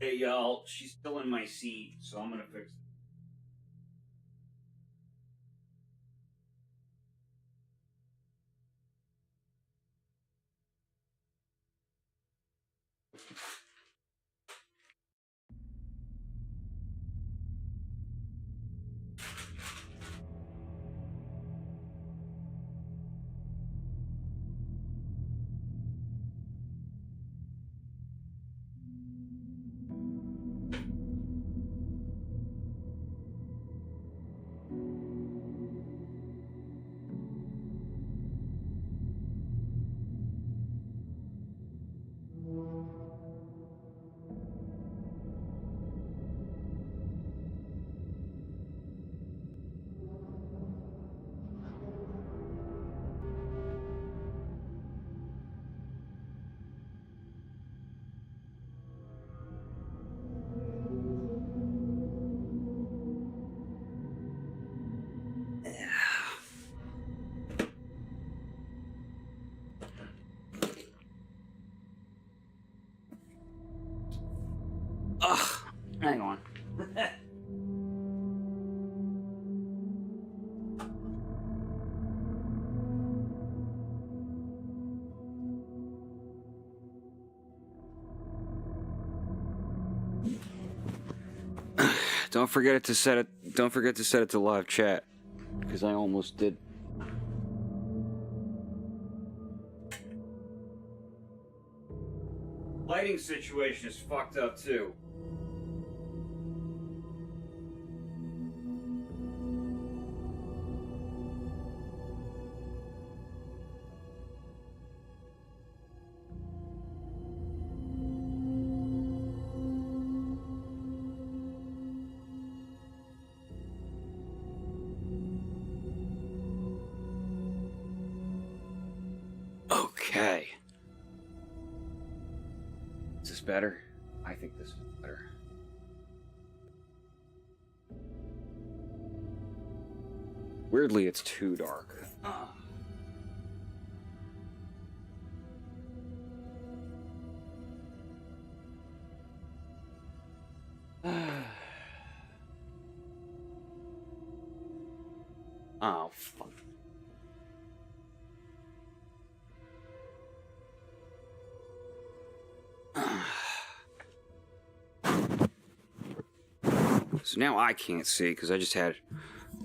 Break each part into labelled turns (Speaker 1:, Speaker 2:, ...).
Speaker 1: Hey y'all, she's still in my seat, so I'm gonna fix it. Ugh, hang on. Don't forget to set it to live chat, because I almost did. Lighting situation is fucked up too. Okay. Is this better? I think this is better. Weirdly, it's too dark. Oh, fuck. So now I can't see because I just had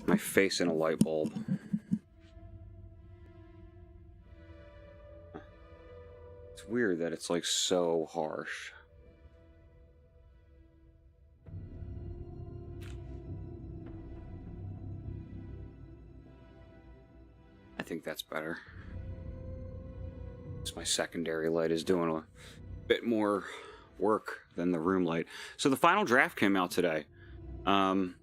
Speaker 1: my face in a light bulb. It's weird that it's like so harsh. I think that's better. It's my secondary light is doing a bit more work than the room light. So the final draft came out today. I'm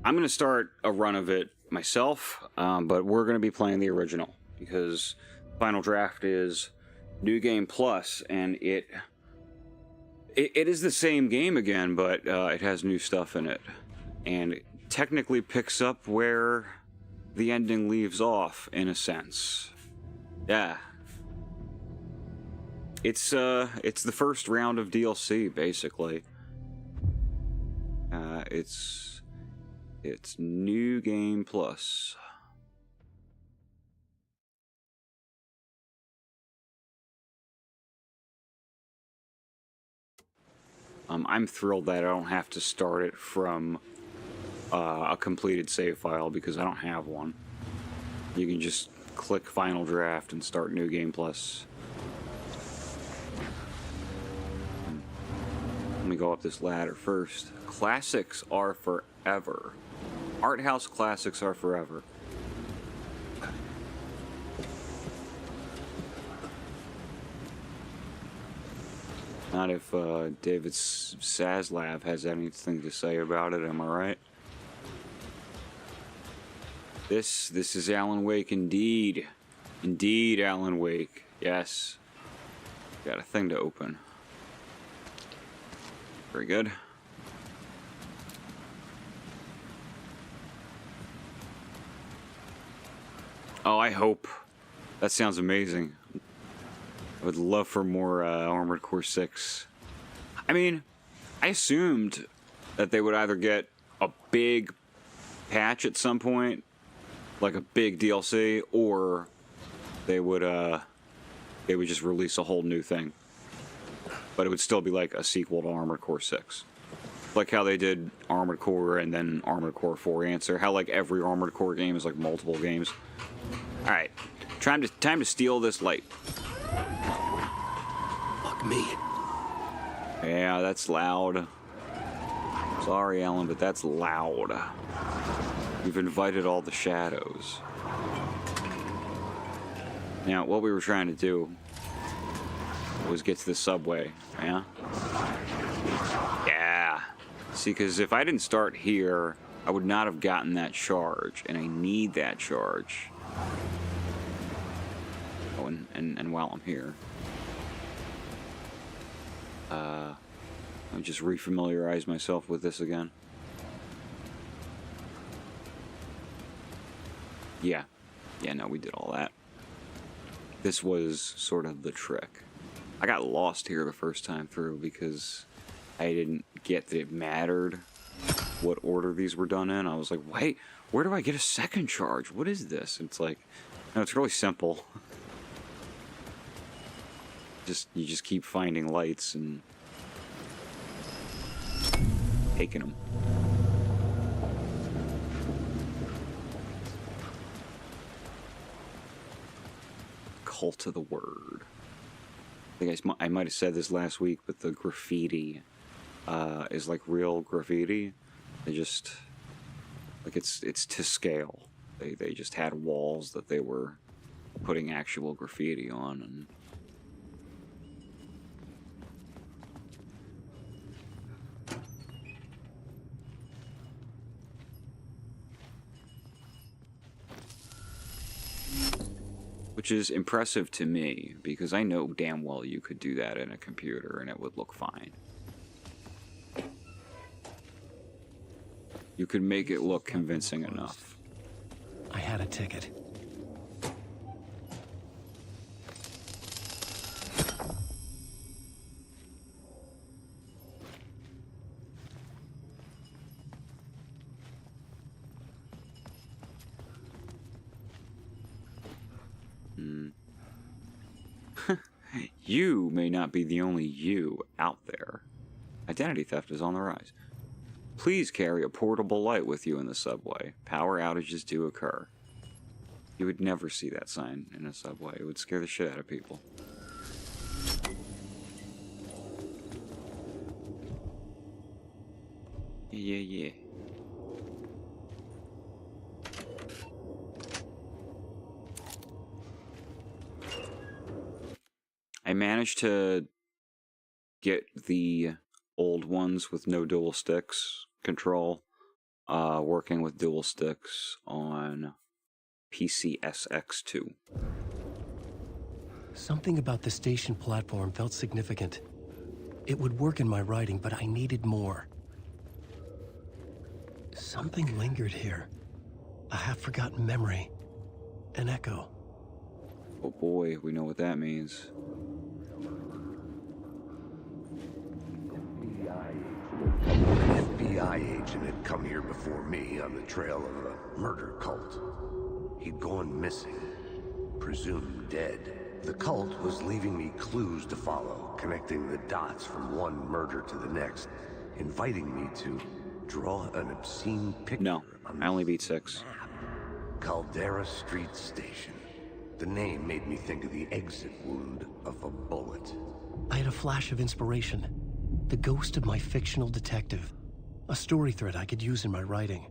Speaker 1: going to start a run of it myself, but we're going to be playing the original because final draft is New Game Plus, and it is the same game again, but it has new stuff in it, and it technically picks up where the ending leaves off, in a sense. Yeah. It's the first round of DLC, basically. It's New Game Plus. I'm thrilled that I don't have to start it from a completed save file because I don't have one. You can just click Final Draft and start New Game Plus. Let me go up this ladder first. Classics are forever. Art house classics are forever. Not if David Zaslav has anything to say about it, am I right? This is Alan Wake indeed. Indeed, Alan Wake. Yes. Got a thing to open. Very good. Oh, I hope. That sounds amazing. I would love for more Armored Core 6. I mean, I assumed that they would either get a big patch at some point, like a big DLC, or they would just release a whole new thing. But it would still be like a sequel to Armored Core 6. Like how they did Armored Core and then Armored Core 4 Answer. How like every Armored Core game is like multiple games. Alright. Time to steal this light.
Speaker 2: Fuck me.
Speaker 1: Yeah, that's loud. Sorry, Alan, but that's loud. You've invited all the shadows. Now, what we were trying to do was get to the subway, yeah? Yeah. See, because if I didn't start here, I would not have gotten that charge, and I need that charge. Oh, and while I'm here, I'll just refamiliarize myself with this again. Yeah, no, we did all that. This was sort of the trick. I got lost here the first time through because I didn't get that it mattered what order these were done in. I was like, wait, where do I get a second charge? What is this? It's like, no, it's really simple. You just keep finding lights and taking them. Cult of the Word. I think I might have said this last week, but the graffiti is like real graffiti. They just, like, it's to scale. They just had walls that they were putting actual graffiti on, and which is impressive to me, because I know damn well you could do that in a computer and it would look fine. You could make it look convincing enough.
Speaker 2: I had a ticket.
Speaker 1: You may not be the only you out there. Identity theft is on the rise. Please carry a portable light with you in the subway. Power outages do occur. You would never see that sign in a subway. It would scare the shit out of people. Yeah. I managed to get the old ones with no dual sticks control, working with dual sticks on PCSX2.
Speaker 2: Something about the station platform felt significant. It would work in my writing, but I needed more. Something lingered here. A half-forgotten memory. An echo.
Speaker 1: Oh boy, we know what that means.
Speaker 3: An FBI agent had come here before me on the trail of a murder cult. He'd gone missing, presumed dead. The cult was leaving me clues to follow, connecting the dots from one murder to the next, inviting me to draw an obscene picture.
Speaker 1: No, I only beat 6.
Speaker 3: Caldera Street Station. The name made me think of the exit wound of a bullet.
Speaker 2: I had a flash of inspiration. The ghost of my fictional detective. A story thread I could use in my writing.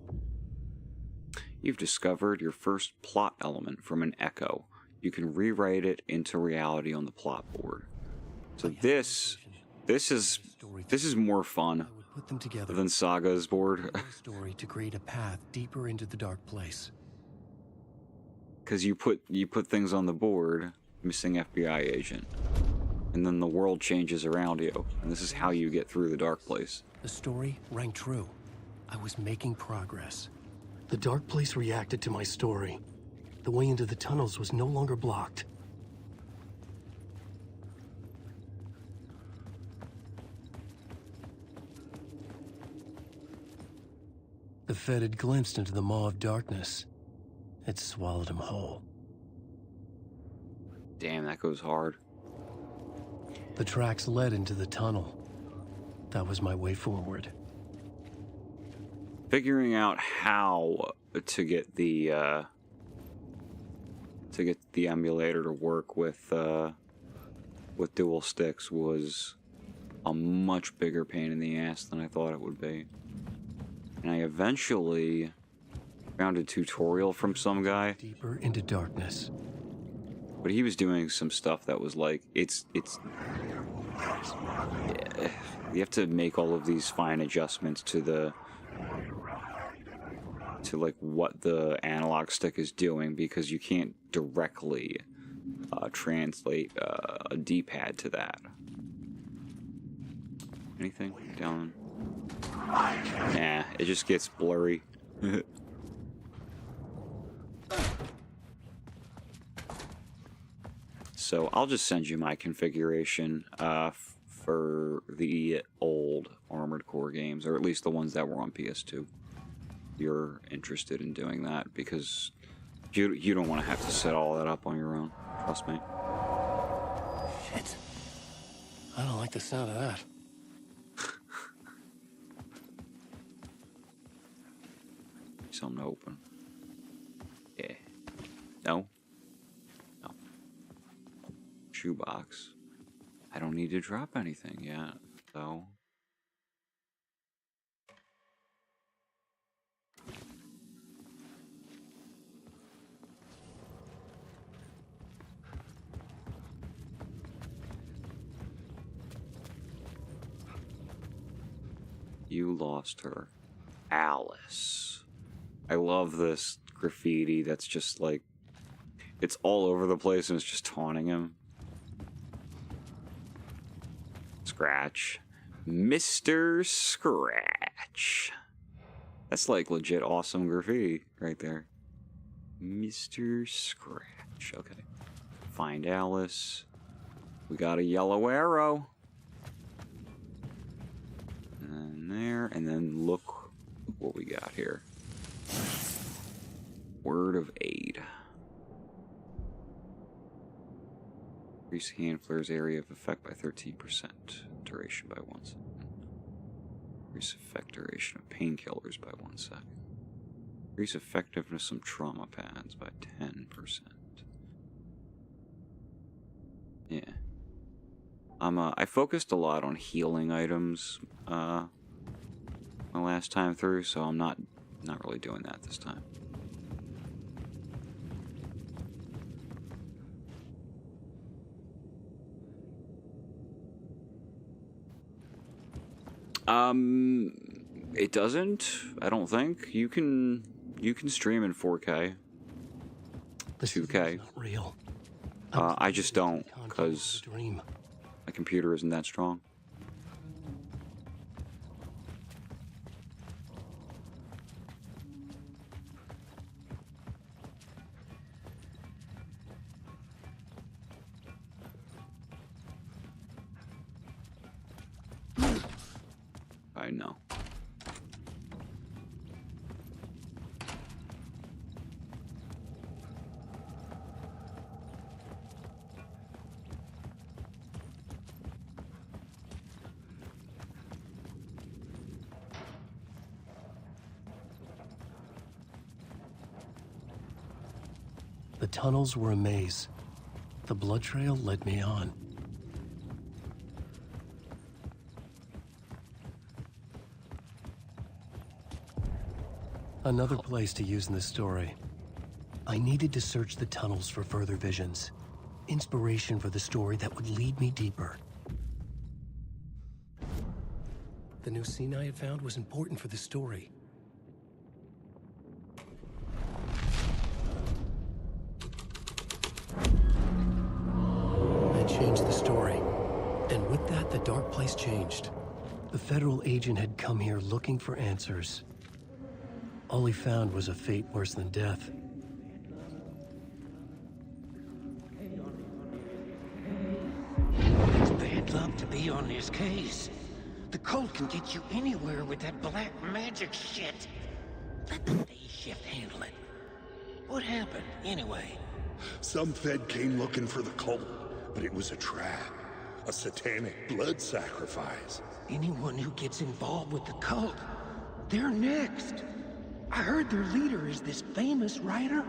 Speaker 1: You've discovered your first plot element from an echo. You can rewrite it into reality on the plot board. So this is more fun
Speaker 2: Put them together.
Speaker 1: than Saga's board.
Speaker 2: Story to create a path deeper into the dark place.
Speaker 1: Because you put things on the board, missing FBI agent, and then the world changes around you, and this is how you get through the dark place.
Speaker 2: The story rang true. I was making progress. The dark place reacted to my story. The way into the tunnels was no longer blocked. Fed had glimpsed into the maw of darkness. It swallowed him whole.
Speaker 1: Damn, that goes hard.
Speaker 2: The tracks led into the tunnel. That was my way forward.
Speaker 1: Figuring out how to get the emulator to work with dual sticks was a much bigger pain in the ass than I thought it would be. And I eventually found a tutorial from some guy.
Speaker 2: Deeper into darkness.
Speaker 1: But he was doing some stuff that was like, it's you have to make all of these fine adjustments to like what the analog stick is doing, because you can't directly translate a D-pad to that. Anything down? Nah, it just gets blurry. So I'll just send you my configuration for the old Armored Core games, or at least the ones that were on PS2. If you're interested in doing that, because you don't want to have to set all that up on your own. Trust me.
Speaker 2: Shit. I don't like the sound of that.
Speaker 1: Something to open. Yeah. No. No. Shoebox. I don't need to drop anything yet, so. You lost her. Alice. I love this graffiti that's just like, it's all over the place and it's just taunting him. Scratch. Mr. Scratch. That's like legit awesome graffiti right there. Mr. Scratch. Okay. Find Alice. We got a yellow arrow. And there, and then look what we got here. Word of aid. Increase hand flare's area of effect by 13%. Duration by 1 second. Increase effect duration of painkillers by 1 second. Increase effectiveness of trauma pads by 10%. Yeah. I focused a lot on healing items my last time through, so I'm not really doing that this time. It doesn't, I don't think. You can stream in 4K.
Speaker 2: This
Speaker 1: 2K.
Speaker 2: is not real.
Speaker 1: I just don't, because my computer isn't that strong. I know.
Speaker 2: The tunnels were a maze. The blood trail led me on. Another place to use in the story. I needed to search the tunnels for further visions. Inspiration for the story that would lead me deeper. The new scene I had found was important for the story. I changed the story. And with that, the dark place changed. The federal agent had come here looking for answers. All he found was a fate worse than death.
Speaker 4: It's bad luck to be on this case. The cult can get you anywhere with that black magic shit. Let the day shift handle it. What happened, anyway?
Speaker 5: Some Fed came looking for the cult, but it was a trap. A satanic blood sacrifice.
Speaker 4: Anyone who gets involved with the cult, they're next. I heard their leader is this famous writer,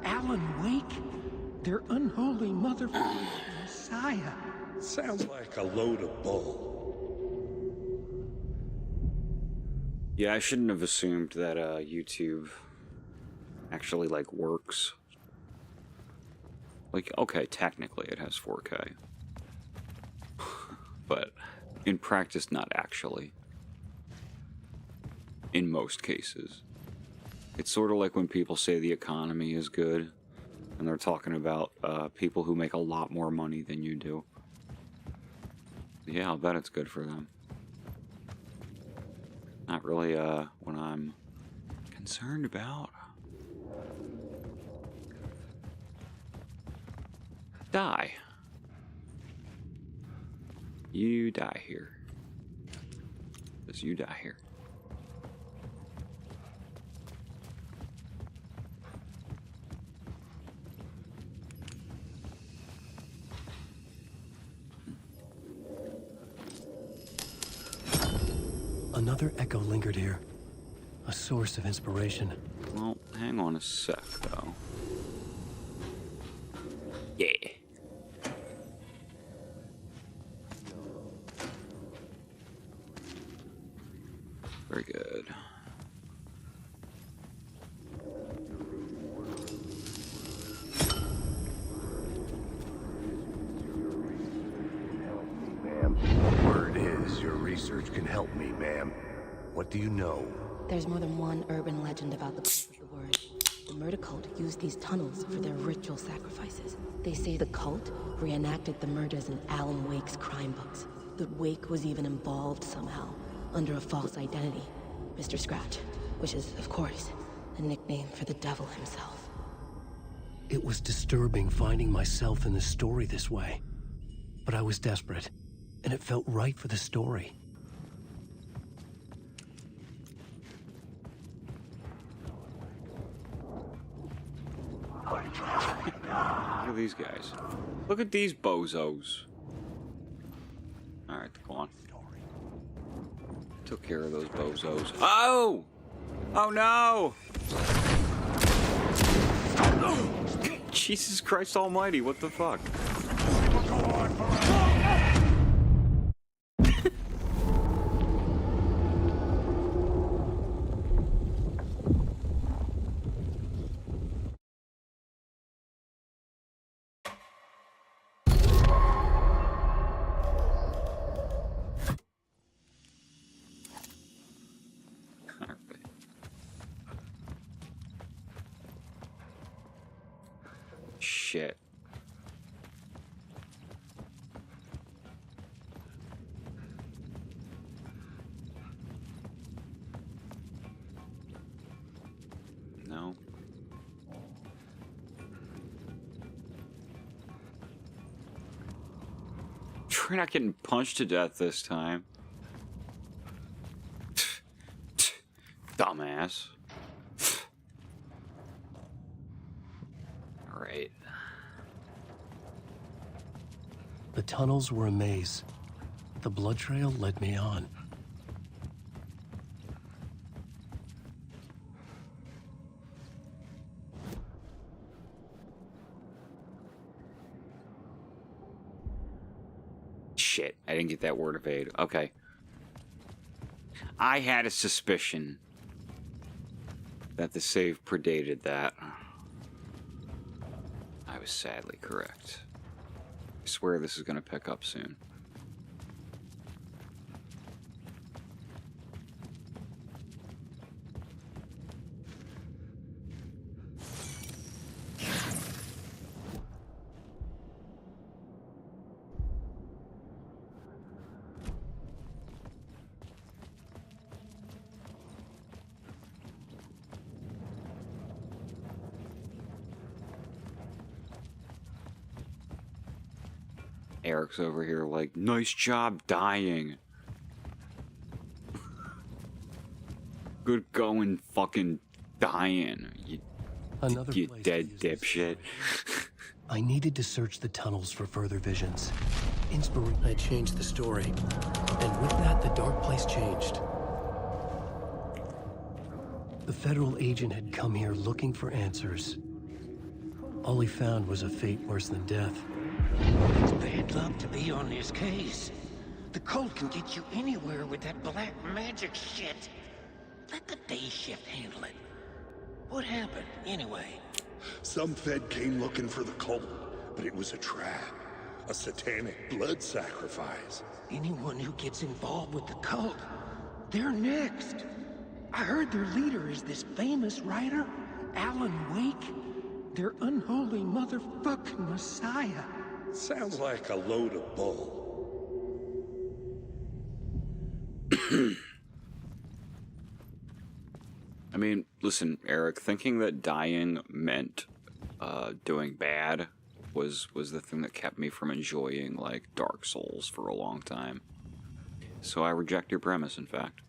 Speaker 4: Alan Wake. Their unholy motherfucking messiah.
Speaker 5: Sounds like a load of bull.
Speaker 1: Yeah, I shouldn't have assumed that YouTube actually like works. Like, okay, technically it has 4K. But in practice, not actually. In most cases. It's sort of like when people say the economy is good, and they're talking about people who make a lot more money than you do. Yeah, I'll bet it's good for them. Not really what I'm concerned about. Die. You die here. Does you die here?
Speaker 2: Another echo lingered here. A source of inspiration.
Speaker 1: Well, hang on a sec, though. Yeah. Very good.
Speaker 3: Ma'am, word is your research can help me, ma'am. What do you know?
Speaker 6: There's more than one urban legend about the cult of the word. The murder cult used these tunnels for their ritual sacrifices. They say the cult reenacted the murders in Alan Wake's crime books. That Wake was even involved somehow, under a false identity, Mr. Scratch, which is, of course, a nickname for the devil himself.
Speaker 2: It was disturbing finding myself in the story this way. But I was desperate, and it felt right for the story.
Speaker 1: Look at these guys. Look at these bozos. Alright, go on. Took care of those bozos. Oh! Oh no! Jesus Christ almighty, what the fuck? Shit. No. Try not getting punched to death this time. Dumbass. Alright.
Speaker 2: The tunnels were a maze. The blood trail led me on.
Speaker 1: Shit, I didn't get that word of aid. Okay. I had a suspicion that the save predated that. I was sadly correct. I swear this is going to pick up soon. Eric's over here like, nice job dying. Good going, fucking dying,
Speaker 2: Another
Speaker 1: you
Speaker 2: place to
Speaker 1: dead
Speaker 2: use this
Speaker 1: dipshit.
Speaker 2: story. I needed to search the tunnels for further visions. I changed the story. And with that, the dark place changed. The federal agent had come here looking for answers. All he found was a fate worse than death.
Speaker 4: It's bad luck to be on this case. The cult can get you anywhere with that black magic shit. Let the day shift handle it. What happened, anyway?
Speaker 5: Some Fed came looking for the cult, but it was a trap. A satanic blood sacrifice.
Speaker 4: Anyone who gets involved with the cult, they're next. I heard their leader is this famous writer, Alan Wake. Their unholy motherfucking messiah.
Speaker 5: Sounds like a load of bull.
Speaker 1: I mean, listen, Eric, thinking that dying meant doing bad was the thing that kept me from enjoying, like, Dark Souls for a long time. So I reject your premise, in fact.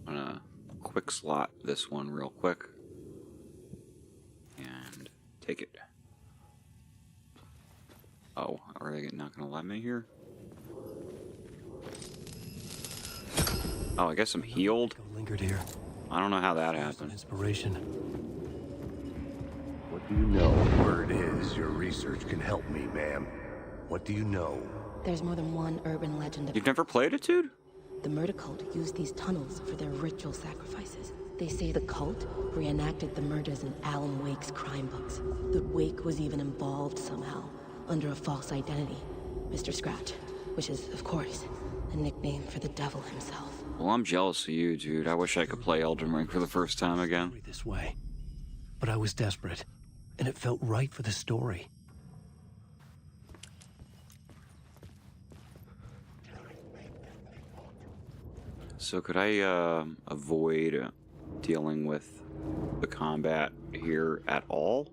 Speaker 1: I'm gonna quick slot this one real quick. And take it. Oh, are they not gonna let me here? Oh, I guess I'm healed.
Speaker 2: Lingered here.
Speaker 1: I don't know how that happened.
Speaker 2: Inspiration.
Speaker 3: What do you know? Word is, your research can help me, ma'am. What do you know?
Speaker 6: There's more than one urban legend
Speaker 1: You've
Speaker 6: about
Speaker 1: never played it, dude?
Speaker 6: the murder cult used these tunnels for their ritual sacrifices. They say the cult reenacted the murders in Alan Wake's crime books. That Wake was even involved somehow, under a false identity. Mr. Scratch, which is, of course, a nickname for the devil himself.
Speaker 1: Well, I'm jealous of you, dude. I wish I could play Elden Ring for the first time again.
Speaker 2: This way. But I was desperate, and it felt right for the story.
Speaker 1: So could I avoid dealing with the combat here at all?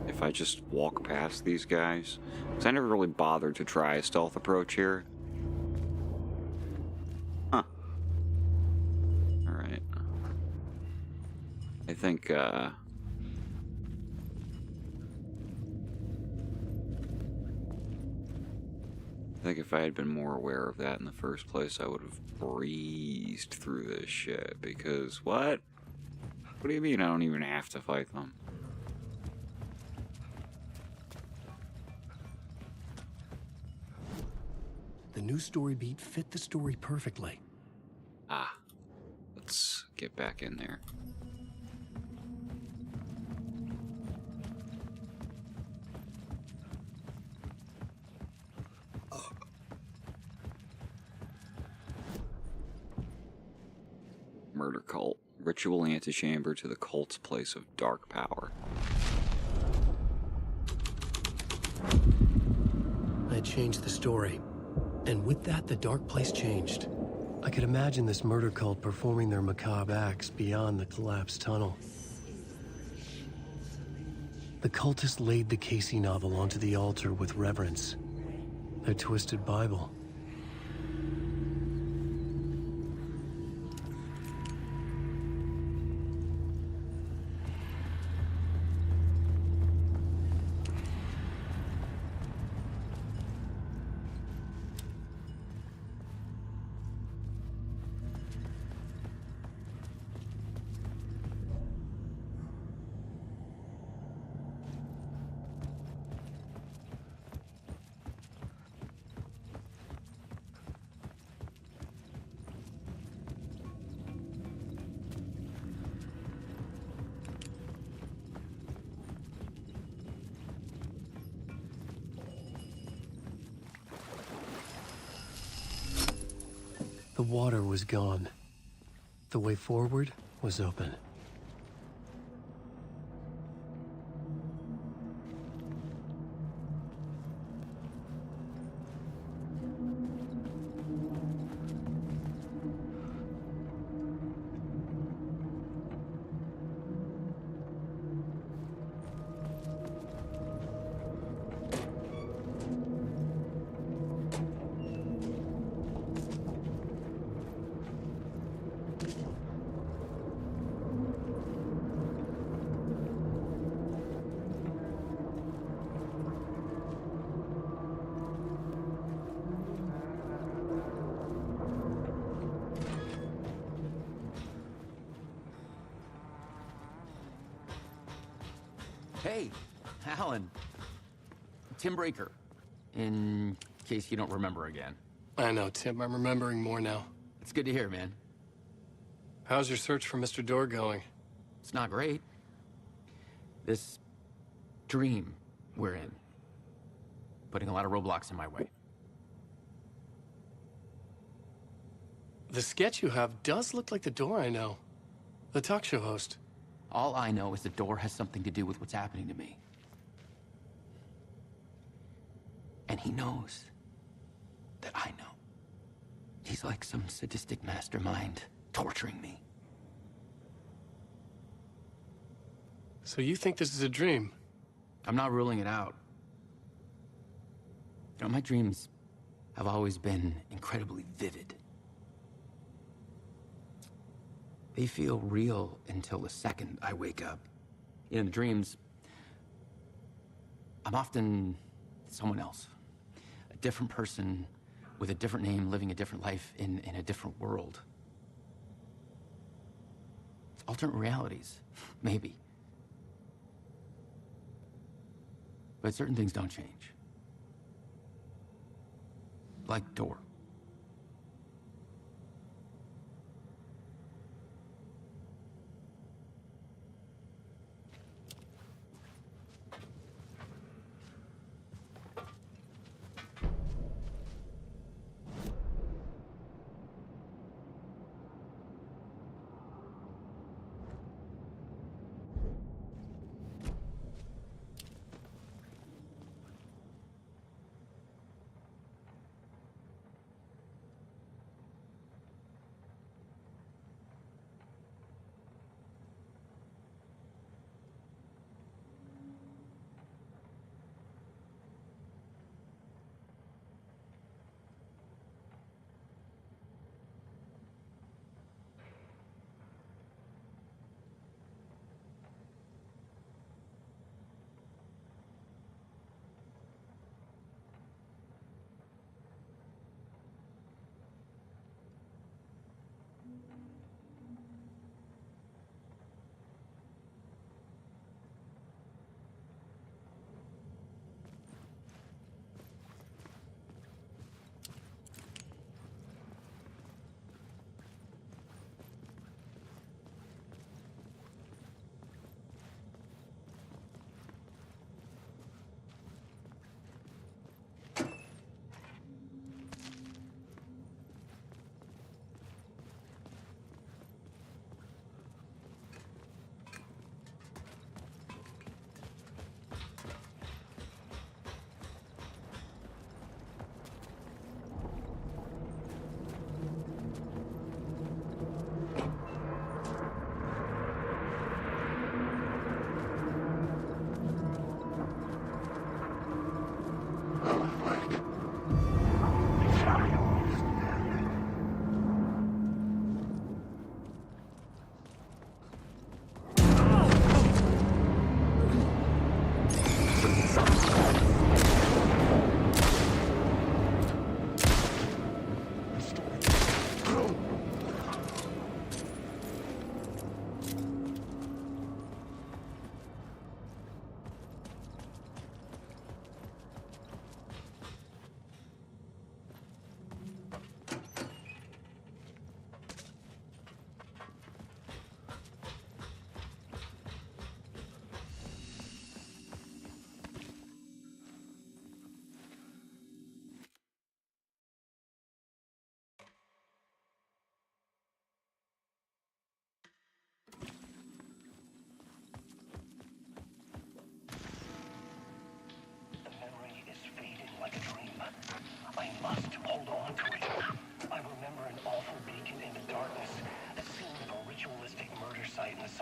Speaker 1: If I just walk past these guys? Because I never really bothered to try a stealth approach here. Huh. Alright. I think, if I had been more aware of that in the first place, I would have breezed through this shit. Because, what? What do you mean I don't even have to fight them?
Speaker 2: The new story beat fit the story perfectly.
Speaker 1: Ah. Let's get back in there. Murder cult. Ritual antechamber to the cult's place of dark power.
Speaker 2: I changed the story. And with that, the dark place changed. I could imagine this murder cult performing their macabre acts beyond the collapsed tunnel. The cultists laid the Casey novel onto the altar with reverence. Their twisted Bible. The water was gone. The way forward was open.
Speaker 7: Hey, Alan. Tim Breaker, in case you don't remember again.
Speaker 2: I know, Tim. I'm remembering more now.
Speaker 7: It's good to hear, man.
Speaker 2: How's your search for Mr. Door going?
Speaker 7: It's not great. This dream we're in, putting a lot of roadblocks in my way.
Speaker 2: The sketch you have does look like the Door I know. The talk show host.
Speaker 7: All I know is the Door has something to do with what's happening to me. And he knows that I know. He's like some sadistic mastermind torturing me.
Speaker 2: So you think this is a dream?
Speaker 7: I'm not ruling it out. You know, my dreams have always been incredibly vivid. They feel real until the second I wake up. In the dreams, I'm often someone else. A different person with a different name, living a different life in a different world. It's alternate realities, maybe. But certain things don't change. Like Door.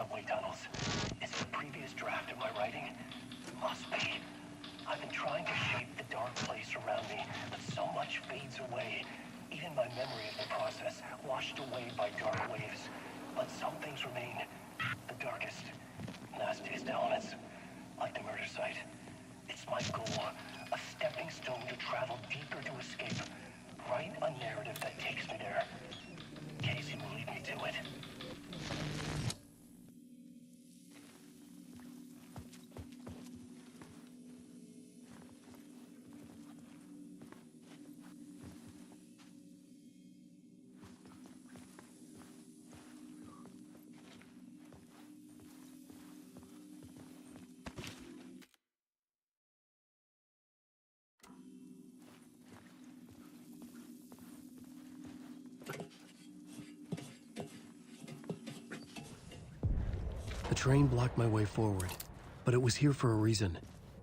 Speaker 8: subway tunnels. Is it a previous draft of my writing? Must be. I've been trying to shape the dark place around me, but so much fades away. Even my memory of the process, washed away by dark waves. But some things remain. The darkest, nastiest elements, like the murder site. It's my goal, a stepping stone to travel deeper to escape. Write a narrative that takes me there. Casey will lead me to it.
Speaker 2: The train blocked my way forward, but it was here for a reason.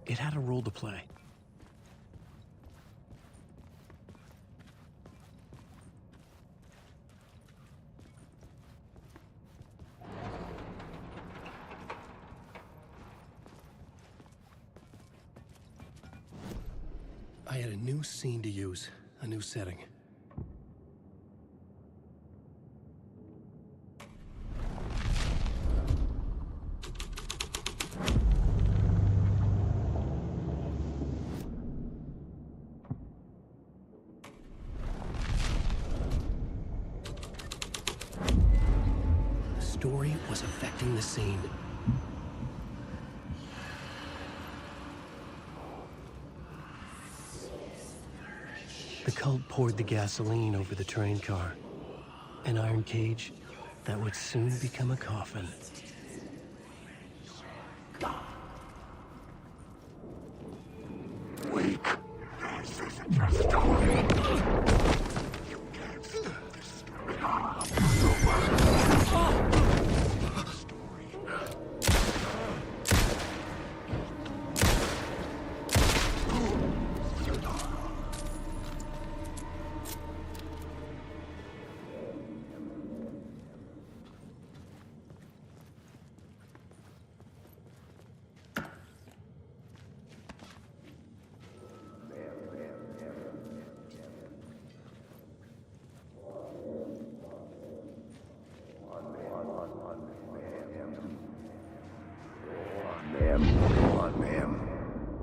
Speaker 2: It had a role to play. I had a new scene to use, a new setting. The story was affecting the scene. The cult poured the gasoline over the train car. An iron cage that would soon become a coffin.
Speaker 5: Wake. This isn't your story. You can't stop this story.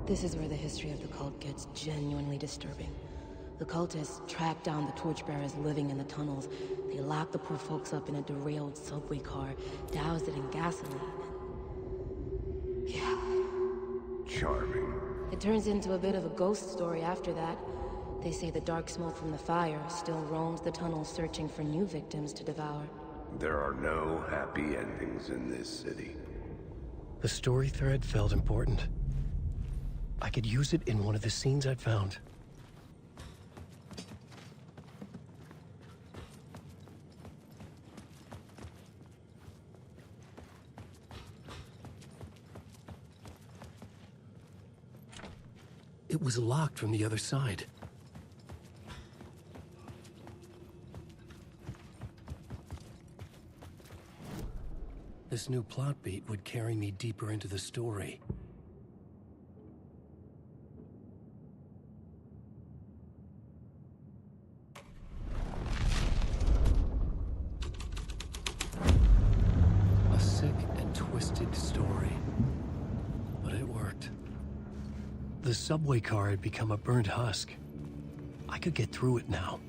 Speaker 6: This is where the history of the cult gets genuinely disturbing. The cultists tracked down the torchbearers living in the tunnels. They locked the poor folks up in a derailed subway car, doused it in gasoline. Yeah.
Speaker 3: Charming.
Speaker 6: It turns into a bit of a ghost story after that. They say the dark smoke from the fire still roams the tunnels searching for new victims to devour.
Speaker 3: There are no happy endings in this city.
Speaker 2: The story thread felt important. I could use it in one of the scenes I'd found. It was locked from the other side. This new plot beat would carry me deeper into the story. A sick and twisted story. But it worked. The subway car had become a burnt husk. I could get through it now.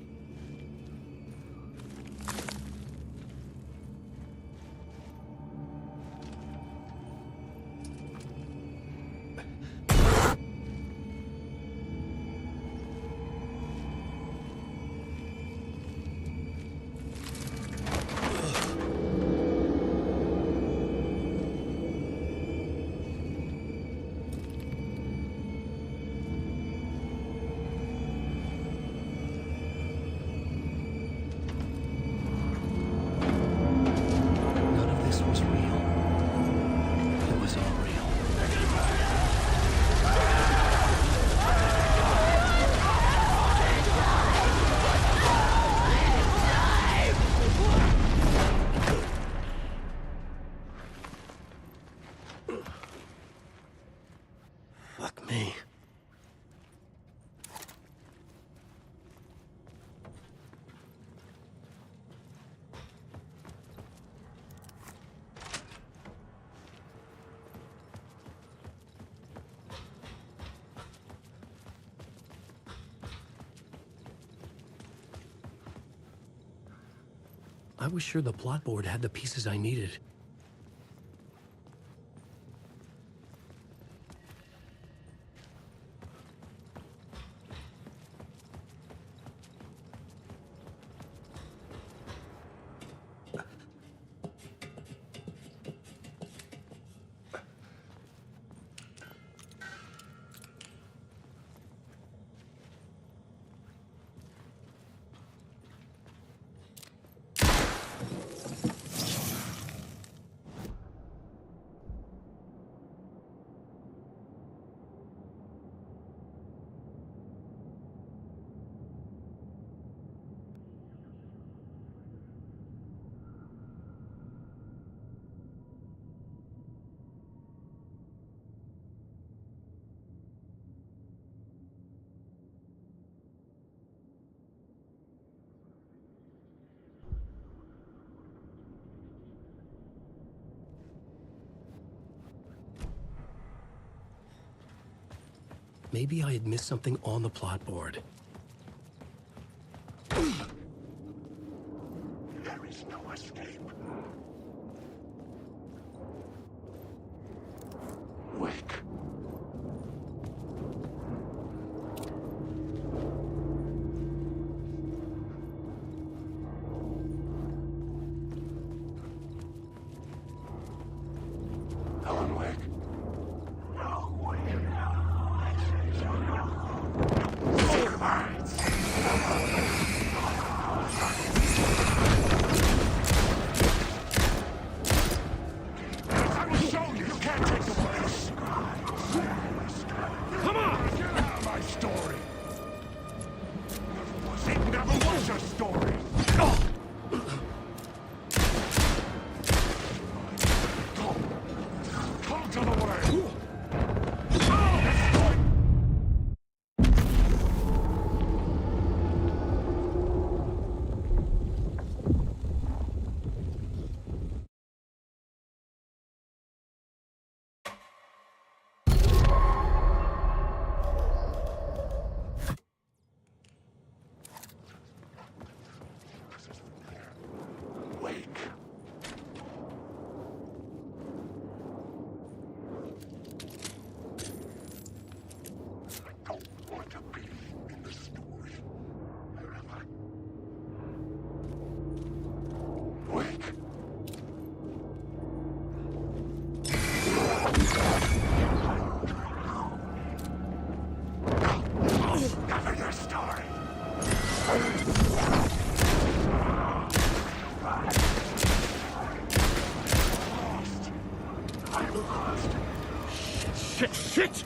Speaker 2: None of this was real. It was all real. Fuck me. I was sure the plot board had the pieces I needed. Maybe I had missed something on the plot board.
Speaker 5: There is no escape. Wake. Alan Wake. I will show you. You can't take the place. Come on, get out of my story. It never was a story. Come to the way. Wake. I don't want to be in the story. Wake. Never your story. I'm lost. Shit!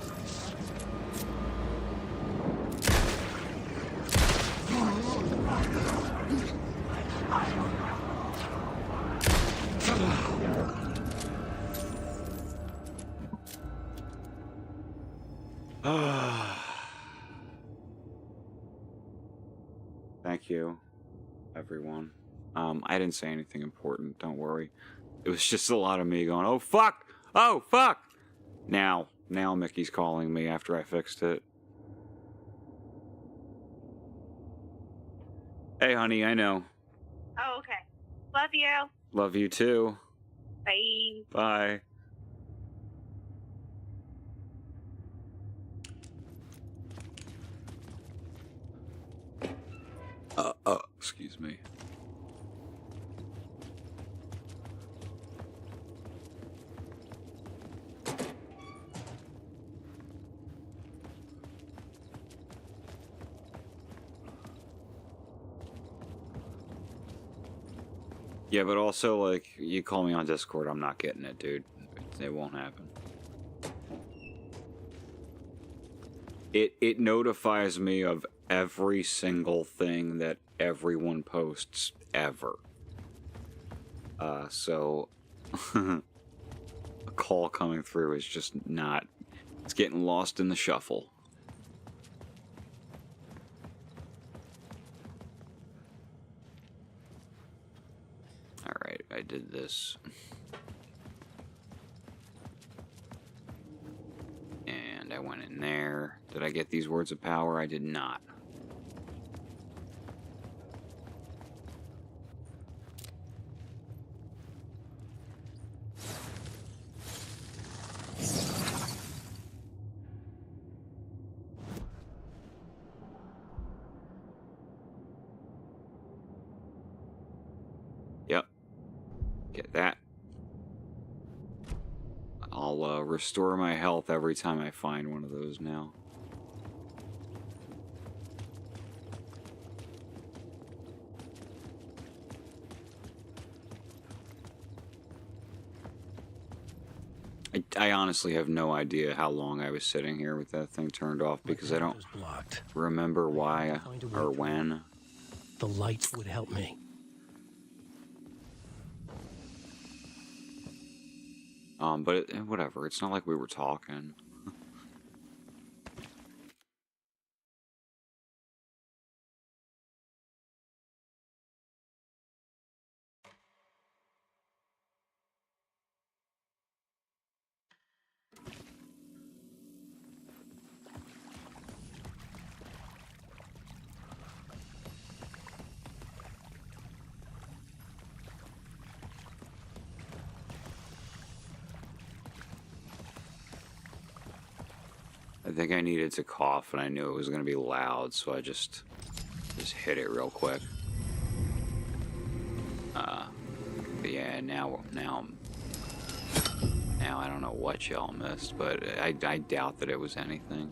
Speaker 1: Thank you, everyone. I didn't say anything important, don't worry. It was just a lot of me going, oh fuck! Oh fuck! Now Mickey's calling me after I fixed it. Hey honey, I know.
Speaker 9: Oh, okay. Love you.
Speaker 1: Love you too.
Speaker 9: Bye.
Speaker 1: Bye. Excuse me. Yeah, but also, like, you call me on Discord, I'm not getting it, dude. It won't happen. It notifies me of every single thing that everyone posts ever. So a call coming through is just not, it's getting lost in the shuffle. Alright, I did this. And I went in there. Did I get these words of power? I did not. Yep. Get that. I'll restore my health every time I find one of those now. I honestly have no idea how long I was sitting here with that thing turned off because I don't remember why or when.
Speaker 2: The lights would help me.
Speaker 1: But whatever. It's not like we were talking. I think I needed to cough, and I knew it was going to be loud, so I just hit it real quick. But yeah, now I don't know what y'all missed, but I doubt that it was anything.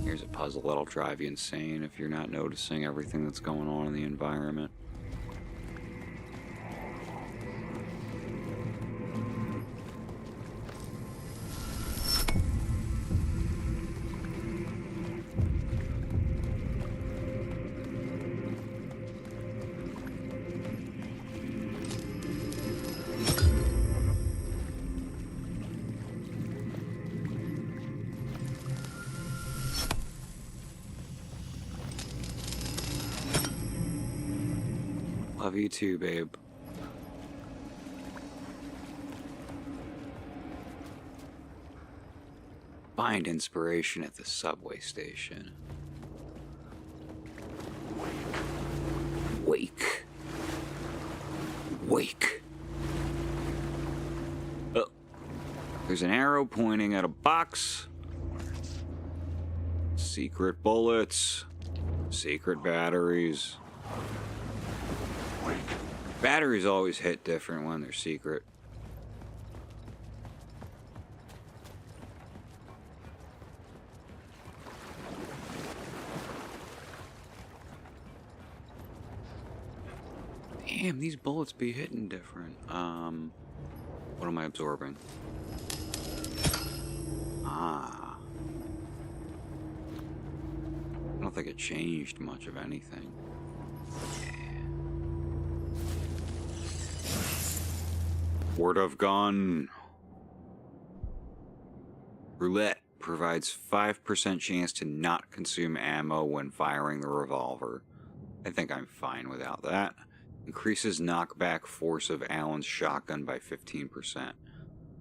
Speaker 1: Here's a puzzle that'll drive you insane if you're not noticing everything that's going on in the environment. Love you too, babe. Find inspiration at the subway station. Wake. Wake. Oh. There's an arrow pointing at a box. Secret bullets. Secret batteries. Batteries always hit different when they're secret. Damn, these bullets be hitting different. What am I absorbing? Ah. I don't think it changed much of anything. Word of gun. Roulette provides 5% chance to not consume ammo when firing the revolver. I think I'm fine without that. Increases knockback force of Allen's shotgun by 15%.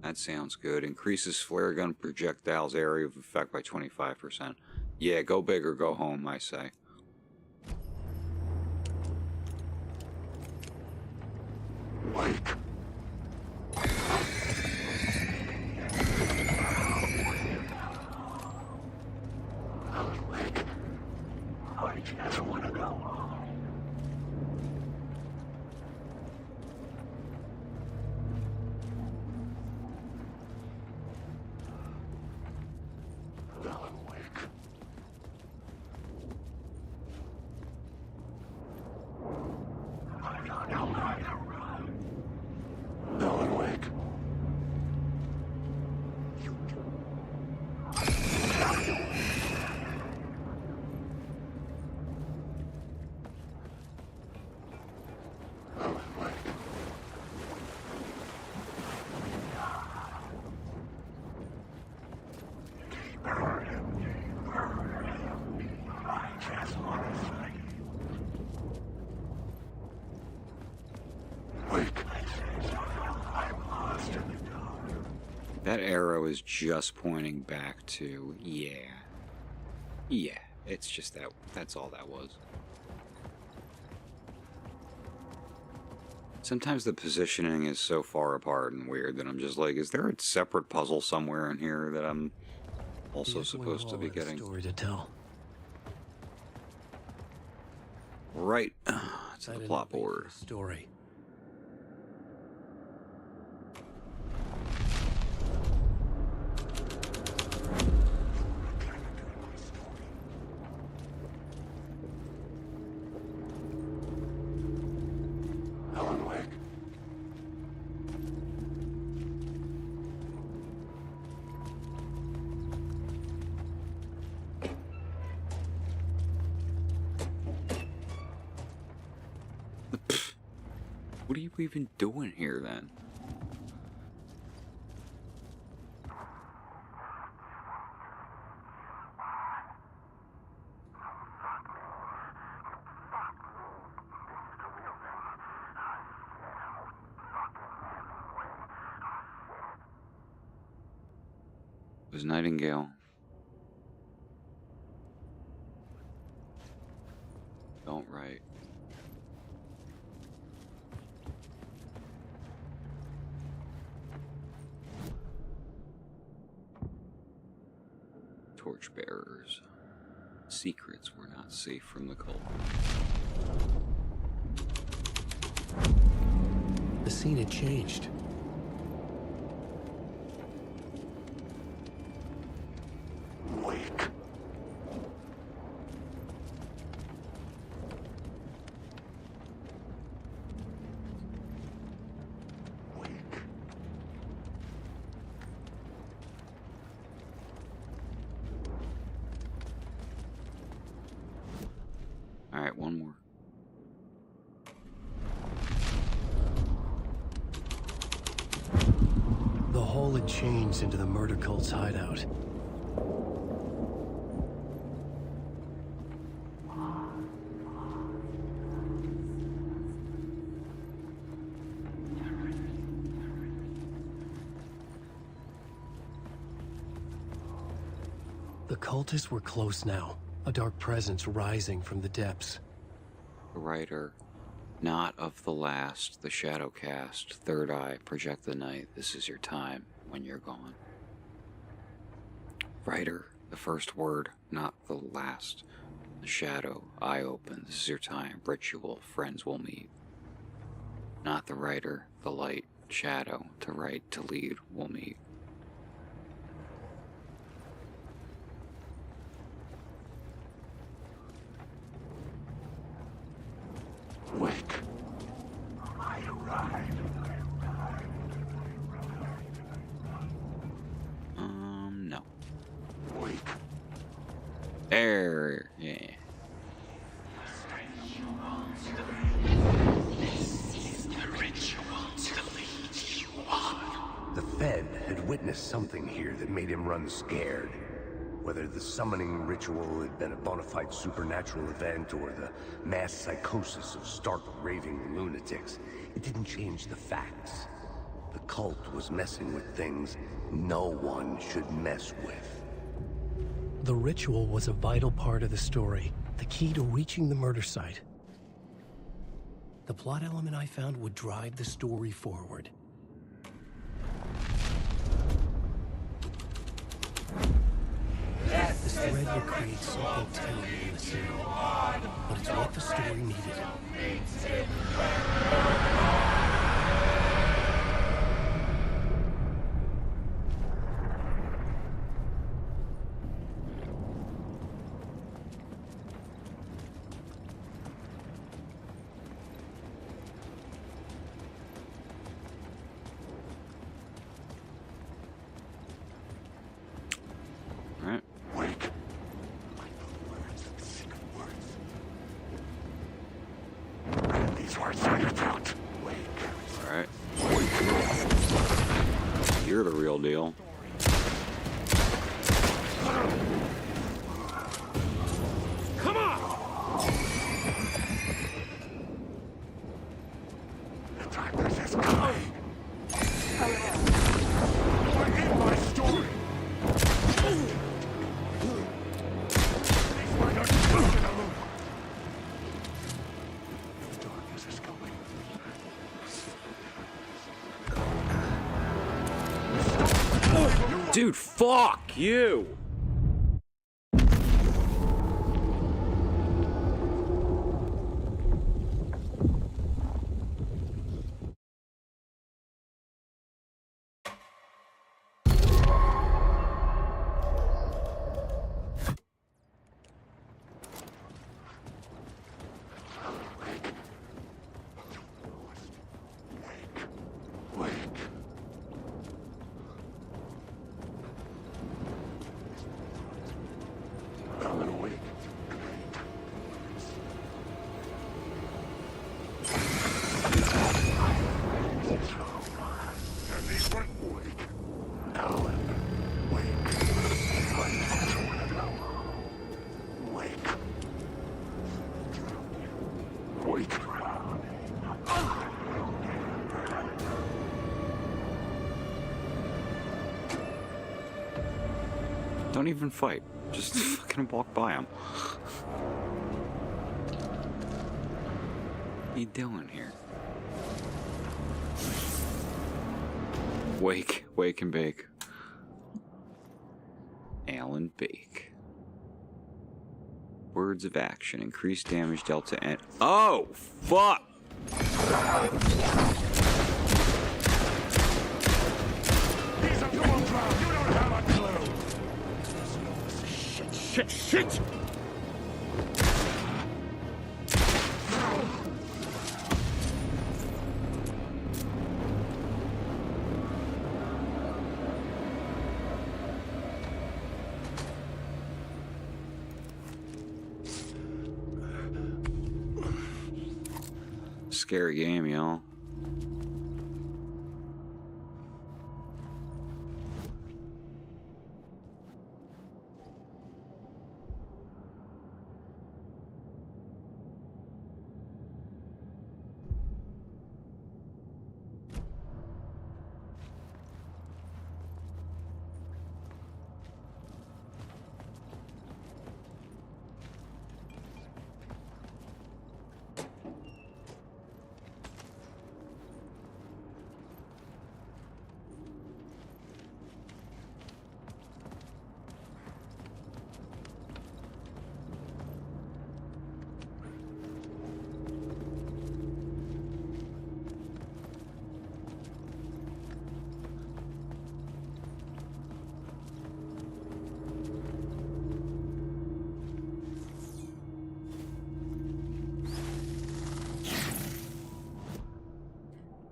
Speaker 1: That sounds good. Increases flare gun projectiles area of effect by 25%. Yeah, go big or go home, I say.
Speaker 3: Wake. I don't want to go. Alan Wake. Alan Wake.
Speaker 1: That arrow is just pointing back to, yeah, it's just that's all that was. Sometimes the positioning is so far apart and weird that I'm just like, is there a separate puzzle somewhere in here that I'm also supposed to be getting?
Speaker 2: Story to tell.
Speaker 1: Right to the plot board.
Speaker 2: Story.
Speaker 3: Alan Wake.
Speaker 1: What are you even doing here then? It was Nightingale. Don't write. Torchbearers. Secrets were not safe from the cult.
Speaker 2: The scene had changed.
Speaker 3: Wake. Wake.
Speaker 1: Alright, one more.
Speaker 2: The hole had changed into the murder cult's hideout. The cultists were close now, a dark presence rising from the depths.
Speaker 1: The writer, not of the last, the shadow cast, third eye, project the night, this is your time when you're gone. Writer, the first word, not the last. The shadow, eye open, this is your time, ritual, friends will meet. Not the writer, the light, shadow, to write, to lead, will meet.
Speaker 3: Wake. I arrived.
Speaker 1: No.
Speaker 3: Wake.
Speaker 1: There, yeah.
Speaker 3: The Fed had witnessed something here that made him run scared. Whether the summoning ritual had been a bona fide supernatural event or the mass psychosis of stark raving lunatics, it didn't change the facts. The cult was messing with things no one should mess with.
Speaker 2: The ritual was a vital part of the story, the key to reaching the murder site. The plot element I found would drive the story forward. This thread would create something telling in the scene, but it's what the story needed.
Speaker 1: Alright.
Speaker 3: Wake. And these words are your throat. Wake.
Speaker 1: Alright. You're the real deal.
Speaker 5: Come on!
Speaker 3: The darkness is coming.
Speaker 5: You're in my story! These words are twisted a loop. The darkness is coming.
Speaker 1: Dude, fuck you!
Speaker 3: Wake. I'm awake.
Speaker 5: And these words...
Speaker 3: Wake. Alan. Wake. Wake. Wake.
Speaker 1: Don't even fight. Just fucking walk by him. What are you doing here? Wake and bake. Alan Bake. Words of action. Increase damage dealt to end. Oh, fuck!
Speaker 5: He's a dual clown. You don't have a clue. Shit.
Speaker 1: Scary game, y'all.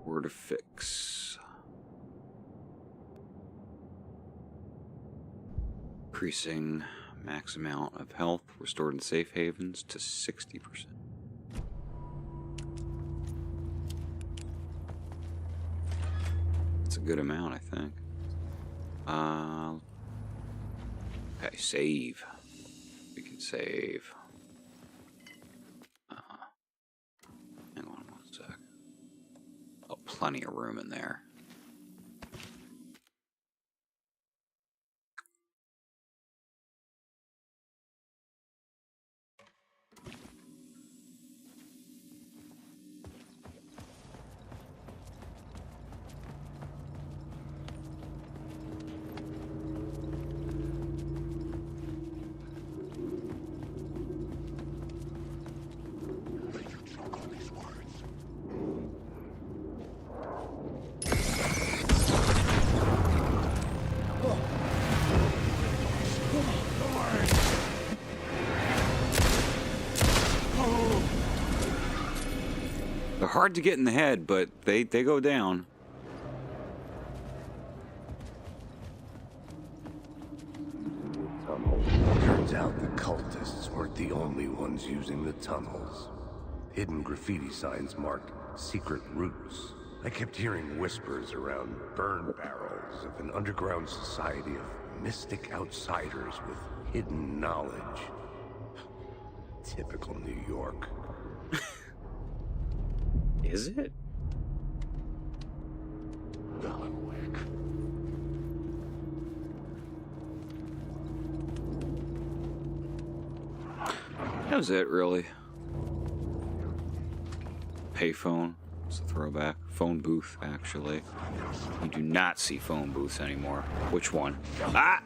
Speaker 1: Where to fix. Increasing max amount of health restored in safe havens to 60%. That's a good amount, I think. Okay, save. We can save. Hang on one sec. Oh, plenty of room in there. They're hard to get in the head, but they go down.
Speaker 3: Turns out the cultists weren't the only ones using the tunnels. Hidden graffiti signs marked secret routes. I kept hearing whispers around burn barrels of an underground society of mystic outsiders with hidden knowledge. Typical New York.
Speaker 1: Is it? That was it, really. Payphone. It's a throwback. Phone booth, actually. You do not see phone booths anymore. Which one? Ah!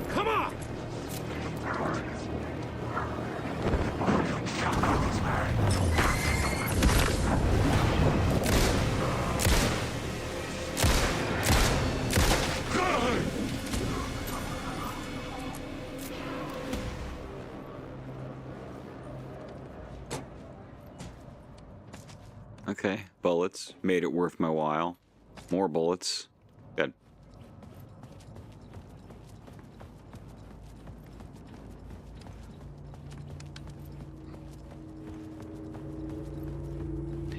Speaker 5: Come on!
Speaker 1: Okay, bullets. Made it worth my while. More bullets. Good.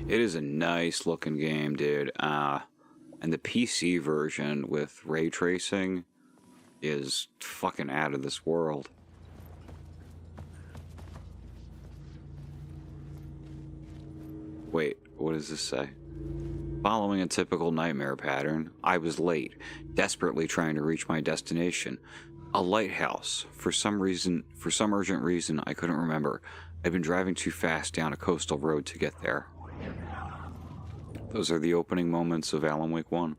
Speaker 1: It is a nice looking game, dude. And the PC version with ray tracing is fucking out of this world. Wait, what does this say? Following a typical nightmare pattern, I was late, desperately trying to reach my destination. A lighthouse. For some urgent reason I couldn't remember. I've been driving too fast down a coastal road to get there. Those are the opening moments of Alan Wake 1.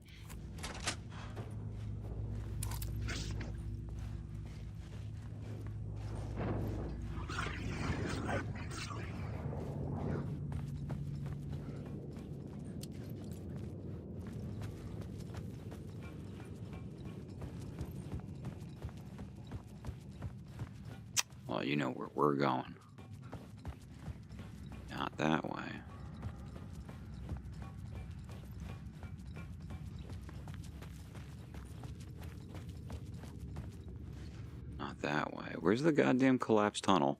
Speaker 1: Well, you know where we're going. Not that way. Not that way. Where's the goddamn collapsed tunnel?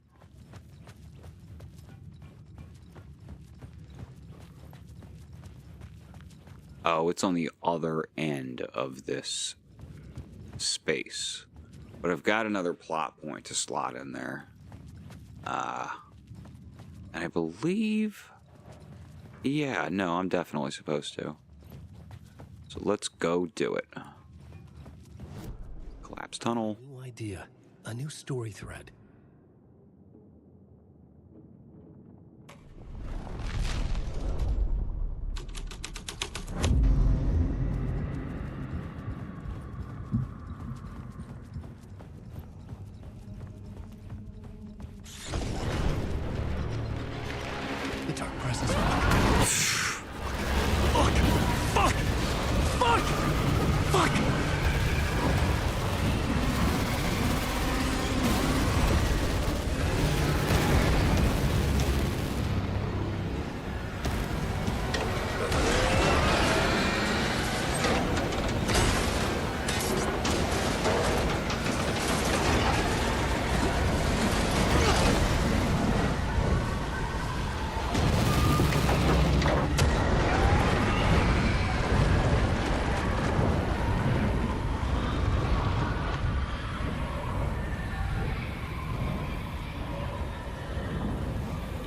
Speaker 1: Oh, it's on the other end of this space. But I've got another plot point to slot in there. And I believe... Yeah, no, I'm definitely supposed to. So let's go do it. Collapsed tunnel.
Speaker 2: New idea. A new story thread. The dark presence. Fuck! Fuck! Fuck! Fuck!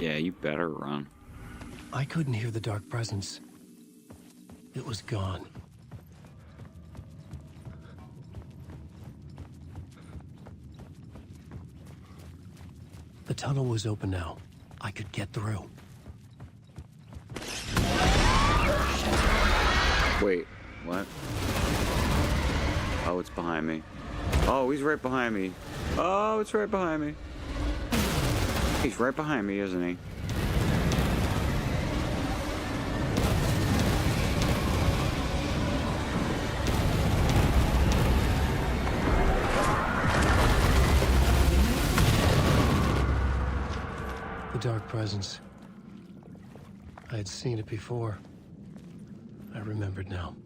Speaker 1: Yeah, you better run.
Speaker 2: I couldn't hear the dark presence. It was gone. The tunnel was open now. I could get through.
Speaker 1: Wait, what? Oh, it's behind me. Oh, he's right behind me. Oh, it's right behind me. He's right behind me, isn't he?
Speaker 2: The dark presence. I had seen it before. I remembered now.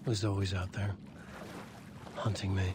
Speaker 2: It was always out there, hunting me.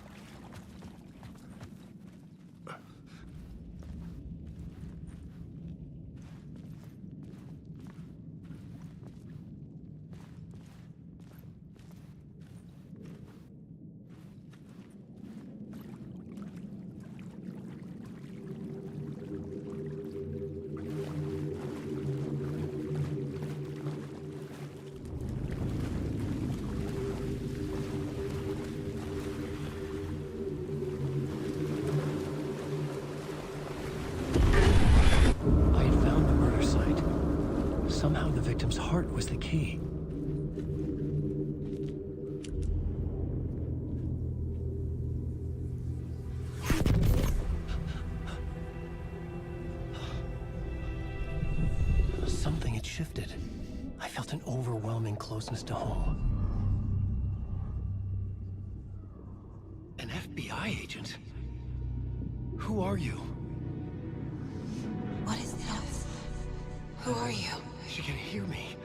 Speaker 2: Somehow the victim's heart was the key. Something had shifted. I felt an overwhelming closeness to home. An FBI agent? Who are you?
Speaker 6: What is this? Who are you?
Speaker 2: She can hear me.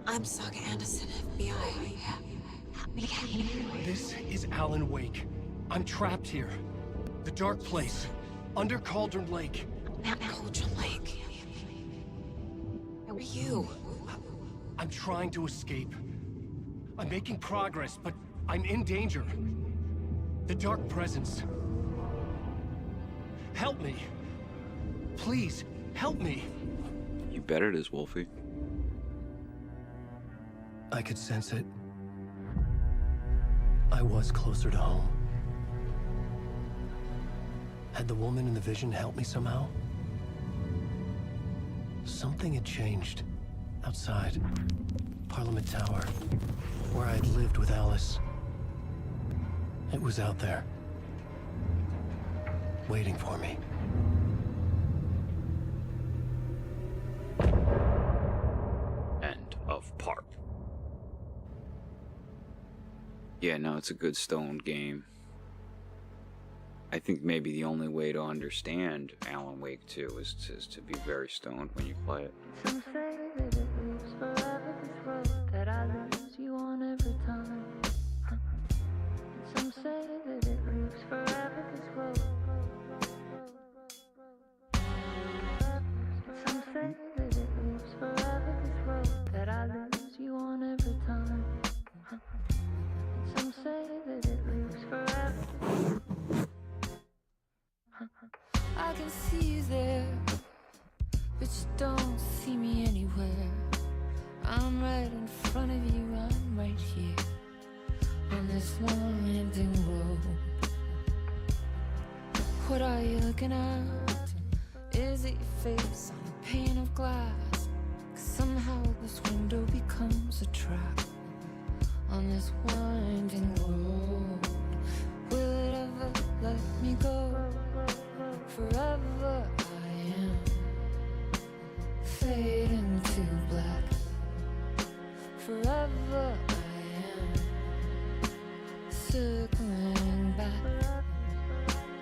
Speaker 6: I'm Saga Anderson, FBI.
Speaker 2: This is Alan Wake. I'm trapped here. The dark place. Under Cauldron Lake.
Speaker 6: At Cauldron Lake. Where are you?
Speaker 2: I'm trying to escape. I'm making progress, but I'm in danger. The dark presence. Help me. Please, help me.
Speaker 1: You bet it is, Wolfie.
Speaker 2: I could sense it. I was closer to home. Had the woman in the vision helped me somehow? Something had changed. Outside. Parliament Tower. Where I'd lived with Alice. It was out there. Waiting for me.
Speaker 1: End of part. Yeah, no, it's a good stoned game. I think maybe the only way to understand Alan Wake 2 is to be very stoned when you play it.
Speaker 10: Some say that it lives forever, this road that I lose you on every time. And some say that it lives forever, this road. And some say that it lives forever, this road that I lose you on every time. And some say that it lives forever. I can see you there, but you don't see me anywhere. I'm right in front of you, I'm right here on this long winding road. What are you looking at? Is it your face on a pane of glass? 'Cause somehow this window becomes a trap on this winding road. Will it ever let me go? Forever I am fading to black. Forever I am circling back,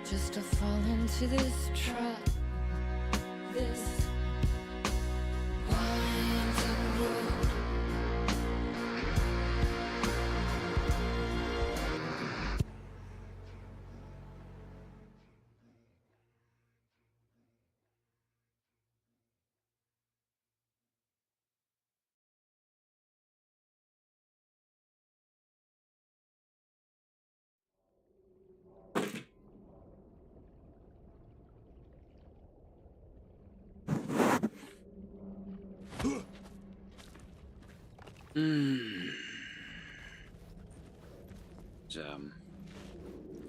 Speaker 10: just to fall into this trap. This winding road.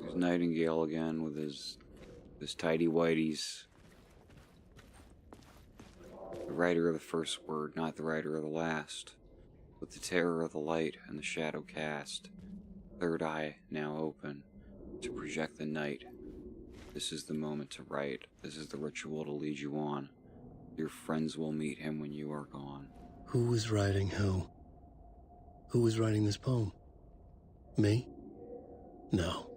Speaker 1: There's Nightingale again with his tidy whities. The writer of the first word, not the writer of the last. With the terror of the light and the shadow cast, third eye now open to project the night. This is the moment to write. This is the ritual to lead you on. Your friends will meet him when you are gone.
Speaker 2: Who was writing who? Who was writing this poem? Me? No.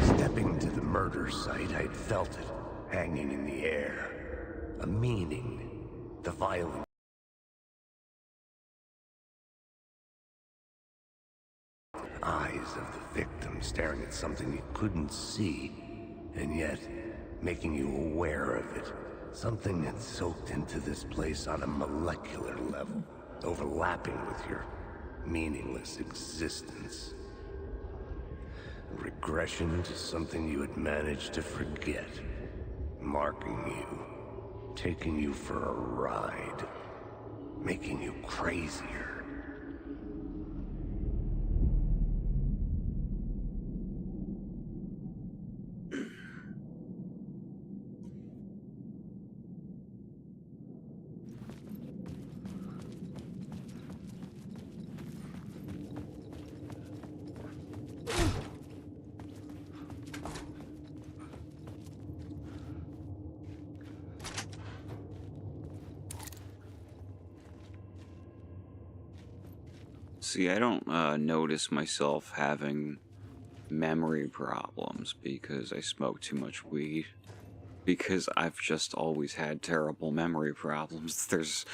Speaker 3: Stepping to the murder site, I'd felt it, hanging in the air. A meaning. The violent. Eyes of the victim staring at something you couldn't see, and yet making you aware of it. Something that soaked into this place on a molecular level, overlapping with your meaningless existence. Regression to something you had managed to forget. Marking you. Taking you for a ride. Making you crazier.
Speaker 1: See, I don't notice myself having memory problems because I smoke too much weed. Because I've just always had terrible memory problems. There's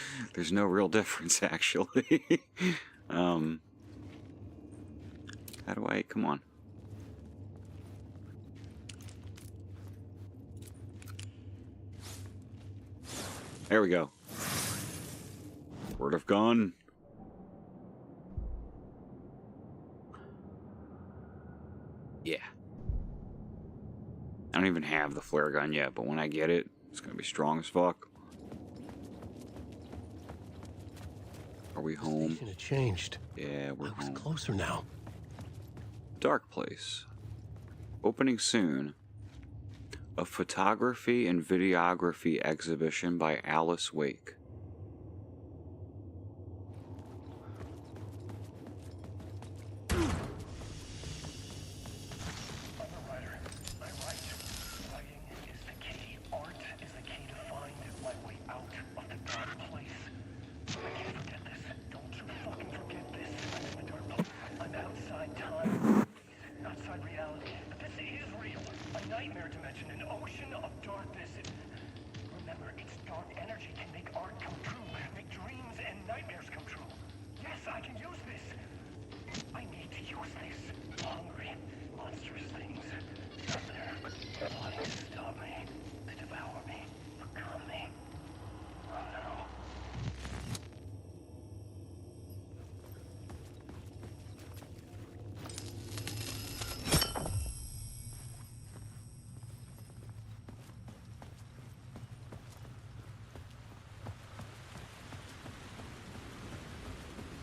Speaker 1: no real difference, actually. How do I... Come on. There we go. Word of gun. Yeah. I don't even have the flare gun yet, but when I get it, It's gonna be strong as fuck. Are we home?
Speaker 2: The station had changed.
Speaker 1: Yeah, we're
Speaker 2: I was
Speaker 1: home.
Speaker 2: closer now.
Speaker 1: Dark Place. Opening soon. A photography and videography exhibition by Alice Wake.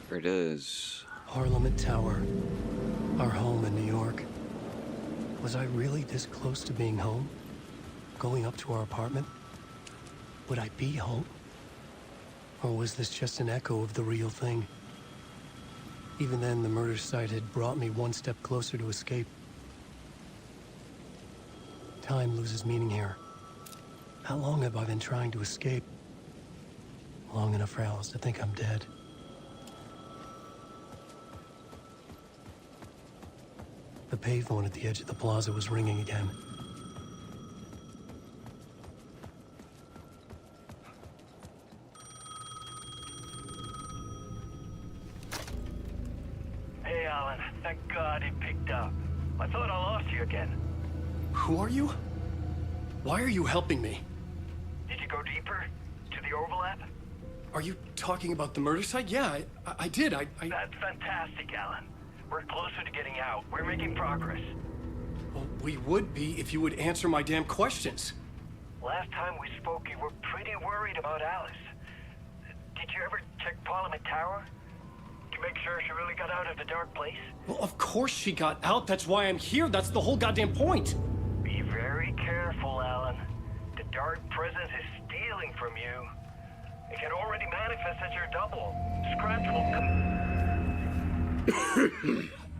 Speaker 1: There it is.
Speaker 2: Parliament Tower. Our home in New York. Was I really this close to being home? Going up to our apartment? Would I be home? Or was this just an echo of the real thing? Even then, the murder site had brought me one step closer to escape. Time loses meaning here. How long have I been trying to escape? Long enough for Alice to think I'm dead. The payphone at the edge of the plaza was ringing again.
Speaker 8: Hey, Alan. Thank God it picked up. I thought I lost you again.
Speaker 2: Who are you? Why are you helping me?
Speaker 8: Did you go deeper? To the overlap?
Speaker 2: Are you talking about the murder site? Yeah, I did.
Speaker 8: That's fantastic, Alan. We're closer to getting out. We're making progress.
Speaker 2: Well, we would be if you would answer my damn questions.
Speaker 8: Last time we spoke, you were pretty worried about Alice. Did you ever check Parliament Tower? To make sure she really got out of the dark place?
Speaker 2: Well, of course she got out. That's why I'm here. That's the whole goddamn point.
Speaker 8: Be very careful, Alan. The dark presence is stealing from you. It can already manifest as your double. Scratch will come...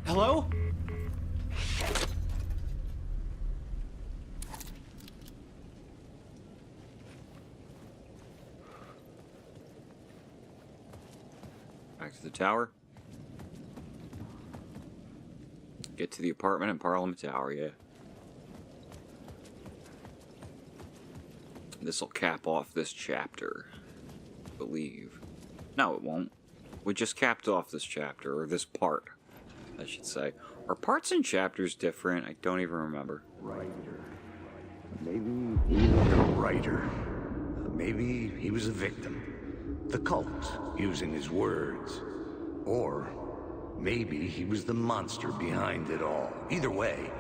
Speaker 2: Hello?
Speaker 1: Back to the tower. Get to the apartment in Parliament Tower, yeah. This'll cap off this chapter, I believe. No, it won't. We just capped off this chapter, or this part, I should say. Are parts and chapters different? I don't even remember.
Speaker 3: Writer. Maybe he was a writer. Maybe he was a victim. The cult, using his words. Or maybe he was the monster behind it all. Either way,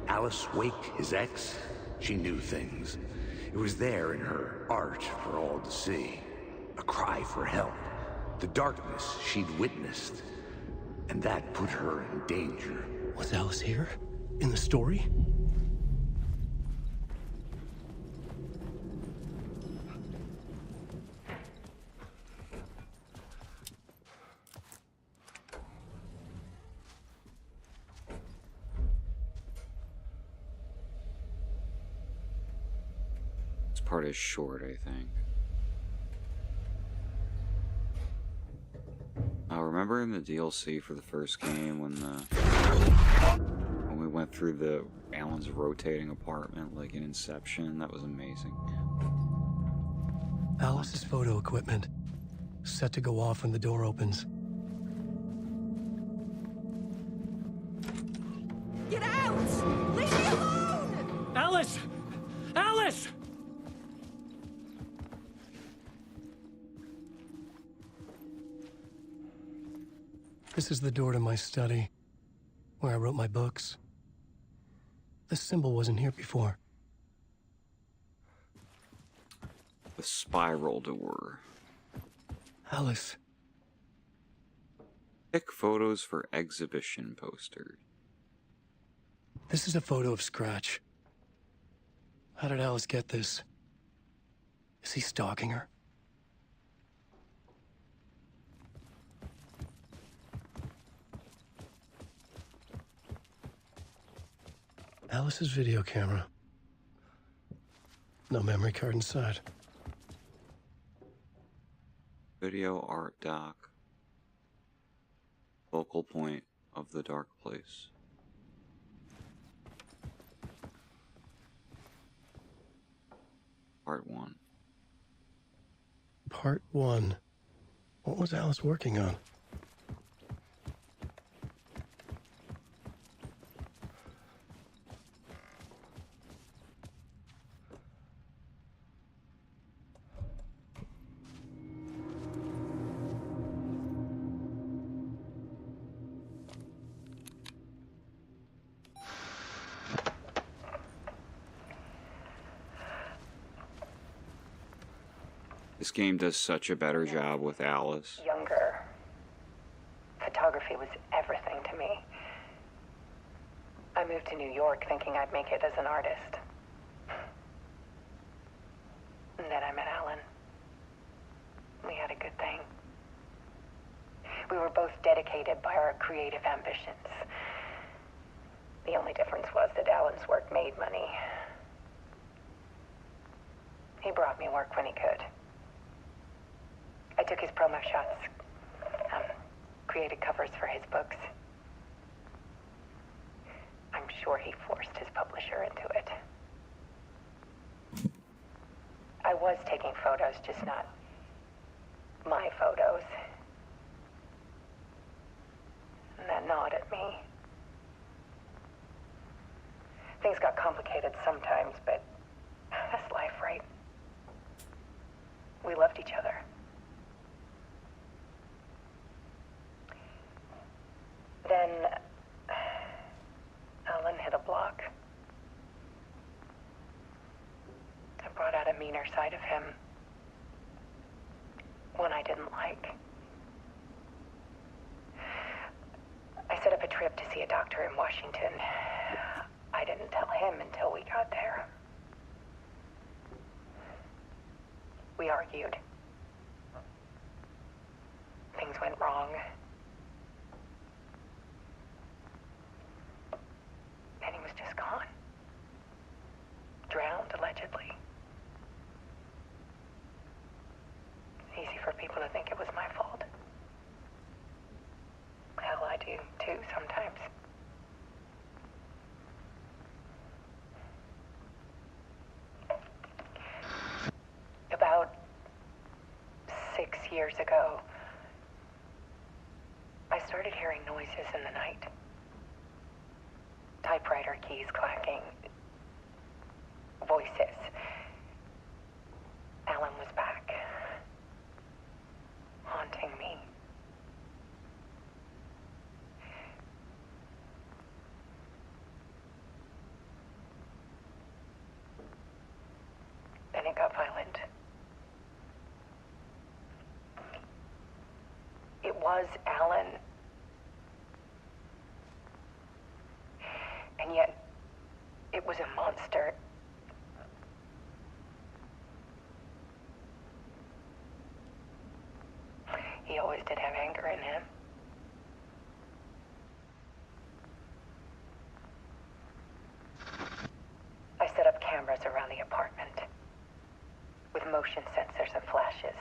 Speaker 3: Alice Wake, his ex, she knew things. It was there in her art for all to see. A cry for help. The darkness she'd witnessed. And that put her in danger.
Speaker 2: Was Alice here? In the story?
Speaker 1: This part is short, I think. Remember in the DLC for the first game when we went through the Alan's rotating apartment like in Inception? That was amazing.
Speaker 2: Alice's photo equipment. Set to go off when the door opens.
Speaker 10: Get out! Leave me alone!
Speaker 2: Alice! Alice! This is the door to my study, where I wrote my books. This symbol wasn't here before.
Speaker 1: The spiral door.
Speaker 2: Alice.
Speaker 1: Pick photos for exhibition posters.
Speaker 2: This is a photo of Scratch. How did Alice get this? Is he stalking her? Alice's video camera. No memory card inside.
Speaker 1: Video art doc. Focal point of the dark place. Part 1.
Speaker 2: Part 1. What was Alice working on?
Speaker 1: This game does such a better job with Alice.
Speaker 11: Younger. Photography was everything to me. I moved to New York thinking I'd make it as an artist. And then I met Alan. We had a good thing. We were both dedicated by our creative ambitions. The only difference was that Alan's work made money. He brought me work when he could. I took his promo shots, created covers for his books. I'm sure he forced his publisher into it. I was taking photos, just not my photos. And that gnawed at me. Things got complicated sometimes, but that's life, right? We loved each other. Then Alan hit a block. I brought out a meaner side of him. One I didn't like. I set up a trip to see a doctor in Washington. I didn't tell him until we got there. We argued. Things went wrong. And he was just gone. Drowned, allegedly. It's easy for people to think it was my fault. Hell, I do too sometimes. About 6 years ago, I started hearing noises in the night. Typewriter keys clacking. Voices. Alan was back. Haunting me. Then it got violent. It was Alan. And yet, it was a monster. He always did have anger in him. I set up cameras around the apartment with motion sensors and flashes.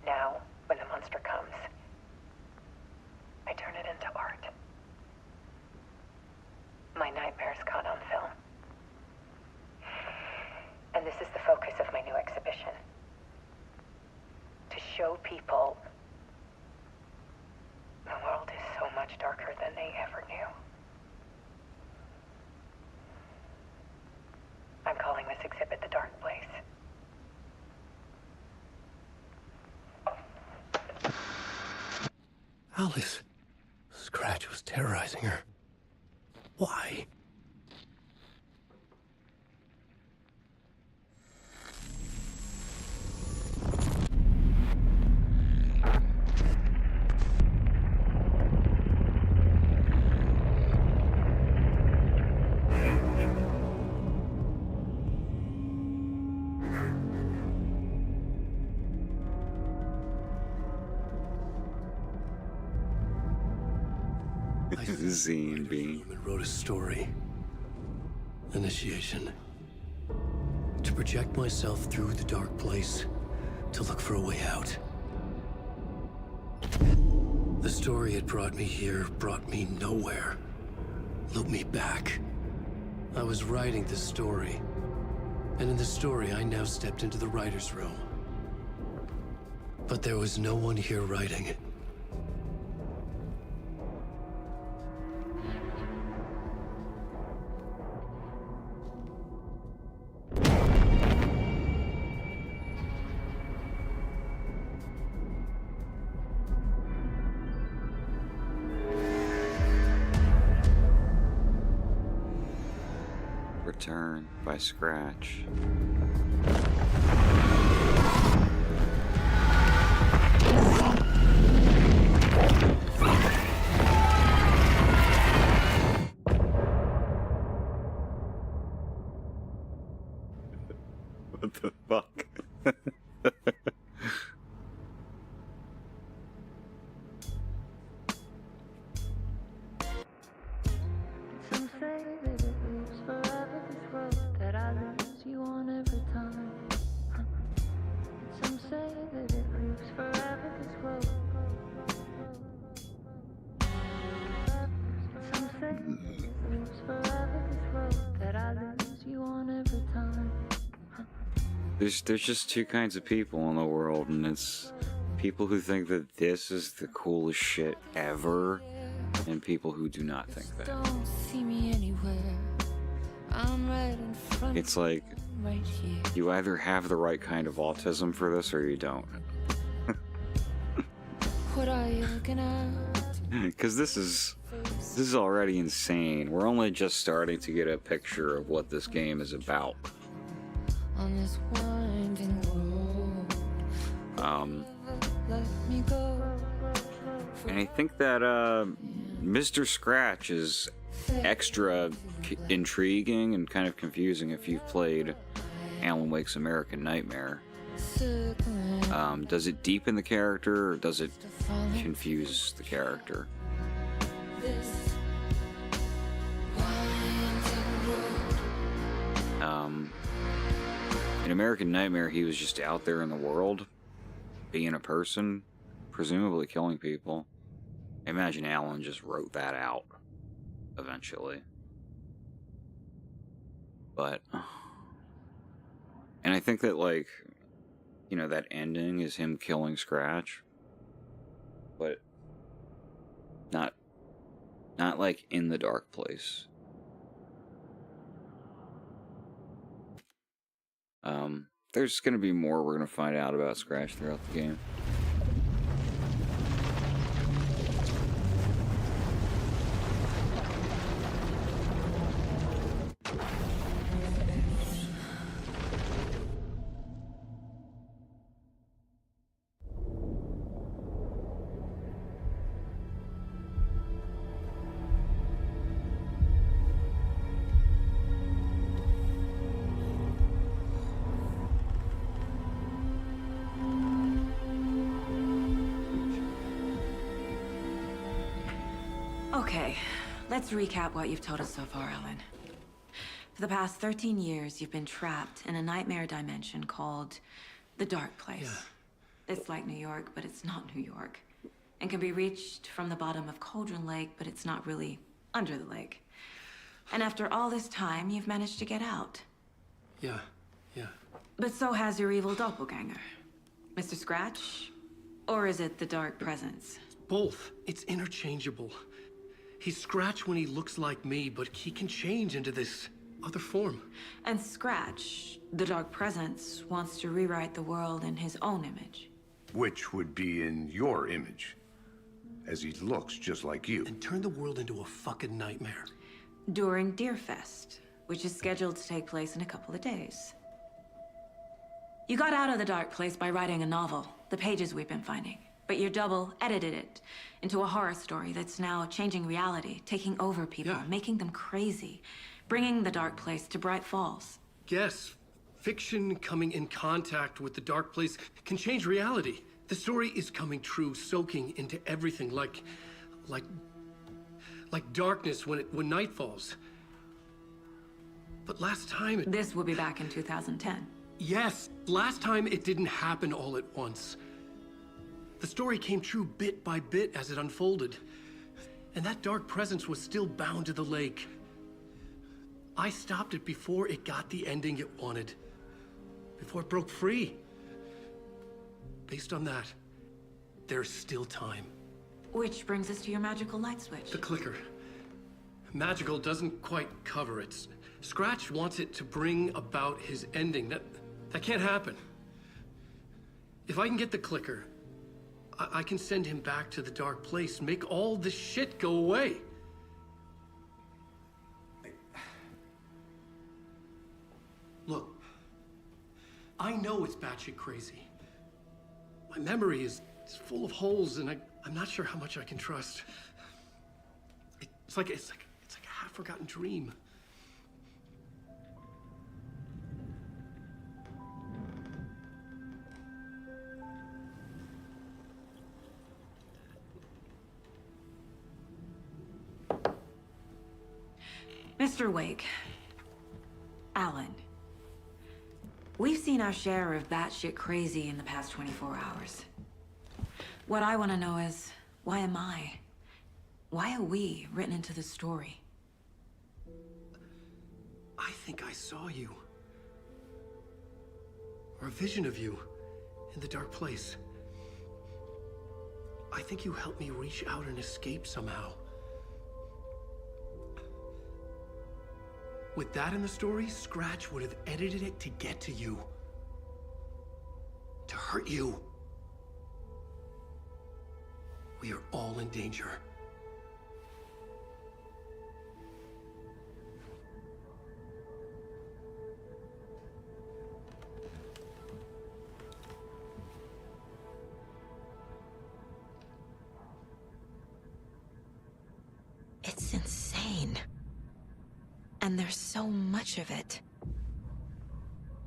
Speaker 11: Now, when the monster comes, I turn it into art. My nightmares caught on film. And this is the focus of my new exhibition. To show people the world is so much darker than they ever knew. I'm calling this exhibit The Dark Place.
Speaker 2: Alice. Scratch was terrorizing her. Why?
Speaker 1: Zine bean.
Speaker 2: And wrote a story. Initiation. To project myself through the dark place, to look for a way out. The story had brought me here, brought me nowhere. Looped me back. I was writing the story. And in the story, I now stepped into the writer's room. But there was no one here writing it.
Speaker 1: Return by Scratch. What the fuck?
Speaker 10: Some say that it lives forever, this road that I lose you on every time. Some say that it lives forever, this road. Some say that it lives forever, this road that I lose you on every time.
Speaker 1: There's just two kinds of people in the world, and it's people who think that this is the coolest shit ever, and people who do not think that.
Speaker 10: Don't see me anywhere. I'm right in front.
Speaker 1: It's like,
Speaker 10: right here.
Speaker 1: you either have the right kind of autism for this or you don't.
Speaker 10: What are you looking at?
Speaker 1: Because this is already insane. We're only just starting to get a picture of what this game is about.
Speaker 10: On this winding road. Let me go.
Speaker 1: And I think that Mr. Scratch is extra intriguing and kind of confusing if you've played Alan Wake's American Nightmare. Does it deepen the character, or does it confuse the character? In American Nightmare, he was just out there in the world, being a person, presumably killing people. I imagine Alan just wrote that out eventually. But, and I think that, like, you know, that ending is him killing Scratch, but not like in the dark place. There's gonna be more we're gonna find out about Scratch throughout the game.
Speaker 12: Okay, let's recap what you've told us so far, Ellen. For the past 13 years, you've been trapped in a nightmare dimension called the Dark Place.
Speaker 2: Yeah.
Speaker 12: It's like New York, but it's not New York. And can be reached from the bottom of Cauldron Lake, but it's not really under the lake. And after all this time, you've managed to get out.
Speaker 2: Yeah.
Speaker 12: But so has your evil doppelganger. Mr. Scratch? Or is it the Dark Presence?
Speaker 2: Both. It's interchangeable. He's Scratch when he looks like me, but he can change into this other form.
Speaker 12: And Scratch, the Dark Presence, wants to rewrite the world in his own image.
Speaker 3: Which would be in your image, as he looks just like you.
Speaker 2: And turn the world into a fucking nightmare.
Speaker 12: During Deerfest, which is scheduled to take place in a couple of days. You got out of the Dark Place by writing a novel, the pages we've been finding. But your double edited it into a horror story that's now changing reality, taking over people, making them crazy, bringing the Dark Place to Bright Falls.
Speaker 2: Yes, fiction coming in contact with the Dark Place can change reality. The story is coming true, soaking into everything like Like darkness when night falls. But last time it...
Speaker 12: This will be back in 2010.
Speaker 2: Yes, last time it didn't happen all at once. The story came true bit by bit as it unfolded. And that dark presence was still bound to the lake. I stopped it before it got the ending it wanted. Before it broke free. Based on that, there's still time.
Speaker 12: Which brings us to your magical light switch.
Speaker 2: The clicker. Magical doesn't quite cover it. Scratch wants it to bring about his ending. That can't happen. If I can get the clicker, I can send him back to the dark place and make all this shit go away. Look, I know it's batshit crazy. My memory is full of holes, and I'm not sure how much I can trust. It's like a half-forgotten dream.
Speaker 12: Mr. Wake. Alan. We've seen our share of batshit crazy in the past 24 hours. What I want to know is, why am I? Why are we written into the story?
Speaker 2: I think I saw you. Or a vision of you in the dark place. I think you helped me reach out and escape somehow. With that in the story, Scratch would have edited it to get to you. To hurt you. We are all in danger.
Speaker 13: It's insane. And there's so much of it.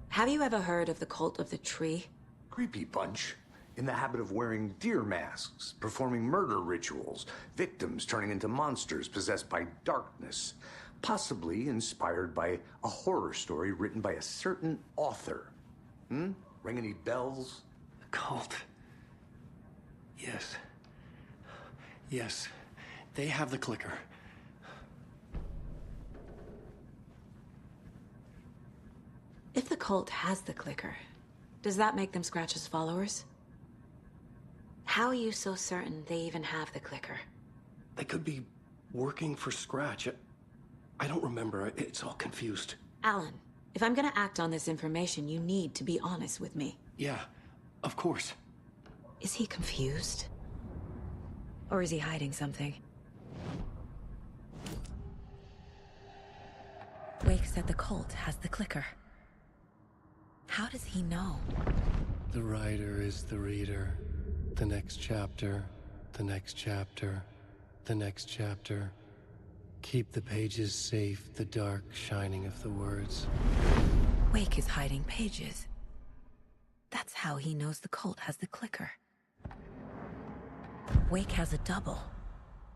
Speaker 12: Have you ever heard of the cult of the tree?
Speaker 3: Creepy bunch. In the habit of wearing deer masks, performing murder rituals, victims turning into monsters possessed by darkness, possibly inspired by a horror story written by a certain author. Ring any bells?
Speaker 2: The cult. Yes. Yes. They have the clicker.
Speaker 12: If the cult has the clicker, does that make them Scratch's followers? How are you so certain they even have the clicker?
Speaker 2: They could be working for Scratch. I don't remember. It's all confused.
Speaker 12: Alan, if I'm gonna act on this information, you need to be honest with me.
Speaker 2: Yeah, of course.
Speaker 12: Is he confused? Or is he hiding something?
Speaker 13: Wake said the cult has the clicker. How does he know?
Speaker 2: The writer is the reader. The next chapter, the next chapter, the next chapter. Keep the pages safe, the dark shining of the words.
Speaker 13: Wake is hiding pages. That's how he knows the cult has the clicker. Wake has a double.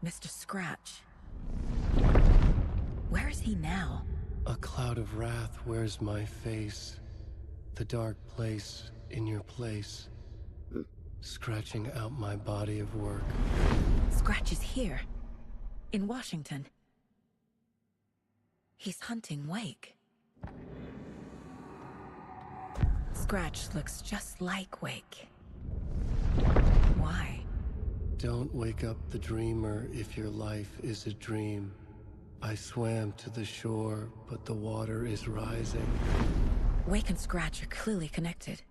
Speaker 13: Mr. Scratch. Where is he now?
Speaker 2: A cloud of wrath wears my face. The dark place in your place. Scratching out my body of work.
Speaker 13: Scratch is here. In Washington. He's hunting Wake. Scratch looks just like Wake. Why?
Speaker 2: Don't wake up the dreamer if your life is a dream. I swam to the shore, but the water is rising.
Speaker 13: Wake and Scratch are clearly connected.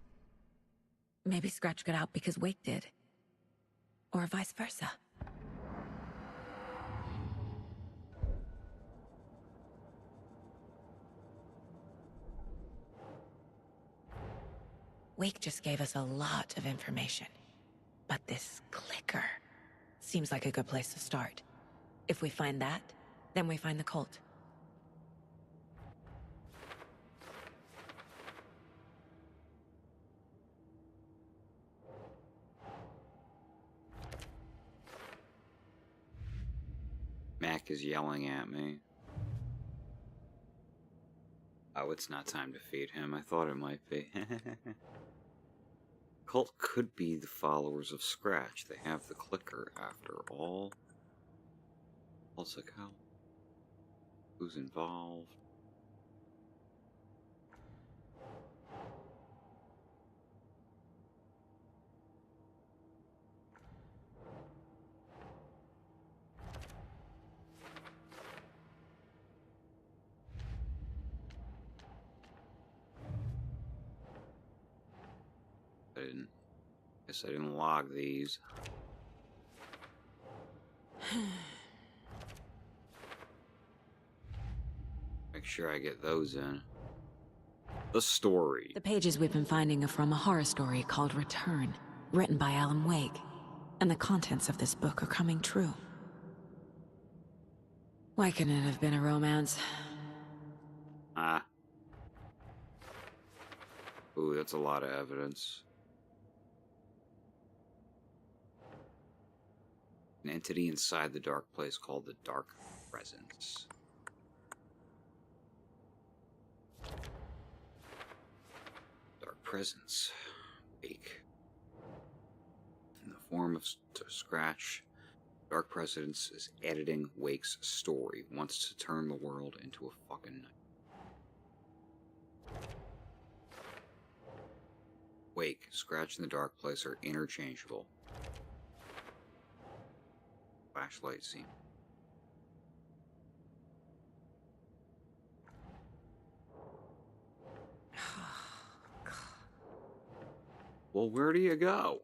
Speaker 13: Maybe Scratch got out because Wake did. Or vice versa. Wake just gave us a lot of information. But this clicker seems like a good place to start. If we find that, then we find the cult.
Speaker 1: Mac is yelling at me. Oh, it's not time to feed him. I thought it might be. Cult could be the followers of Scratch. They have the clicker after all. Also, who's involved? Guess I didn't log these. Make sure I get those in. The story.
Speaker 12: The pages we've been finding are from a horror story called Return, written by Alan Wake. And the contents of this book are coming true. Why couldn't it have been a romance?
Speaker 1: Ah. Ooh, that's a lot of evidence. An entity inside the dark place called the Dark Presence. Dark Presence. Wake. In the form of Scratch, Dark Presence is editing Wake's story. Wants to turn the world into a fucking nightmare. Wake, Scratch, and the Dark Place are interchangeable. Flashlight scene. Well, where do you go?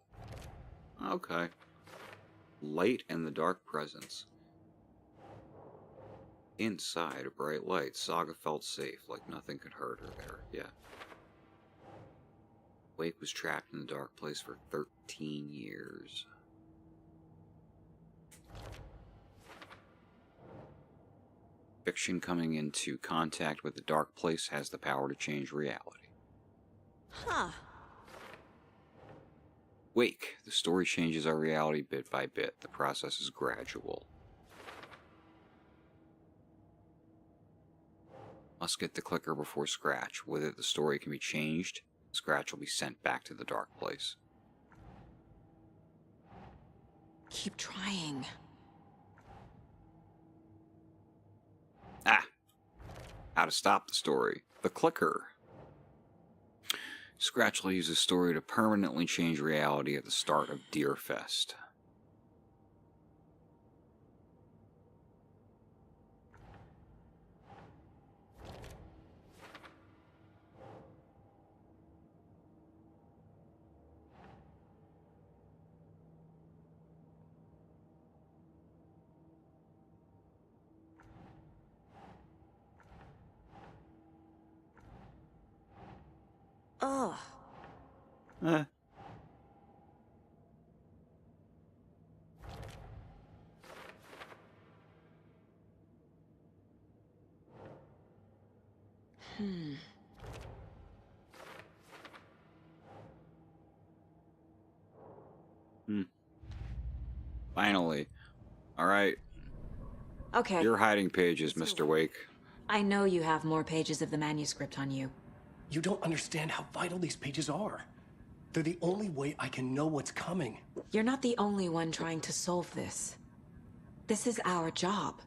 Speaker 1: Okay. Light and the Dark Presence. Inside a bright light, Saga felt safe, like nothing could hurt her there. Yeah. Wake was trapped in the dark place for 13 years. Fiction coming into contact with the dark place has the power to change reality.
Speaker 12: Huh.
Speaker 1: Wake. The story changes our reality bit by bit. The process is gradual. Must get the clicker before Scratch. With it, the story can be changed. Scratch will be sent back to the dark place.
Speaker 12: Keep trying.
Speaker 1: Ah! How to stop the story. The clicker. Scratch will use the story to permanently change reality at the start of Deerfest.
Speaker 12: Ugh.
Speaker 1: Eh. Finally. Alright.
Speaker 12: Okay.
Speaker 1: Your hiding pages, Mr. Wake.
Speaker 12: I know you have more pages of the manuscript on you.
Speaker 2: You don't understand how vital these pages are. They're the only way I can know what's coming.
Speaker 12: You're not the only one trying to solve this. This is our job.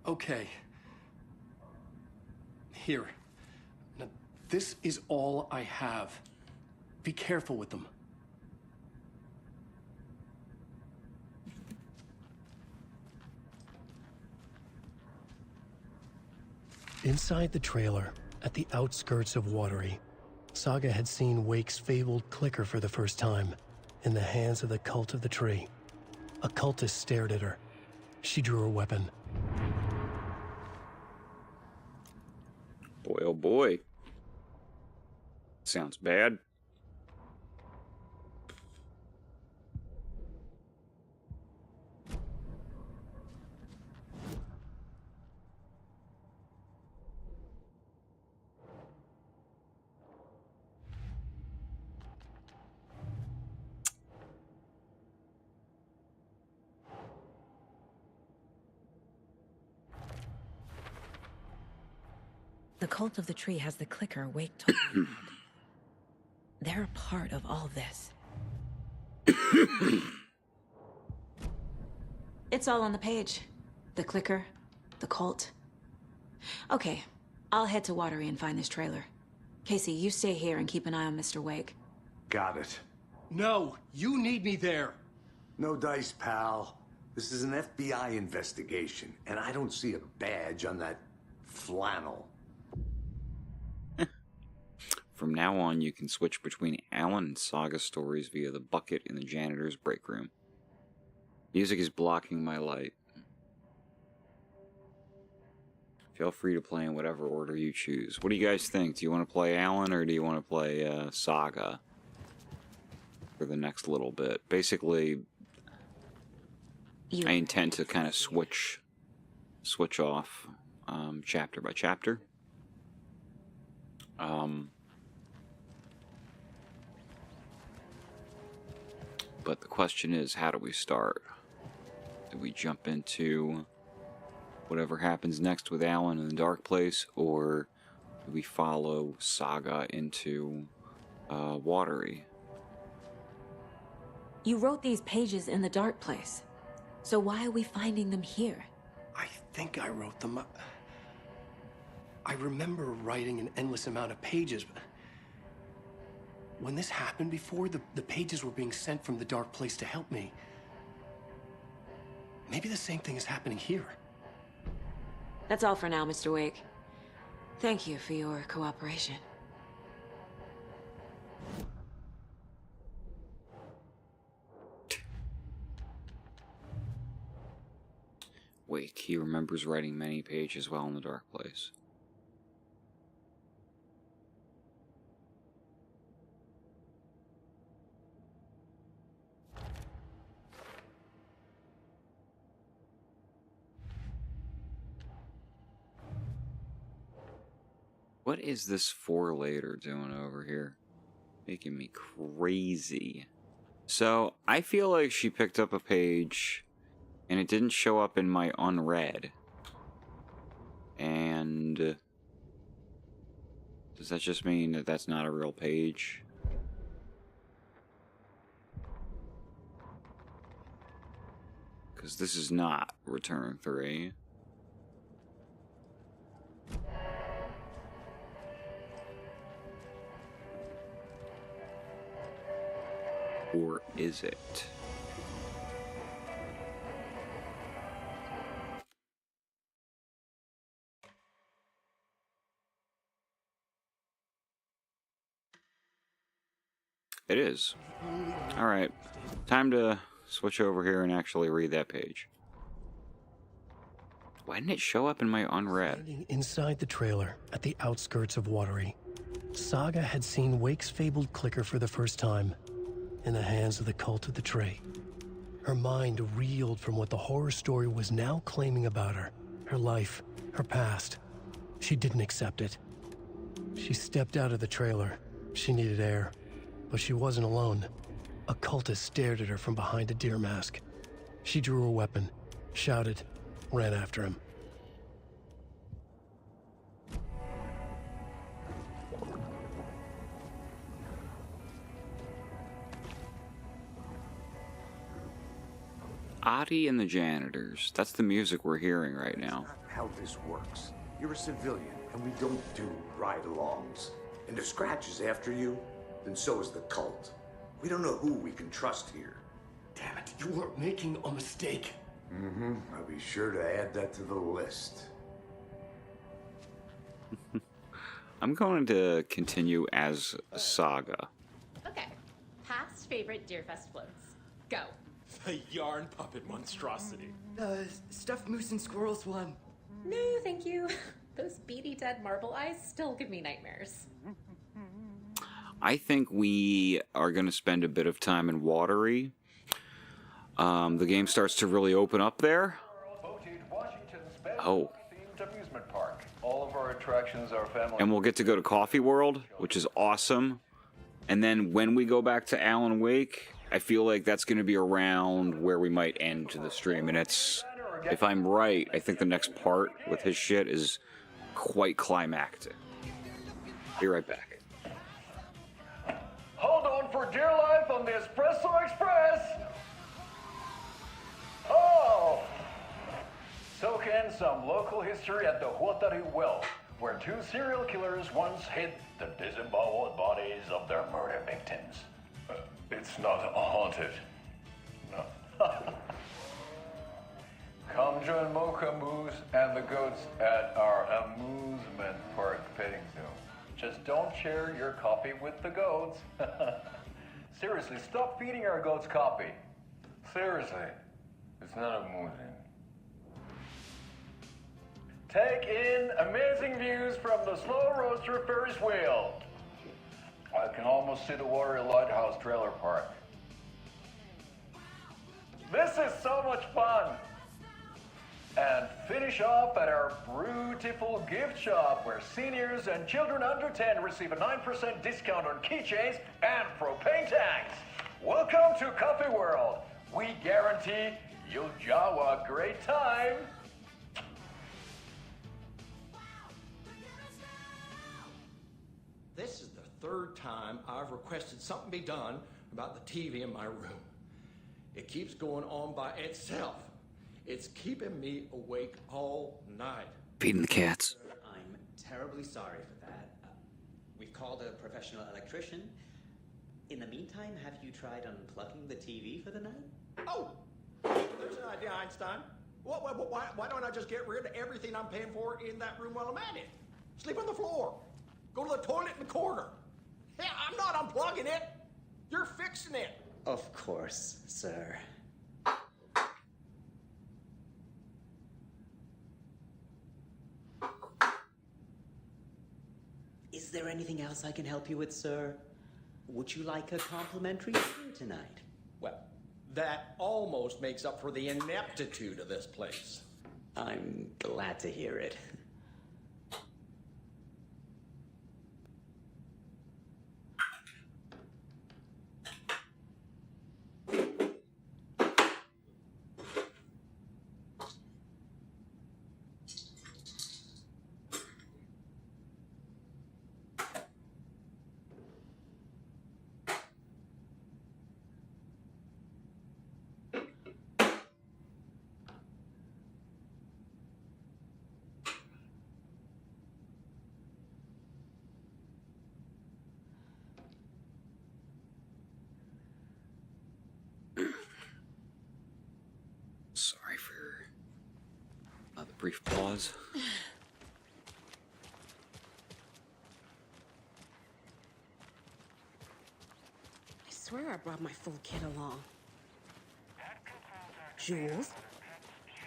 Speaker 2: Okay. Here. Now, this is all I have. Be careful with them. Inside the trailer, at the outskirts of Watery, Saga had seen Wake's fabled clicker for the first time, in the hands of the Cult of the Tree. A cultist stared at her. She drew her weapon.
Speaker 1: Boy, oh boy. Sounds bad.
Speaker 13: The cult of the tree has the clicker Wake told me about. They're a part of all this.
Speaker 12: It's all on the page. The clicker, the cult. Okay, I'll head to Watery and find this trailer. Casey, you stay here and keep an eye on Mr. Wake.
Speaker 3: Got it.
Speaker 2: No, you need me there.
Speaker 3: No dice, pal. This is an FBI investigation, and I don't see a badge on that flannel.
Speaker 1: From now on, you can switch between Alan and Saga stories via the bucket in the janitor's break room. Music is blocking my light. Feel free to play in whatever order you choose. What do you guys think? Do you want to play Alan or do you want to play Saga for the next little bit? Basically, I intend to kind of switch off chapter by chapter. But the question is, how do we start? Do we jump into whatever happens next with Alan in the dark place, or do we follow Saga into Watery?
Speaker 12: You wrote these pages in the dark place. So why are we finding them here?
Speaker 2: I think I wrote them. I remember writing an endless amount of pages, but when this happened before, the pages were being sent from the dark place to help me. Maybe the same thing is happening here.
Speaker 12: That's all for now, Mr. Wake. Thank you for your cooperation.
Speaker 1: Wake, he remembers writing many pages while in the dark place. What is this 4 later doing over here? Making me crazy. So, I feel like she picked up a page and it didn't show up in my unread. And does that just mean that that's not a real page? Because this is not Return 3. Or is it? It is. Alright. Time to switch over here and actually read that page. Why didn't it show up in my unread?
Speaker 2: Standing inside the trailer at the outskirts of Watery, Saga had seen Wake's fabled clicker for the first time. In the hands of the cult of the tree. Her mind reeled from what the horror story was now claiming about her. Her life, her past. She didn't accept it. She stepped out of the trailer. She needed air. But she wasn't alone. A cultist stared at her from behind a deer mask. She drew her weapon, shouted, ran after him.
Speaker 1: Oddie and the Janitors. That's the music we're hearing right now.
Speaker 3: That's not how this works. You're a civilian, and we don't do ride-alongs. And if Scratch is after you, then so is the cult. We don't know who we can trust here.
Speaker 2: Damn it, you are making a mistake.
Speaker 3: Mm-hmm. I'll be sure to add that to the list.
Speaker 1: I'm going to continue as Saga.
Speaker 14: Okay. Past favorite Deerfest floats. Go.
Speaker 15: The yarn puppet monstrosity.
Speaker 16: Stuffed moose and squirrels one.
Speaker 14: No, thank you. Those beady dead marble eyes still give me nightmares.
Speaker 1: I think we are going to spend a bit of time in Watery. The game starts to really open up there. Oh.
Speaker 17: Amusement park. All of our attractions are family.
Speaker 1: And we'll get to go to Coffee World, which is awesome. And then when we go back to Alan Wake, I feel like that's going to be around where we might end the stream. And it's, if I'm right, I think the next part with his shit is quite climactic. Be right back.
Speaker 17: Hold on for dear life on the Espresso Express. Oh! Soak in some local history at the Huatari Well, where two serial killers once hid the disemboweled bodies of their murder victims. It's not haunted. No. Come join Mocha Moose and the goats at our amusement park petting zoo. Just don't share your coffee with the goats. Seriously, stop feeding our goats coffee. Seriously, it's not amusing. Take in amazing views from the Slow Roaster Ferris wheel. I can almost see the Watery Lighthouse trailer park. This is so much fun. And finish off at our beautiful gift shop where seniors and children under 10 receive a 9% discount on keychains and propane tanks. Welcome to Coffee World. We guarantee you'll jaw a great time.
Speaker 18: This is the third time I've requested something be done about the TV in my room. It keeps going on by itself. It's keeping me awake all night.
Speaker 1: Feeding the cats.
Speaker 19: I'm terribly sorry for that. We've called a professional electrician. In the meantime, have you tried unplugging the TV for the night?
Speaker 18: Oh! There's an idea, Einstein. Why don't I just get rid of everything I'm paying for in that room while I'm at it? Sleep on the floor. Go to the toilet in the corner. Hey, I'm not unplugging it. You're fixing it.
Speaker 19: Of course, sir. Is there anything else I can help you with, sir? Would you like a complimentary dinner tonight?
Speaker 18: Well, that almost makes up for the ineptitude of this place.
Speaker 19: I'm glad to hear it.
Speaker 1: Sorry for the brief pause.
Speaker 20: I swear I brought my full kit along. Jules,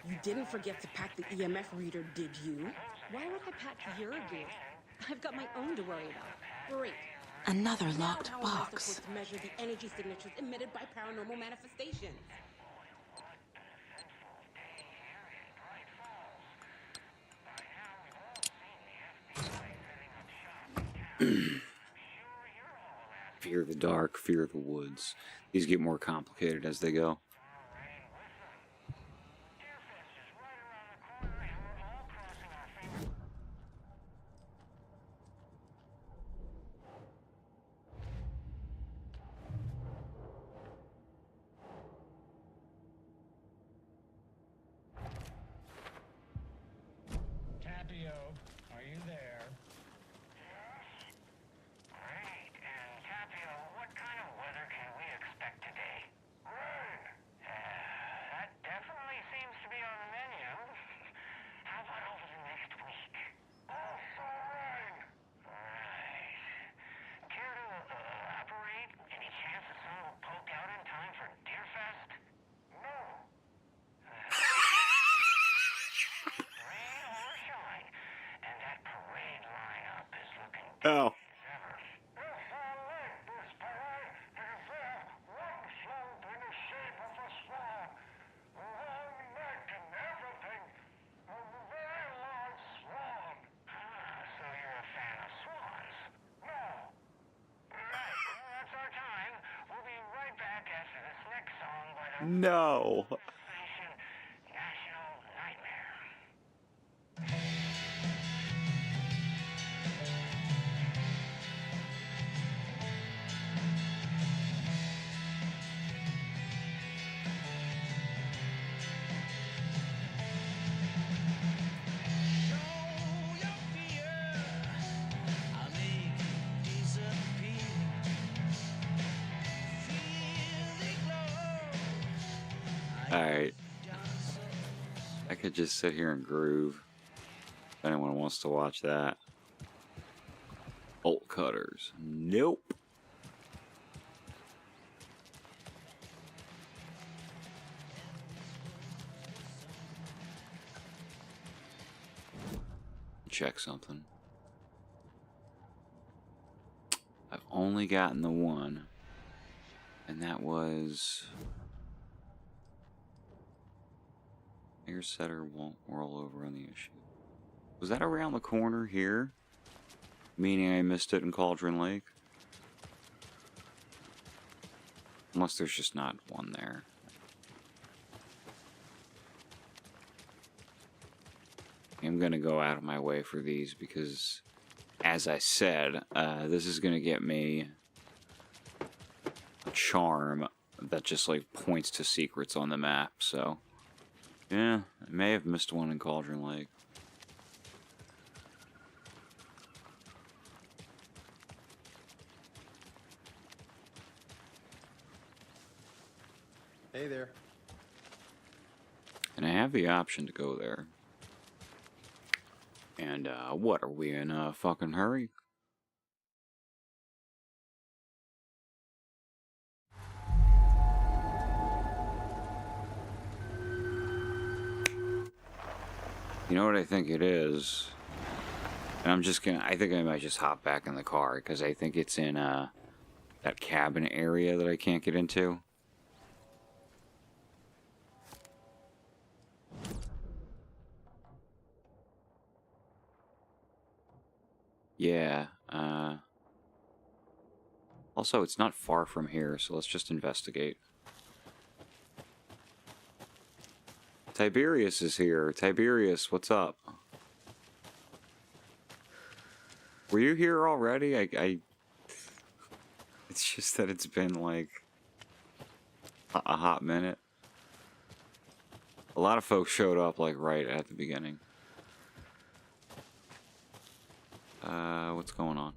Speaker 20: you didn't forget to pack the EMF reader, did you?
Speaker 14: Why would I pack your gear? I've got my own to worry about.
Speaker 20: Great.
Speaker 13: Another
Speaker 20: Now
Speaker 13: locked
Speaker 20: how am I
Speaker 13: box.
Speaker 20: supposed to measure the energy signatures emitted by paranormal manifestations?
Speaker 1: Fear the dark, fear the woods. These get more complicated as they go.
Speaker 21: Tapio, are you there?
Speaker 8: What kind of weather can we expect today? Rain! That definitely seems to be on the menu. How about over the next week? Also rain! Right. Care to elaborate? Any chance the sun will poke out in time for Deerfest? No. Rain or shine, and that parade lineup is looking
Speaker 1: Oh. No. Alright. I could just sit here and groove. If anyone wants to watch that. Bolt cutters. Nope. Check something. I've only gotten the one. And that was... Air setter won't roll over on the issue. Was that around the corner here? Meaning I missed it in Cauldron Lake? Unless there's just not one there. I'm gonna go out of my way for these because, as I said, this is gonna get me a charm that just like points to secrets on the map, so yeah, I may have missed one in Cauldron Lake.
Speaker 4: Hey there.
Speaker 1: And I have the option to go there. And, what, are we in a fucking hurry? You know what I think it is? And I'm just gonna, I think I might just hop back in the car, because I think it's in, that cabin area that I can't get into. Yeah, also, it's not far from here, so let's just investigate. Tiberius is here. Tiberius, what's up? Were you here already? It's just that it's been, like, a hot minute. A lot of folks showed up, like, right at the beginning. What's going on?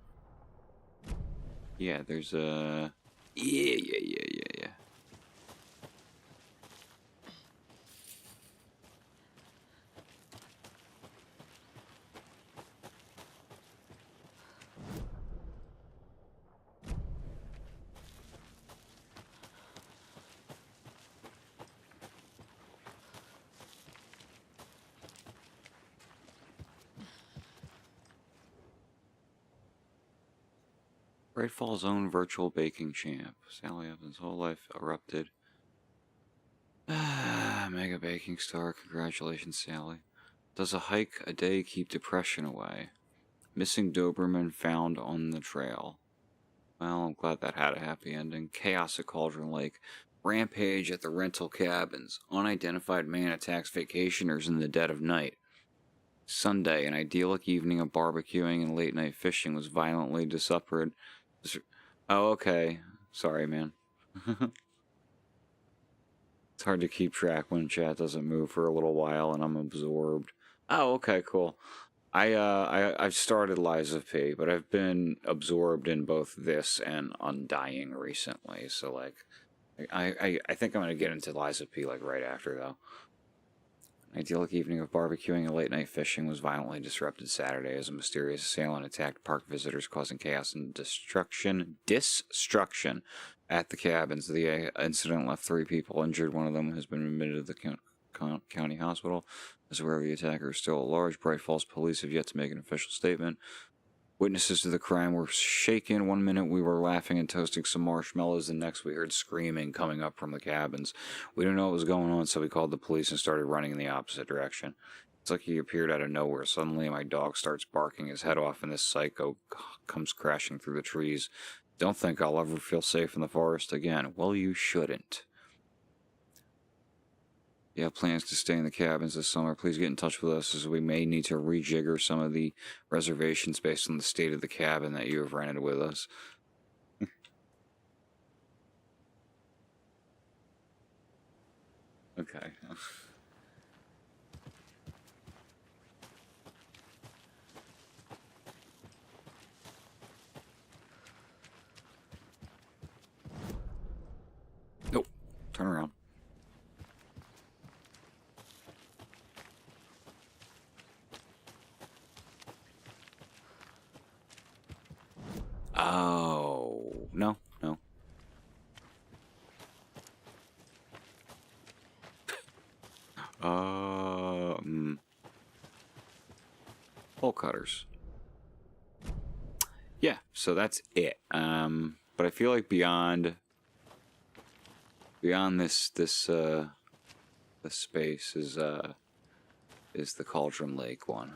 Speaker 1: Yeah, there's a... Yeah. Great Falls' own virtual baking champ. Sally Evans' whole life erupted. Mega baking star. Congratulations, Sally. Does a hike a day keep depression away? Missing Doberman found on the trail. Well, I'm glad that had a happy ending. Chaos at Cauldron Lake. Rampage at the rental cabins. Unidentified man attacks vacationers in the dead of night. Sunday, an idyllic evening of barbecuing and late night fishing was violently disrupted. Oh, okay. Sorry, man. It's hard to keep track when chat doesn't move for a little while and I'm absorbed. Oh, okay, cool. I've started Liza P, but I've been absorbed in both this and Undying recently, so like I think I'm gonna get into Liza P like right after though. An idyllic evening of barbecuing and late night fishing was violently disrupted Saturday as a mysterious assailant attacked park visitors, causing chaos and destruction at the cabins. The incident left 3 people injured. One of them has been admitted to the county hospital. As aware of the attacker is still at large, Bright Falls police have yet to make an official statement. Witnesses to the crime were shaken. One minute we were laughing and toasting some marshmallows, the next we heard screaming coming up from the cabins. We didn't know what was going on, so we called the police and started running in the opposite direction. It's like he appeared out of nowhere. Suddenly my dog starts barking his head off and this psycho comes crashing through the trees. Don't think I'll ever feel safe in the forest again. Well, you shouldn't. You have plans to stay in the cabins this summer, please get in touch with us as we may need to rejigger some of the reservations based on the state of the cabin that you have rented with us. Okay. Nope. Turn around. Oh, no, no. Hole cutters. Yeah, so that's it. But I feel like beyond this space is the Cauldron Lake one.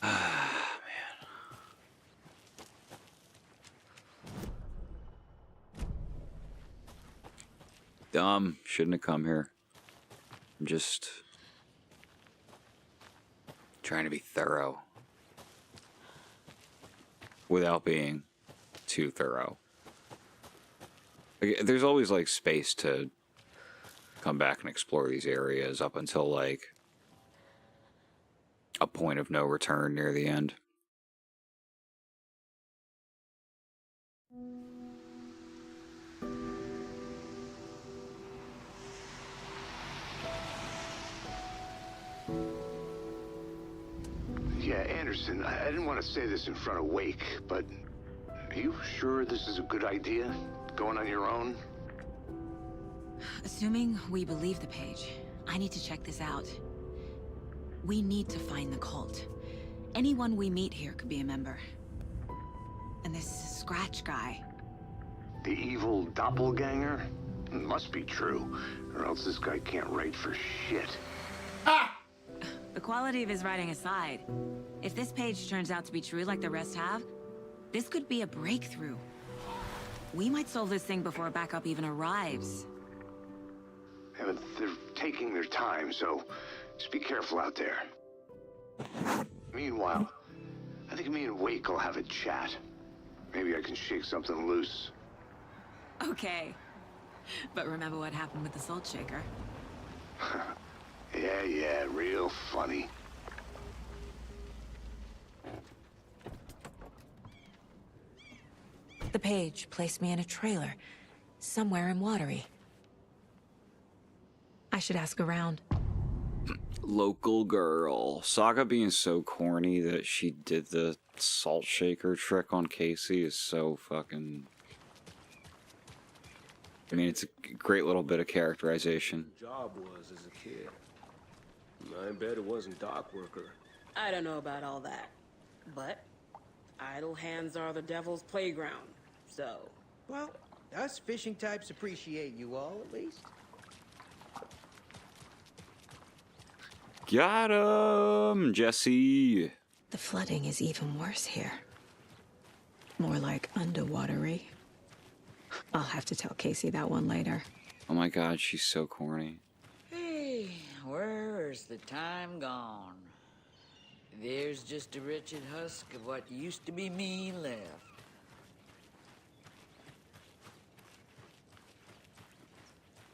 Speaker 1: Ah, man. Dumb. Shouldn't have come here. I'm just trying to be thorough without being too thorough. Like, there's always like space to come back and explore these areas up until like a point of no return near the end.
Speaker 3: Yeah, Anderson, I didn't want to say this in front of Wake, but are you sure this is a good idea? Going on your own?
Speaker 12: Assuming we believe the page, I need to check this out. We need to find the cult. Anyone we meet here could be a member. And this Scratch guy.
Speaker 3: The evil doppelganger? Must be true, or else this guy can't write for shit.
Speaker 12: The quality of his writing aside, if this page turns out to be true like the rest have, this could be a breakthrough. We might solve this thing before a backup even arrives.
Speaker 3: Yeah, but they're taking their time, so just be careful out there. Meanwhile, I think me and Wake will have a chat. Maybe I can shake something loose.
Speaker 12: Okay. But remember what happened with the Salt Shaker?
Speaker 3: Yeah, real funny.
Speaker 13: The page placed me in a trailer, somewhere in Watery. I should ask around.
Speaker 1: Local girl. Saga being so corny that she did the salt shaker trick on Casey is so fucking... I mean, it's a great little bit of characterization.
Speaker 4: Job was as a kid. I bet it wasn't dock worker.
Speaker 20: I don't know about all that, but idle hands are the devil's playground, so...
Speaker 22: Well, us fishing types appreciate you all, at least.
Speaker 1: Got him, Jesse.
Speaker 13: The flooding is even worse here. More like underwatery. I'll have to tell Casey that one later.
Speaker 1: Oh my god, she's so corny.
Speaker 23: Hey, where's the time gone? There's just a wretched husk of what used to be me left.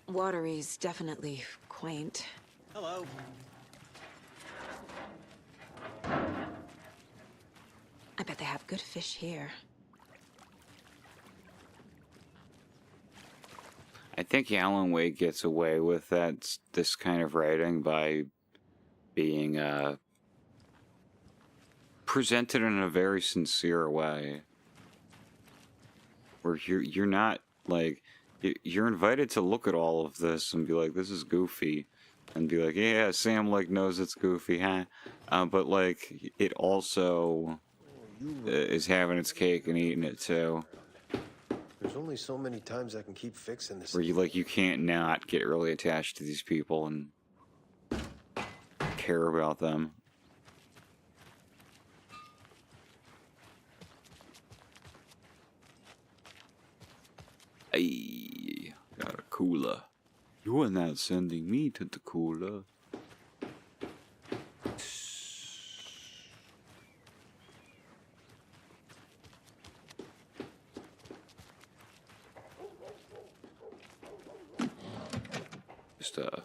Speaker 13: Watery's definitely quaint.
Speaker 22: Hello.
Speaker 13: I bet they have good fish here.
Speaker 1: I think Alan Wake gets away with this kind of writing by being presented in a very sincere way, where you're not like you're invited to look at all of this and be like, this is goofy, and be like, yeah, Sam like knows it's goofy, huh? But like it also is having its cake and eating it too.
Speaker 4: There's only so many times I can keep fixing this.
Speaker 1: Where you can't not get really attached to these people and care about them. Hey, got a cooler. You are not sending me to the cooler. Just a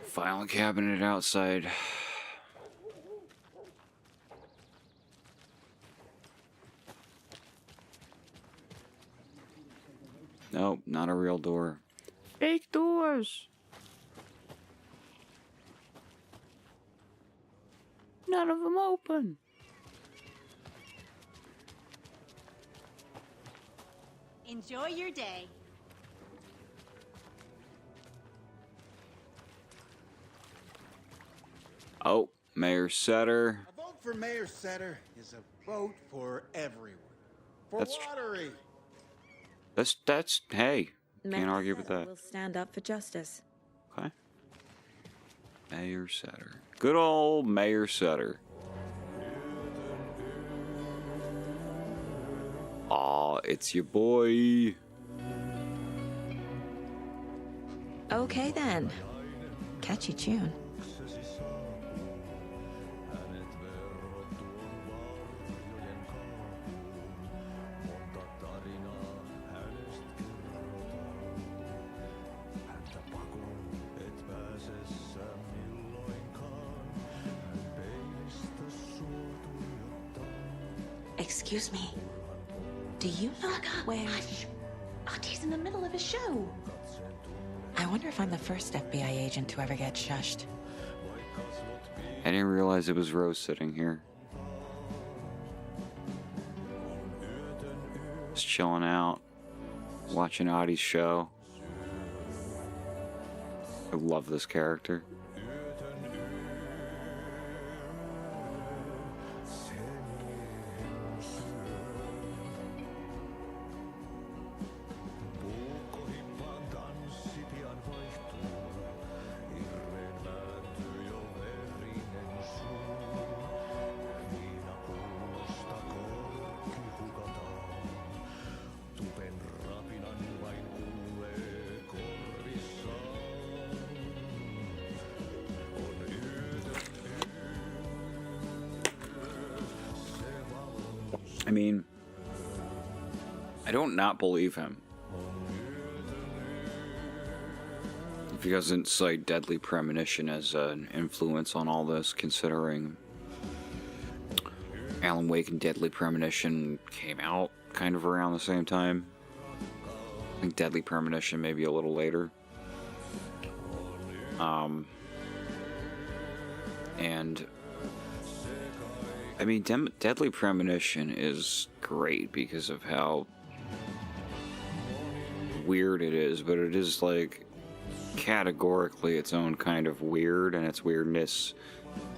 Speaker 1: filing cabinet outside. Nope, not a real door. Fake doors. none of them open.
Speaker 5: Enjoy your day.
Speaker 1: Oh, Mayor Setter.
Speaker 7: A vote for Mayor Setter is a vote for everyone. For
Speaker 1: That's
Speaker 7: Watery.
Speaker 1: That's hey, can't argue with that.
Speaker 12: We'll stand up for justice.
Speaker 1: Okay. Mayor Setter. Good old Mayor Setter. Aw, it's your boy.
Speaker 12: Okay then. Catchy tune. Excuse me. Do you know where...
Speaker 5: Hush! Auntie in the middle of a show.
Speaker 13: I wonder if I'm the first FBI agent to ever get shushed.
Speaker 1: I didn't realize it was Rose sitting here. Just chilling out, watching Audie's show. I love this character. I mean, I don't not believe him. If he doesn't cite Deadly Premonition as an influence on all this, considering Alan Wake and Deadly Premonition came out kind of around the same time. I think Deadly Premonition maybe a little later. And I mean, Deadly Premonition is great because of how weird it is, but it is like categorically its own kind of weird, and its weirdness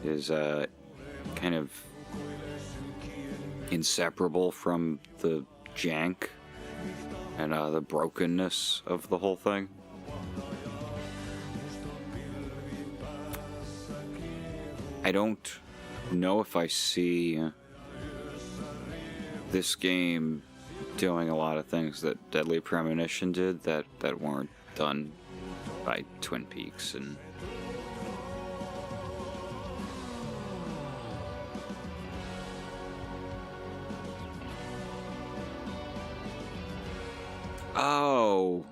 Speaker 1: is kind of inseparable from the jank and the brokenness of the whole thing. I don't know if I see this game doing a lot of things that Deadly Premonition did that weren't done by Twin Peaks. And oh,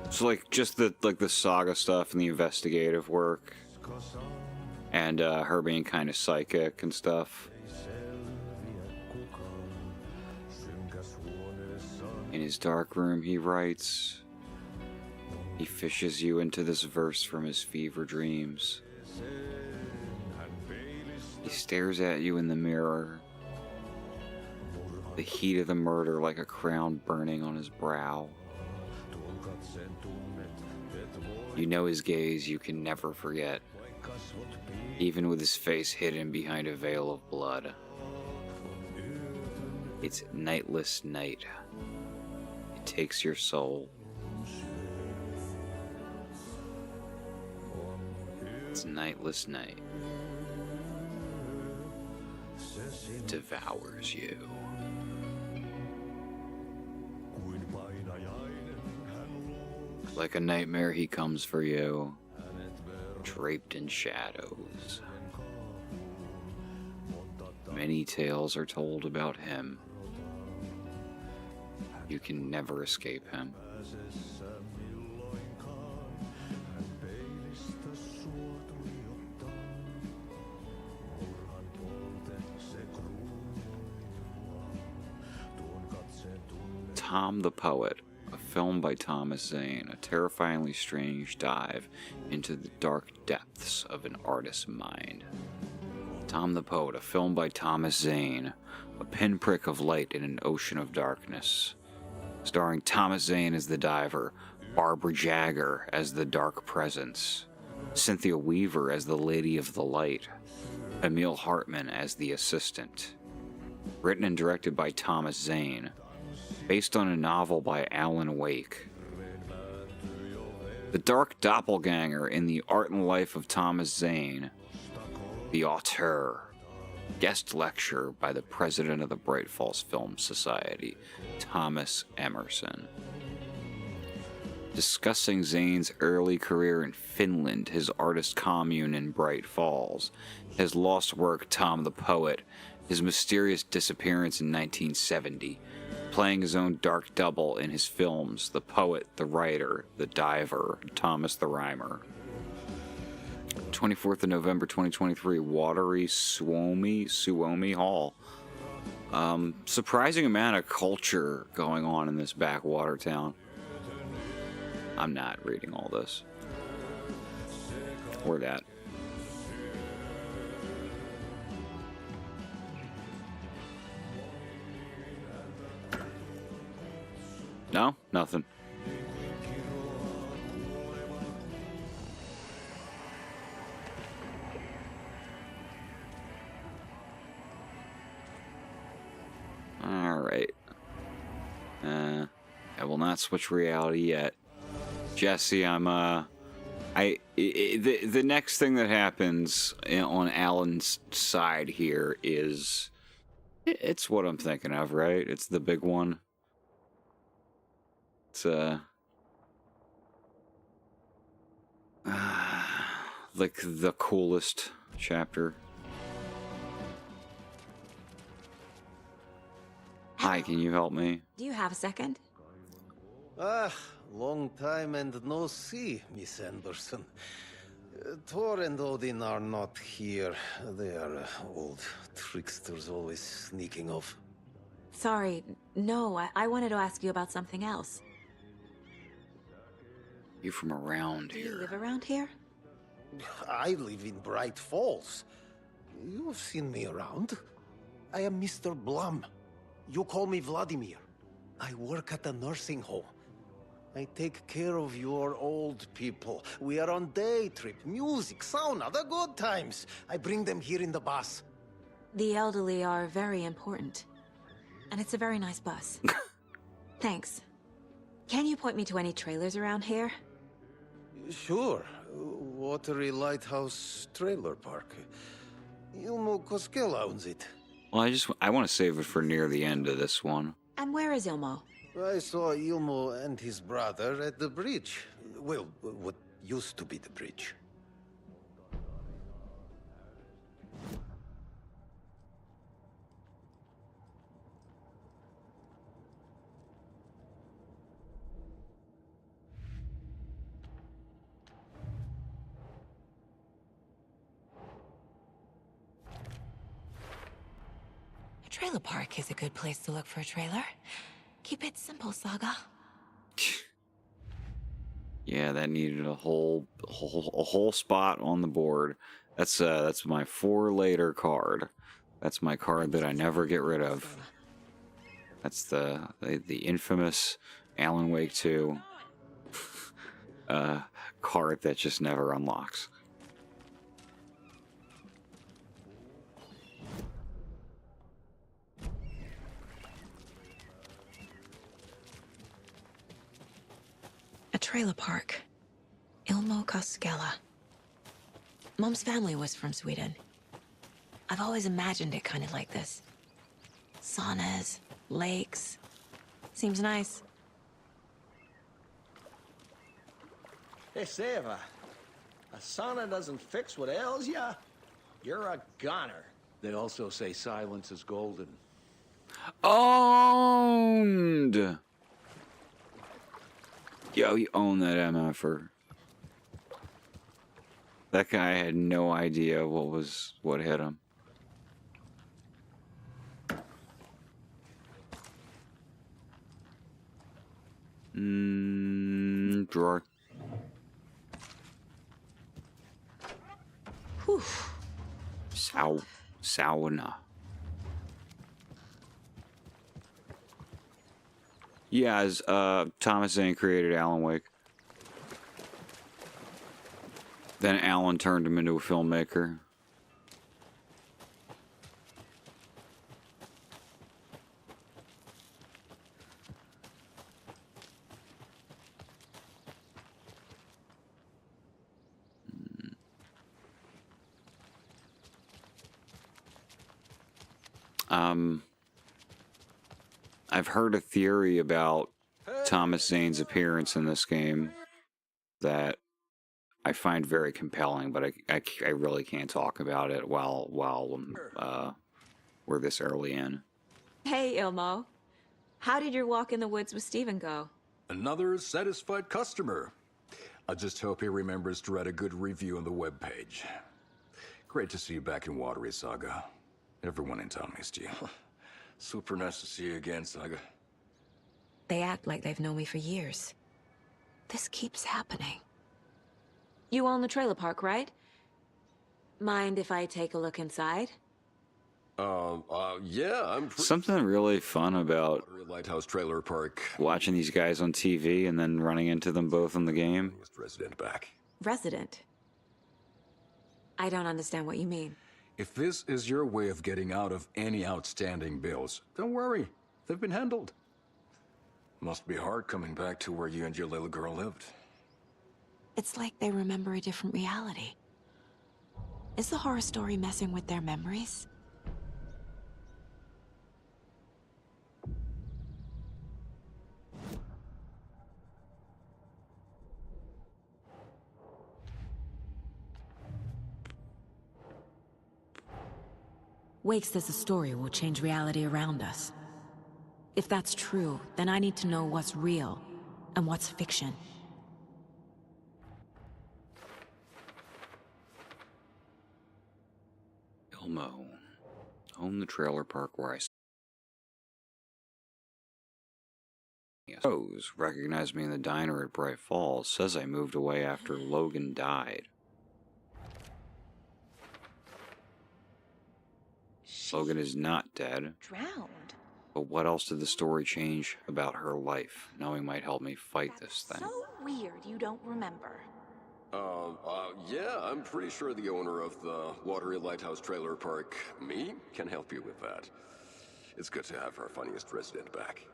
Speaker 1: so like just the saga stuff and the investigative work, and her being kind of psychic and stuff. In his dark room, he writes, he fishes you into this verse from his fever dreams. He stares at you in the mirror, the heat of the murder like a crown burning on his brow. You know his gaze you can never forget, even with his face hidden behind a veil of blood. It's nightless night. It takes your soul. It's nightless night. It devours you. Like a nightmare, he comes for you, draped in shadows. Many tales are told about him. You can never escape him. Tom the Poet, a film by Thomas Zane, a terrifyingly strange dive into the dark depths of an artist's mind. Tom the Poet, a film by Thomas Zane, a pinprick of light in an ocean of darkness. Starring Thomas Zane as the diver, Barbara Jagger as the dark presence, Cynthia Weaver as the Lady of the Light, Emil Hartman as the assistant. Written and directed by Thomas Zane, based on a novel by Alan Wake. The dark doppelganger in the art and life of Thomas Zane, the auteur. Guest lecture by the president of the Bright Falls Film Society, Thomas Emerson. Discussing Zane's early career in Finland, his artist commune in Bright Falls, his lost work Tom the Poet, his mysterious disappearance in 1970, playing his own dark double in his films, The Poet, The Writer, The Diver, Thomas the Rhymer. 24th of November 2023, Watery Suomi Hall. Surprising amount of culture going on in this backwater town. I'm not reading all this. Or that. No? Nothing. Alright. I will not switch reality yet. Jesse, the next thing that happens on Alan's side here is... It's what I'm thinking of, right? It's the big one. It's, like the coolest chapter. Hi, can you help me?
Speaker 12: Do you have a second?
Speaker 6: Ah, long time and no see, Miss Anderson. Thor and Odin are not here. They are old tricksters always sneaking off.
Speaker 12: Sorry, no, I wanted to ask you about something else.
Speaker 1: You from around
Speaker 12: Do you
Speaker 1: here?
Speaker 12: live around here?
Speaker 6: I live in Bright Falls. You've seen me around. I am Mr. Blum. You call me Vladimir. I work at a nursing home. I take care of your old people. We are on day trip, music, sauna, the good times. I bring them here in the bus.
Speaker 12: The elderly are very important. And it's a very nice bus. Thanks. Can you point me to any trailers around here?
Speaker 6: Sure. Watery Lighthouse Trailer Park. Ilmo Koskela owns it.
Speaker 1: Well, I want to save it for near the end of this one.
Speaker 12: And where is Ilmo?
Speaker 6: I saw Ilmo and his brother at the bridge. Well, what used to be the bridge.
Speaker 13: A trailer park is a good place to look for a trailer. Keep it simple, Saga.
Speaker 1: Yeah, that needed a whole spot on the board. That's my 4 later card. That's my card that I never get rid of. That's the infamous Alan Wake 2 card that just never unlocks.
Speaker 13: A trailer park. Ilmo Koskela. Mom's family was from Sweden. I've always imagined it kind of like this. Saunas, lakes. Seems nice.
Speaker 18: Hey, Seva, a sauna doesn't fix what ails ya. You're a goner.
Speaker 9: They also say silence is golden.
Speaker 1: Owned! Yo, you own that MFer. That guy had no idea what hit him. Drawer.
Speaker 12: Whew.
Speaker 1: Sow. Sauna. Yeah, as Thomas Zane created Alan Wake. Then Alan turned him into a filmmaker. I've heard a theory about Thomas Zane's appearance in this game that I find very compelling, but I really can't talk about it while we're this early in.
Speaker 12: Hey, Ilmo. How did your walk in the woods with Steven go?
Speaker 2: Another satisfied customer. I just hope he remembers to write a good review on the webpage. Great to see you back in Watery, Saga. Everyone in town missed you.
Speaker 4: Super nice to see you again, Saga.
Speaker 13: They act like they've known me for years. This keeps happening.
Speaker 12: You own the trailer park, right? Mind if I take a look inside?
Speaker 2: Yeah, I'm
Speaker 1: Something really fun about
Speaker 2: Lighthouse Trailer Park.
Speaker 1: Watching these guys on TV and then running into them both in the game.
Speaker 2: Resident back.
Speaker 12: Resident? I don't understand what you mean.
Speaker 2: If this is your way of getting out of any outstanding bills, don't worry. They've been handled.
Speaker 4: Must be hard coming back to where you and your little girl lived.
Speaker 13: It's like they remember a different reality. Is the horror story messing with their memories?
Speaker 12: Wake says the story will change reality around us. If that's true, then I need to know what's real and what's fiction.
Speaker 1: Ilmo. Own the trailer park where I Rose recognized me in the diner at Bright Falls. Says I moved away after Logan died. Logan is not dead.
Speaker 5: Drowned.
Speaker 1: But what else did the story change about her life? Knowing might help me fight this thing.
Speaker 5: So weird you don't remember.
Speaker 2: Yeah, I'm pretty sure the owner of the Watery Lighthouse Trailer Park, me, can help you with that. It's good to have our funniest resident back.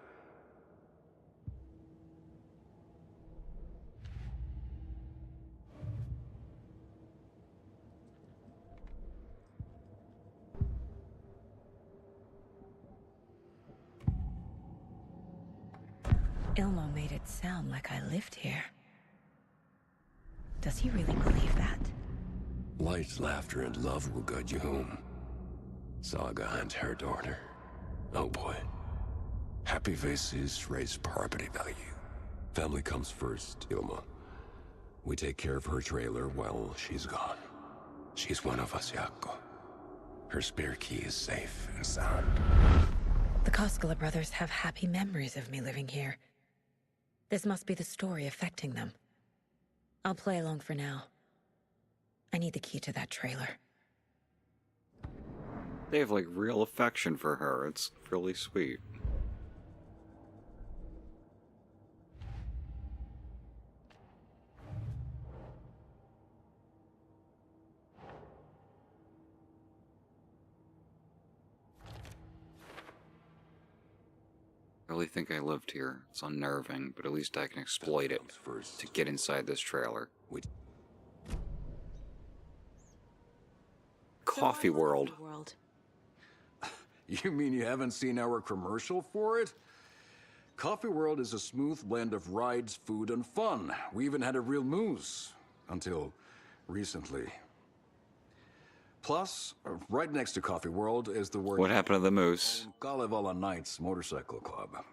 Speaker 13: Ilmo made it sound like I lived here. Does he really believe that?
Speaker 3: Light, laughter, and love will guide you home. Saga and her daughter. Oh boy. Happy faces raise property value. Family comes first, Ilma. We take care of her trailer while she's gone. She's one of us, Jaakko. Her spare key is safe and sound.
Speaker 13: The Koskela brothers have happy memories of me living here. This must be the story affecting them. I'll play along for now. I need the key to that trailer.
Speaker 1: They have, like, real affection for her. It's really sweet. I really think I lived here. It's unnerving, but at least I can exploit it to get inside this trailer. Coffee World.
Speaker 2: You mean you haven't seen our commercial for it? Coffee World is a smooth blend of rides, food, and fun. We even had a real moose. Until recently. Plus, right next to Coffee World is the
Speaker 1: What happened to the moose?
Speaker 2: Kalevala Knights Motorcycle Club.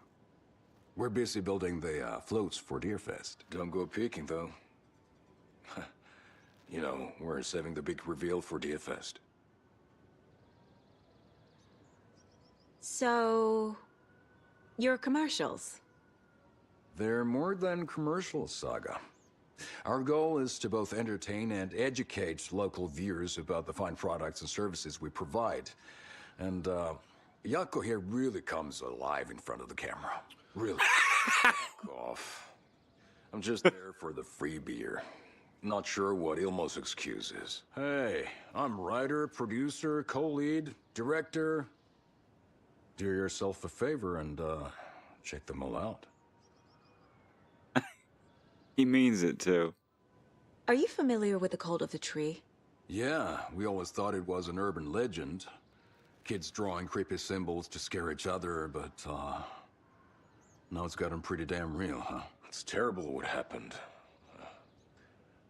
Speaker 2: We're busy building the floats for Deerfest.
Speaker 4: Don't go peeking, though. You know, we're saving the big reveal for Deerfest.
Speaker 12: So, your commercials?
Speaker 2: They're more than commercials, Saga. Our goal is to both entertain and educate local viewers about the fine products and services we provide. And, Yako here really comes alive in front of the camera. Really. Fuck off. I'm just there for the free beer. Not sure what Ilmo's excuse is. Hey, I'm writer, producer, co-lead, director. Do yourself a favor and, check them all out.
Speaker 1: He means it, too.
Speaker 13: Are you familiar with the Cult of the Tree?
Speaker 2: Yeah, we always thought it was an urban legend. Kids drawing creepy symbols to scare each other, but, now it's gotten pretty damn real, huh? It's terrible what happened.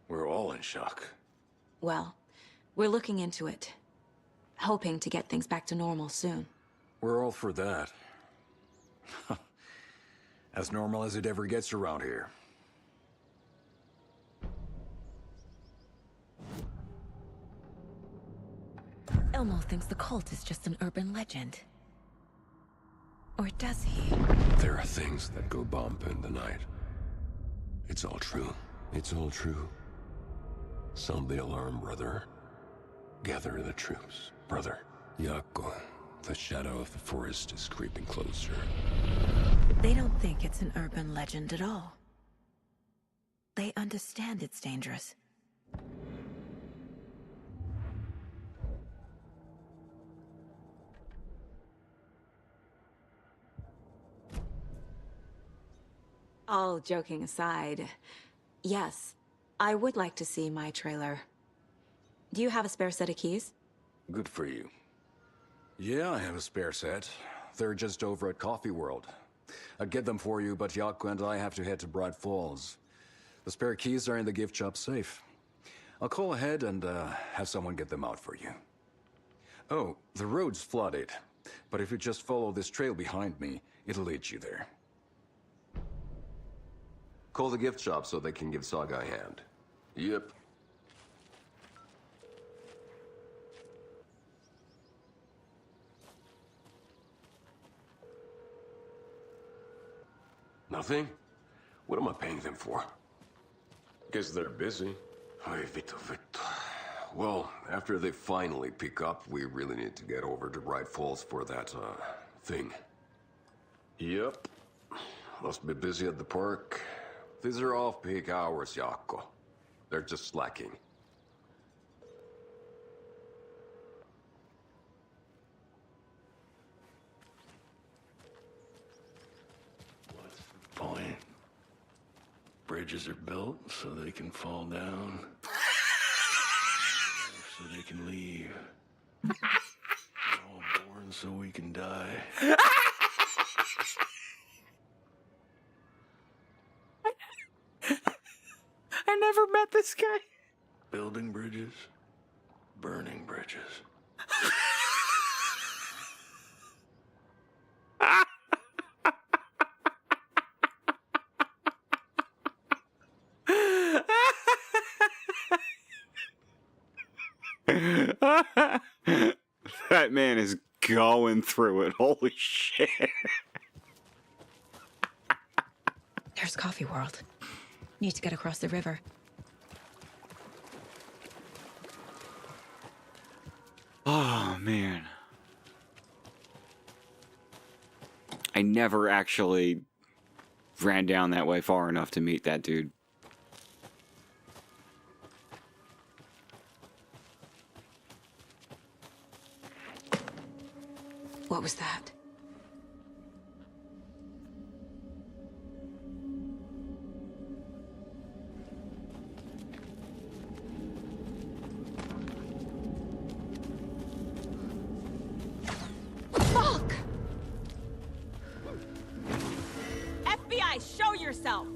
Speaker 2: We're all in shock.
Speaker 13: Well, we're looking into it. Hoping to get things back to normal soon.
Speaker 2: We're all for that. As normal as it ever gets around here.
Speaker 13: Elmo thinks the cult is just an urban legend. Or does he?
Speaker 3: There are things that go bump in the night. It's all true. It's all true. Sound the alarm, brother. Gather the troops, brother. Yako, the shadow of the forest is creeping closer.
Speaker 13: They don't think it's an urban legend at all. They understand it's dangerous. All joking aside, yes, I would like to see my trailer. Do you have a spare set of keys?
Speaker 2: Good for you. Yeah, I have a spare set. They're just over at Coffee World. I'd get them for you, but Yako and I have to head to Bright Falls. The spare keys are in the gift shop safe. I'll call ahead and have someone get them out for you. Oh, the road's flooded, but if you just follow this trail behind me, it'll lead you there.
Speaker 3: Call the gift shop so they can give Saga a hand. Yep. Nothing? What am I paying them for?
Speaker 10: Guess they're busy.
Speaker 3: Ay, Vito. Well, after they finally pick up, we really need to get over to Bright Falls for that, thing.
Speaker 10: Yep.
Speaker 3: Must be busy at the park. These are off-peak hours, Yako. They're just slacking.
Speaker 11: What's the point? Bridges are built so they can fall down. So they can leave. We're all born so we can die.
Speaker 1: I never met this guy.
Speaker 11: Building bridges, burning bridges.
Speaker 1: That man is going through it. Holy shit.
Speaker 13: There's Coffee World. Need to get across the river.
Speaker 1: Oh, man. I never actually ran down that way far enough to meet that dude.
Speaker 13: What was that?
Speaker 15: Fuck! FBI, show yourself!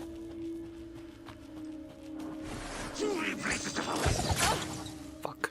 Speaker 1: Fuck.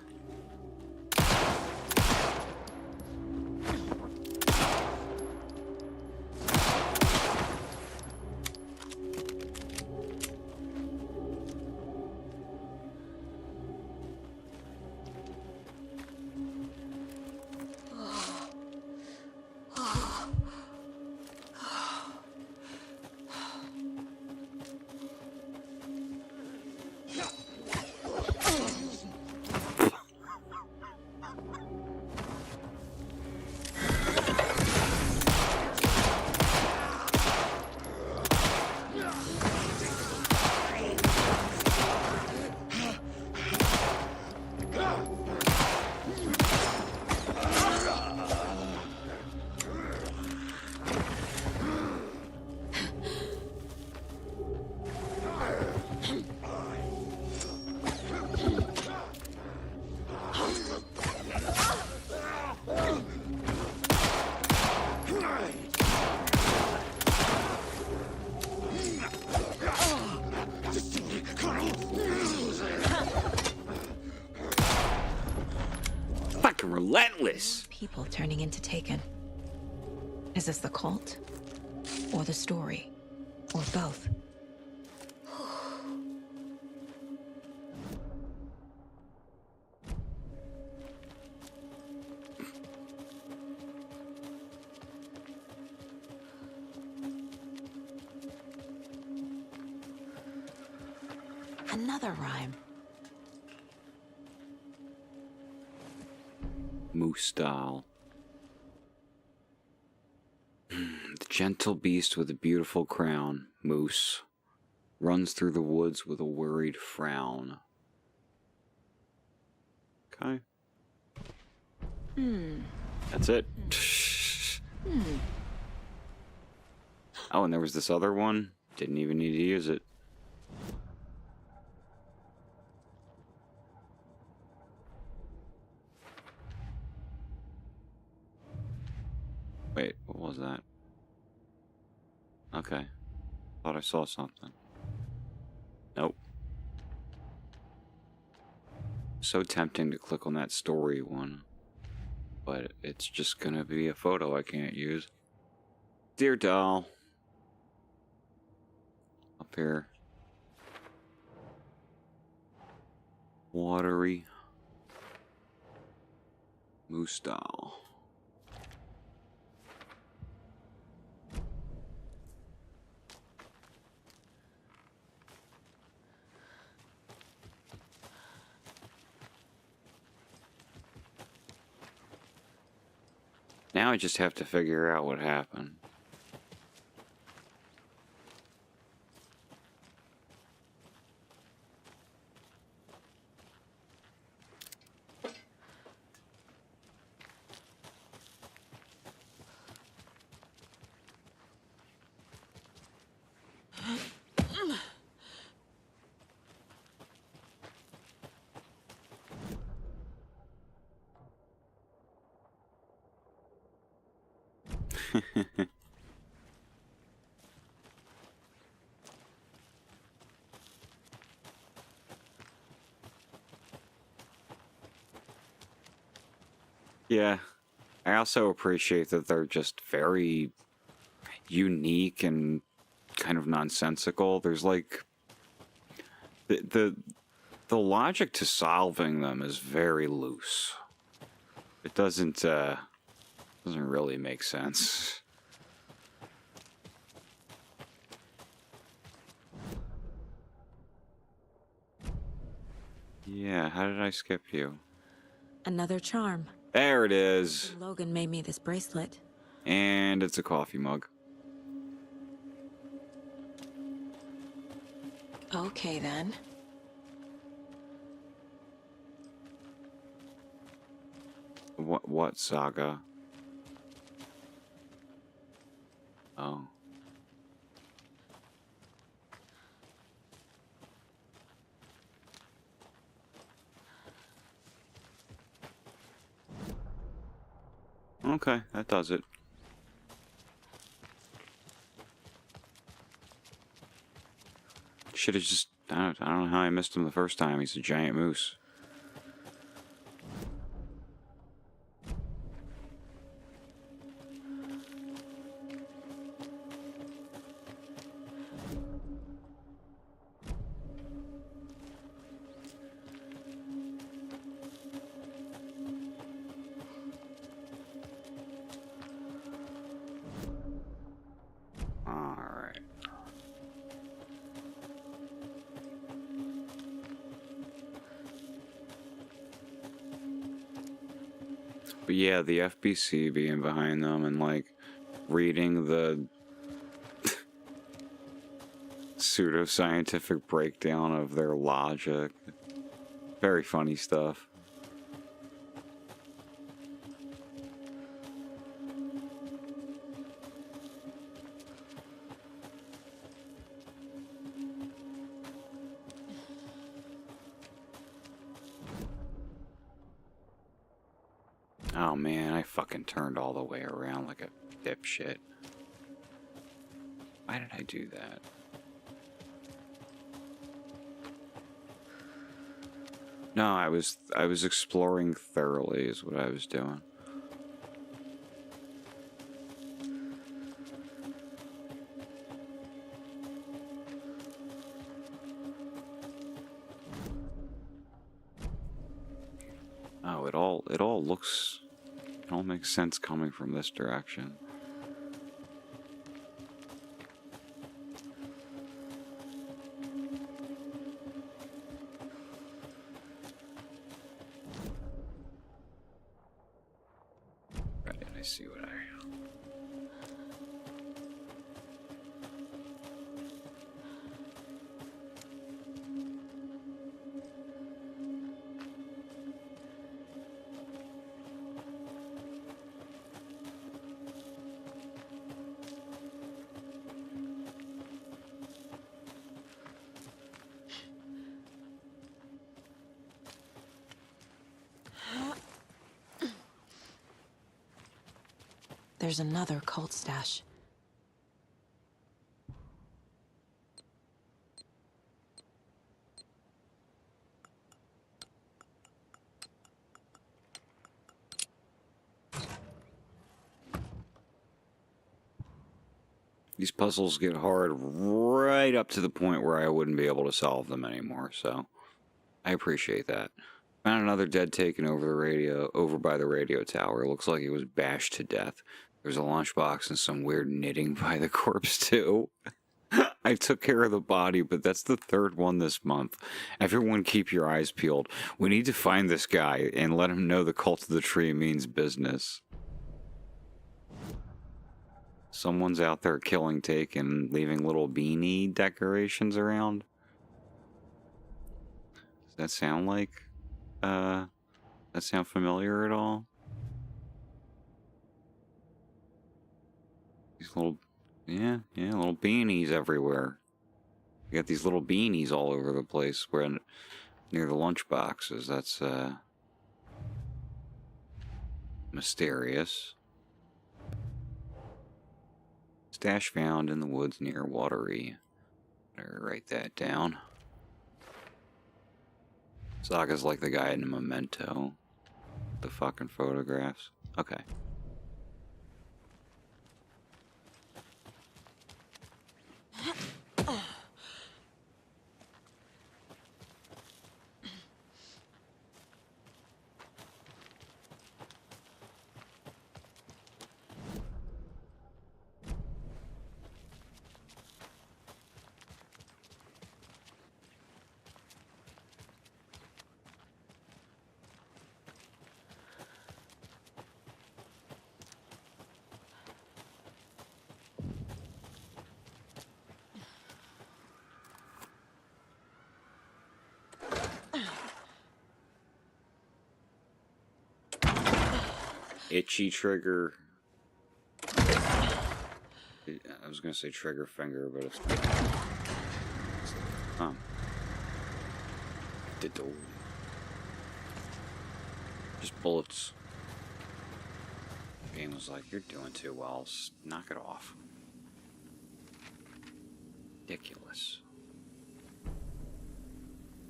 Speaker 1: relentless.
Speaker 13: People turning into Taken. Is this the cult? Or the story? Or both? Another rhyme.
Speaker 1: Moose style. The gentle beast with a beautiful crown, Moose, runs through the woods with a worried frown. Okay. That's it. Oh, and there was this other one. Didn't even need to use it. Wait, what was that? Okay. Thought I saw something. Nope. So tempting to click on that story one. But it's just gonna be a photo I can't use. Dear doll. Up here. Watery. Moose doll. Now I just have to figure out what happened. Yeah, I also appreciate that they're just very unique and kind of nonsensical. There's like the logic to solving them is very loose. It doesn't really make sense. Yeah, how did I skip you?
Speaker 13: Another charm.
Speaker 1: There it is.
Speaker 13: Logan made me this bracelet.
Speaker 1: And it's a coffee mug.
Speaker 13: Okay, then.
Speaker 1: What saga? Oh. Okay, that does it. Should have just... I don't know how I missed him the first time. He's a giant moose. Alright. But yeah, the FBC being behind them and like reading the pseudoscientific breakdown of their logic. Very funny stuff. Oh man, I fucking turned all the way around like a dipshit. Why did I do that? No, I was exploring thoroughly is what I was doing. Oh, it all makes sense coming from this direction. Right, I see what I...
Speaker 13: There's another cult stash.
Speaker 1: These puzzles get hard right up to the point where I wouldn't be able to solve them anymore, so I appreciate that. Found another dead taken over by the radio tower. Looks like he was bashed to death. There's a lunchbox and some weird knitting by the corpse too. I took care of the body, but that's the third one this month. Everyone keep your eyes peeled. We need to find this guy and let him know the cult of the tree means business. Someone's out there killing taken, leaving little beanie decorations around. Does that sound like, that sound familiar at all? These little, yeah, little beanies everywhere. You got these little beanies all over the place where near the lunch boxes. That's, mysterious. Stash found in the woods near Watery. Better write that down. Saga's like the guy in the Memento. The fucking photographs. Okay. Itchy trigger. I was gonna say trigger finger, but it's the door. Just bullets. Game was like, you're doing too well. Knock it off. Ridiculous.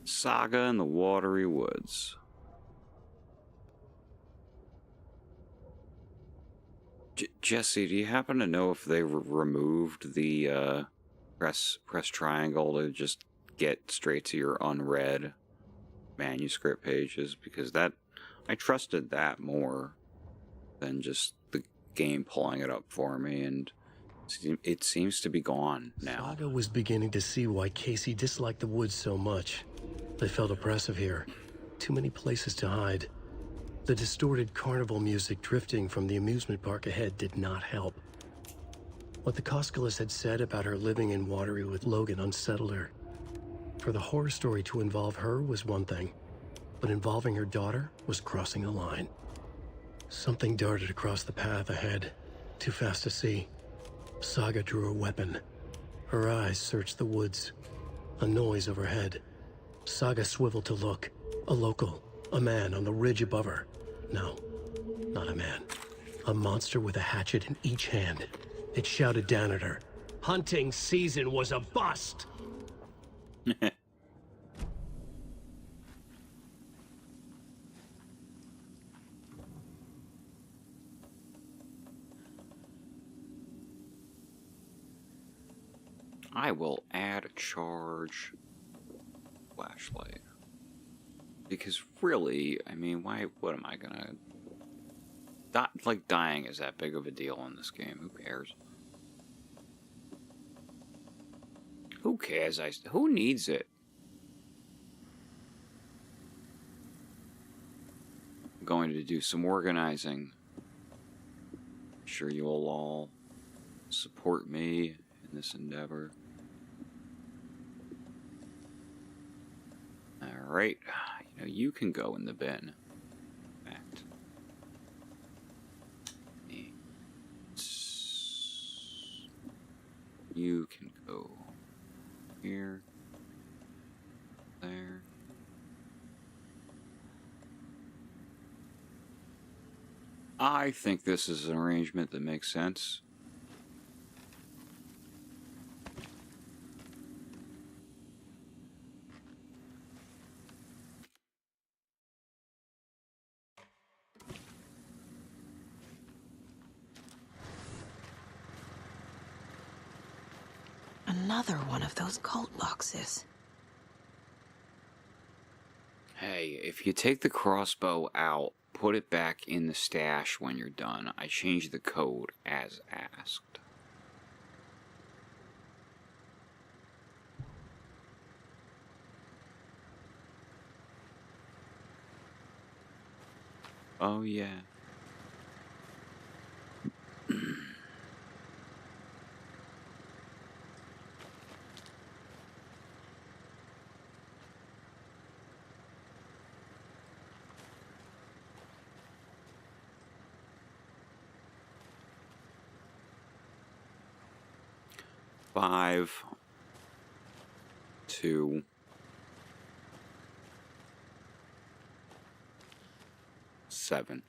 Speaker 1: Saga in the Watery Woods. Jesse, do you happen to know if they removed the press triangle to just get straight to your unread manuscript pages? Because that, I trusted that more than just the game pulling it up for me, and it seems to be gone now.
Speaker 16: Saga was beginning to see why Casey disliked the woods so much. They felt oppressive here. Too many places to hide. The distorted carnival music drifting from the amusement park ahead did not help. What the Koskalas had said about her living in Watery with Logan unsettled her. For the horror story to involve her was one thing, but involving her daughter was crossing a line. Something darted across the path ahead, too fast to see. Saga drew a weapon. Her eyes searched the woods. A noise overhead. Saga swiveled to look. A local, a man on the ridge above her. No, not a man. A monster with a hatchet in each hand. It shouted down at her. Hunting season was a bust!
Speaker 1: I will add a charge flashlight. Because really, I mean, what am I gonna... like, dying is that big of a deal in this game. Who cares? Who cares? Who needs it? I'm going to do some organizing. I'm sure you'll all support me in this endeavor. Alright. You know, you can go in the bin. In fact. You can go here. There. I think this is an arrangement that makes sense.
Speaker 13: Another one of those cult boxes.
Speaker 1: Hey, if you take the crossbow out, put it back in the stash when you're done. I changed the code as asked. Oh, yeah. Five, 2, 7.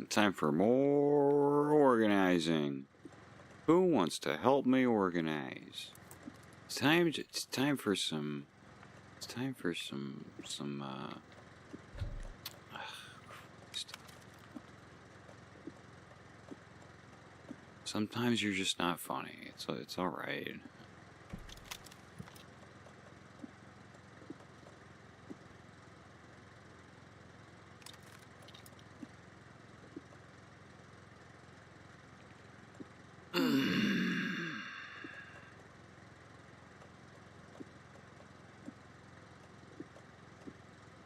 Speaker 1: Time for more organizing. Who wants to help me organize? It's time for some sometimes you're just not funny. It's all right.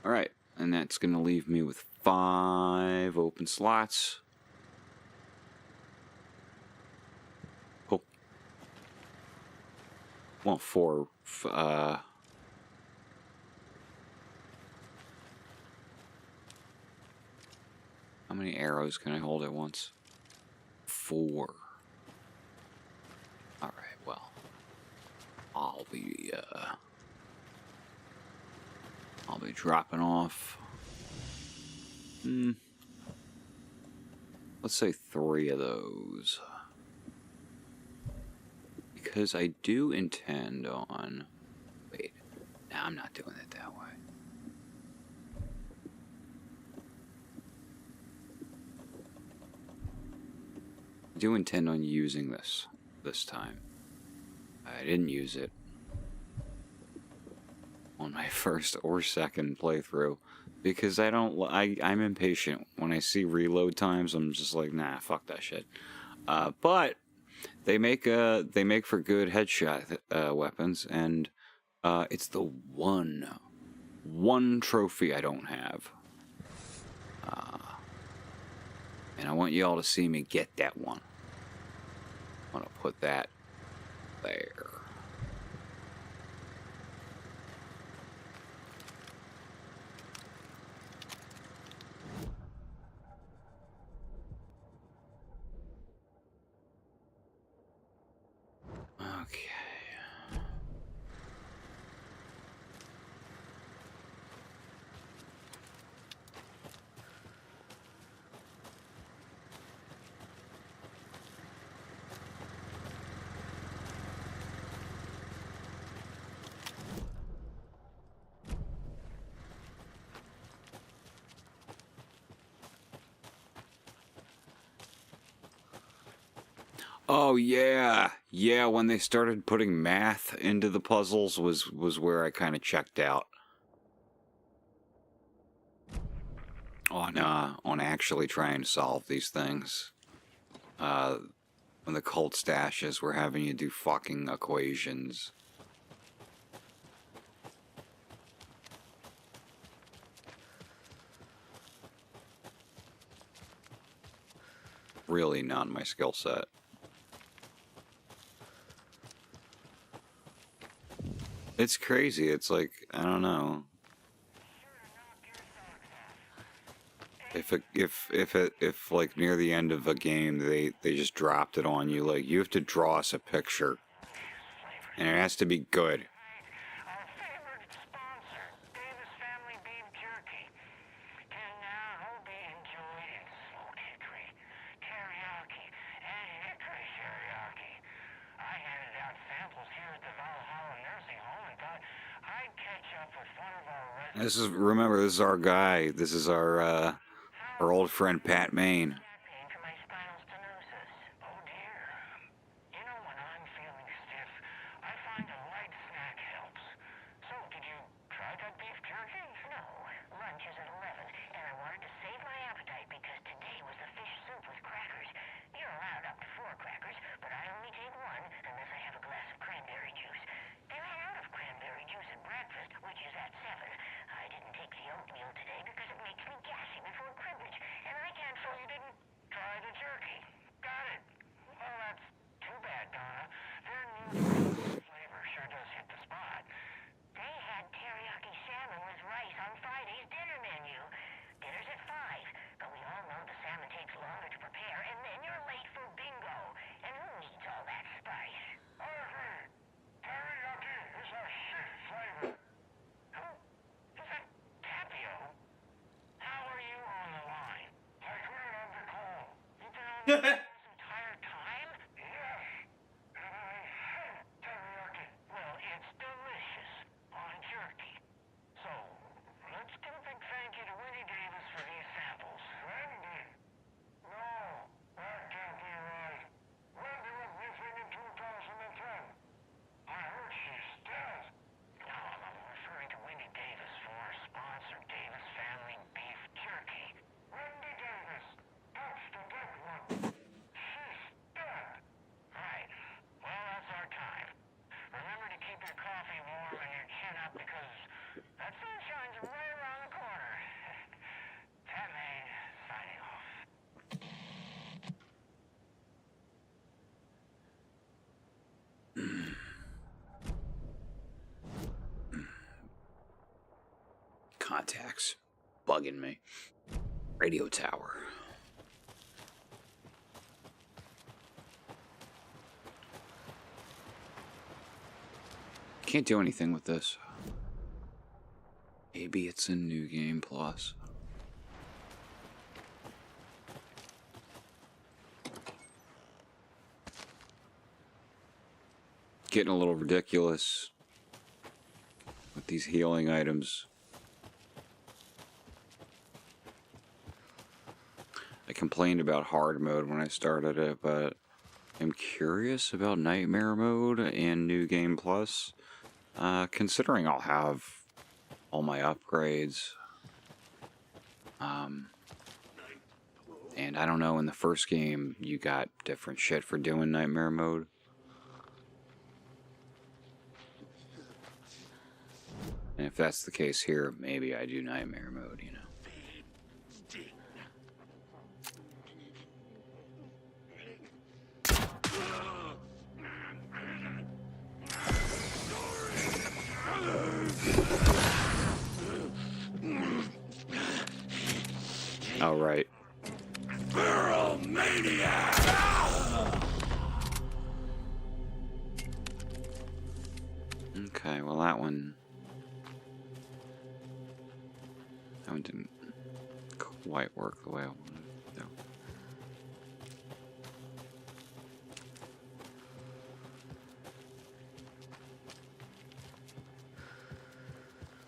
Speaker 1: Alright, and that's going to leave me with 5 open slots. Cool. Well, 4, how many arrows can I hold at once? 4. Alright, well, I'll be dropping off, let's say 3 of those, because I do intend on, wait, no, I'm not doing it that way. I do intend on using this time. I didn't use it on my first or second playthrough because I'm impatient. When I see reload times, I'm just like, nah, fuck that shit. But they make for good headshot weapons, and it's the one trophy I don't have. And I want you all to see me get that one. I'm gonna put that there. Okay. Oh yeah, yeah. When they started putting math into the puzzles was where I kind of checked out. On actually trying to solve these things. When the cult stashes were having you do fucking equations. Really not my skill set. It's crazy. It's like, I don't know. If like near the end of a game they just dropped it on you, like you have to draw us a picture. And it has to be good. Remember, this is our guy. This is our old friend Pat Maine. Contacts. Bugging me. Radio tower. Can't do anything with this. Maybe it's a new game plus. Getting a little ridiculous with these healing items. I complained about hard mode when I started it, but I'm curious about nightmare mode and new game plus. Considering I'll have all my upgrades. And I don't know, in the first game you got different shit for doing nightmare mode. And if that's the case here, maybe I do nightmare mode, you know. All right.
Speaker 11: Feral maniac!
Speaker 1: Okay, well that one didn't quite work the way I wanted it to.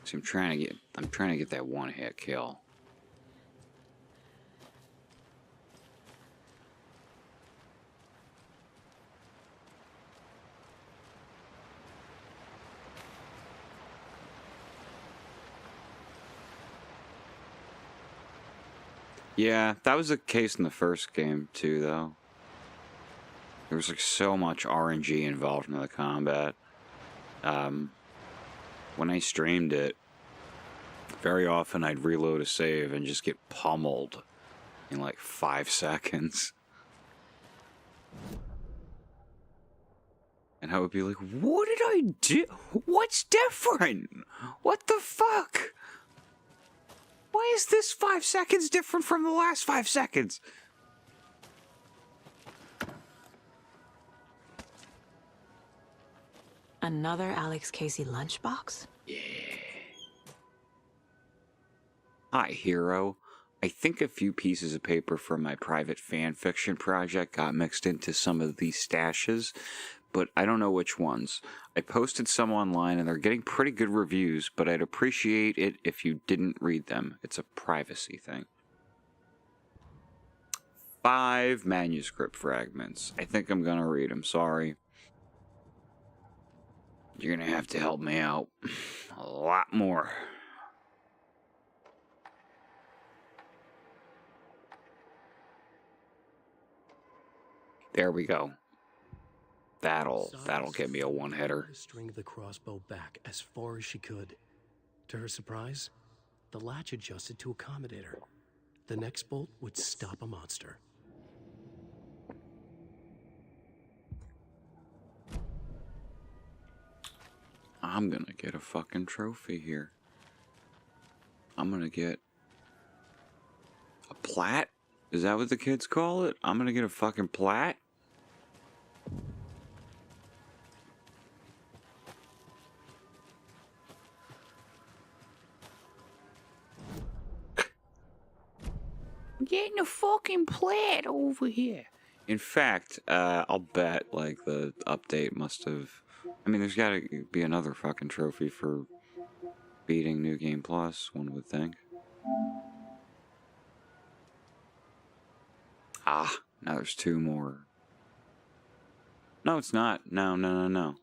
Speaker 1: See, I'm trying to get that one-hit kill. Yeah, that was the case in the first game too, though. There was like so much RNG involved in the combat. When I streamed it, very often I'd reload a save and just get pummeled in like 5 seconds. And I would be like, what did I do? What's different? What the fuck? Why is this 5 seconds different from the last 5 seconds?
Speaker 13: Another Alex Casey lunchbox?
Speaker 1: Yeah. Hi, hero. I think a few pieces of paper from my private fan fiction project got mixed into some of these stashes, but I don't know which ones. I posted some online and they're getting pretty good reviews, but I'd appreciate it if you didn't read them. It's a privacy thing. 5 manuscript fragments. I think I'm gonna read them, sorry. You're gonna have to help me out a lot more. There we go. That'll get me a one-hitter.
Speaker 16: String the crossbow back as far as she could. To her surprise, the latch adjusted to accommodate her. The next bolt would stop a monster.
Speaker 1: I'm gonna get a fucking trophy here. I'm gonna get a plat? Is that what the kids call it? I'm gonna get a fucking plat? Getting a fucking plat over here. In fact, I'll bet like the update must have. I mean, there's gotta be another fucking trophy for beating New Game Plus, one would think. Ah, now there's 2 more. No, it's not. No.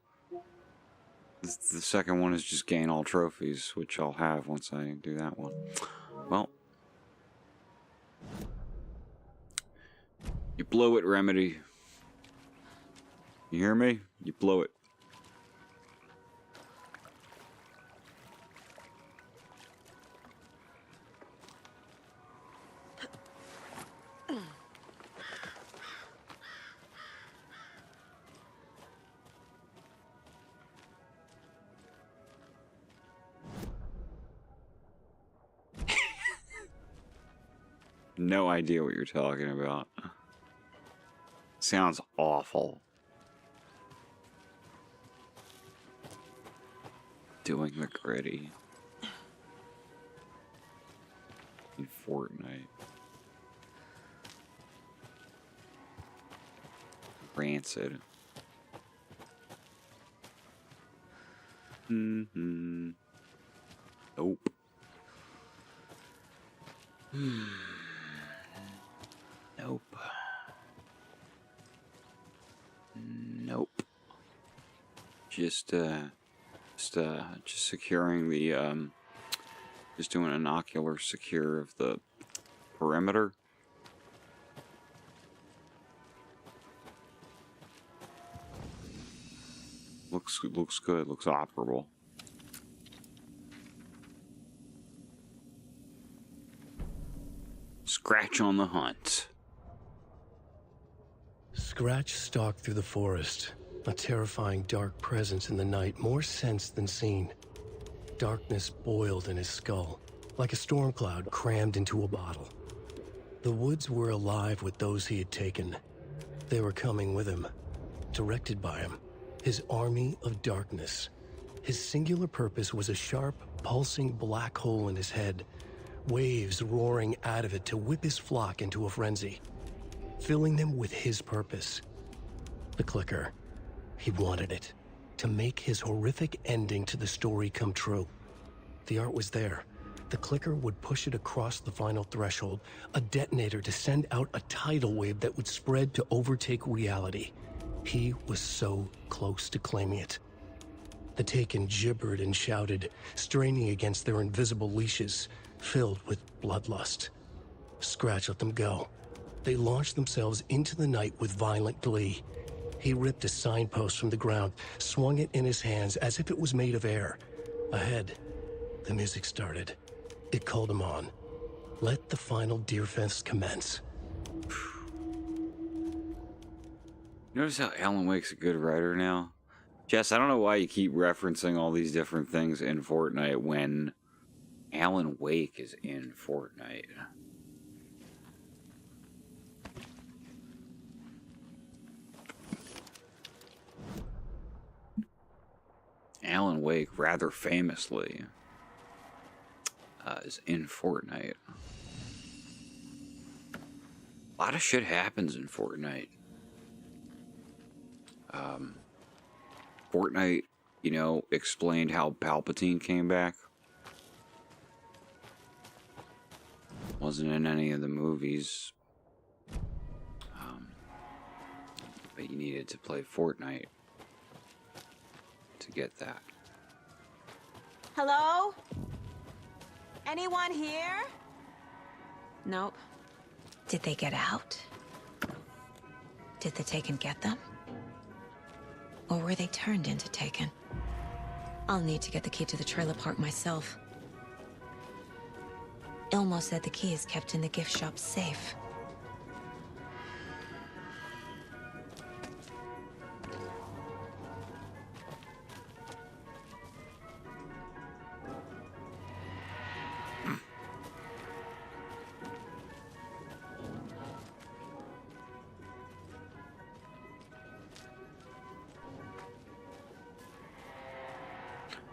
Speaker 1: The second one is just gain all trophies, which I'll have once I do that one. Well. You blow it, Remedy. You hear me? You blow it. No idea what you're talking about. Sounds awful. Doing the gritty. In Fortnite. Rancid. Nope. Nope. Nope. Just securing the, just doing an ocular secure of the perimeter. Looks good, looks operable. Scratch on the hunt.
Speaker 16: Scratch stalked through the forest, a terrifying dark presence in the night, more sensed than seen. Darkness boiled in his skull, like a storm cloud crammed into a bottle. The woods were alive with those he had taken. They were coming with him, directed by him, his army of darkness. His singular purpose was a sharp, pulsing black hole in his head, waves roaring out of it to whip his flock into a frenzy, filling them with his purpose. The clicker. He wanted it, to make his horrific ending to the story come true. The art was there. The clicker would push it across the final threshold, a detonator to send out a tidal wave that would spread to overtake reality. He was so close to claiming it. The Taken gibbered and shouted, straining against their invisible leashes, filled with bloodlust. Scratch let them go. They launched themselves into the night with violent glee. He ripped a signpost from the ground, swung it in his hands as if it was made of air. Ahead, the music started. It called him on. Let the final deer fest commence.
Speaker 1: Notice how Alan Wake's a good writer now? Jess, I don't know why you keep referencing all these different things in Fortnite when Alan Wake is in Fortnite. Alan Wake, rather famously, is in Fortnite. A lot of shit happens in Fortnite. Fortnite, you know, explained how Palpatine came back. Wasn't in any of the movies. But you needed to play Fortnite to get that.
Speaker 15: Hello? Anyone here?
Speaker 13: Nope. Did they get out? Did the Taken get them? Or were they turned into Taken? I'll need to get the key to the trailer park myself. Ilmo said the key is kept in the gift shop safe.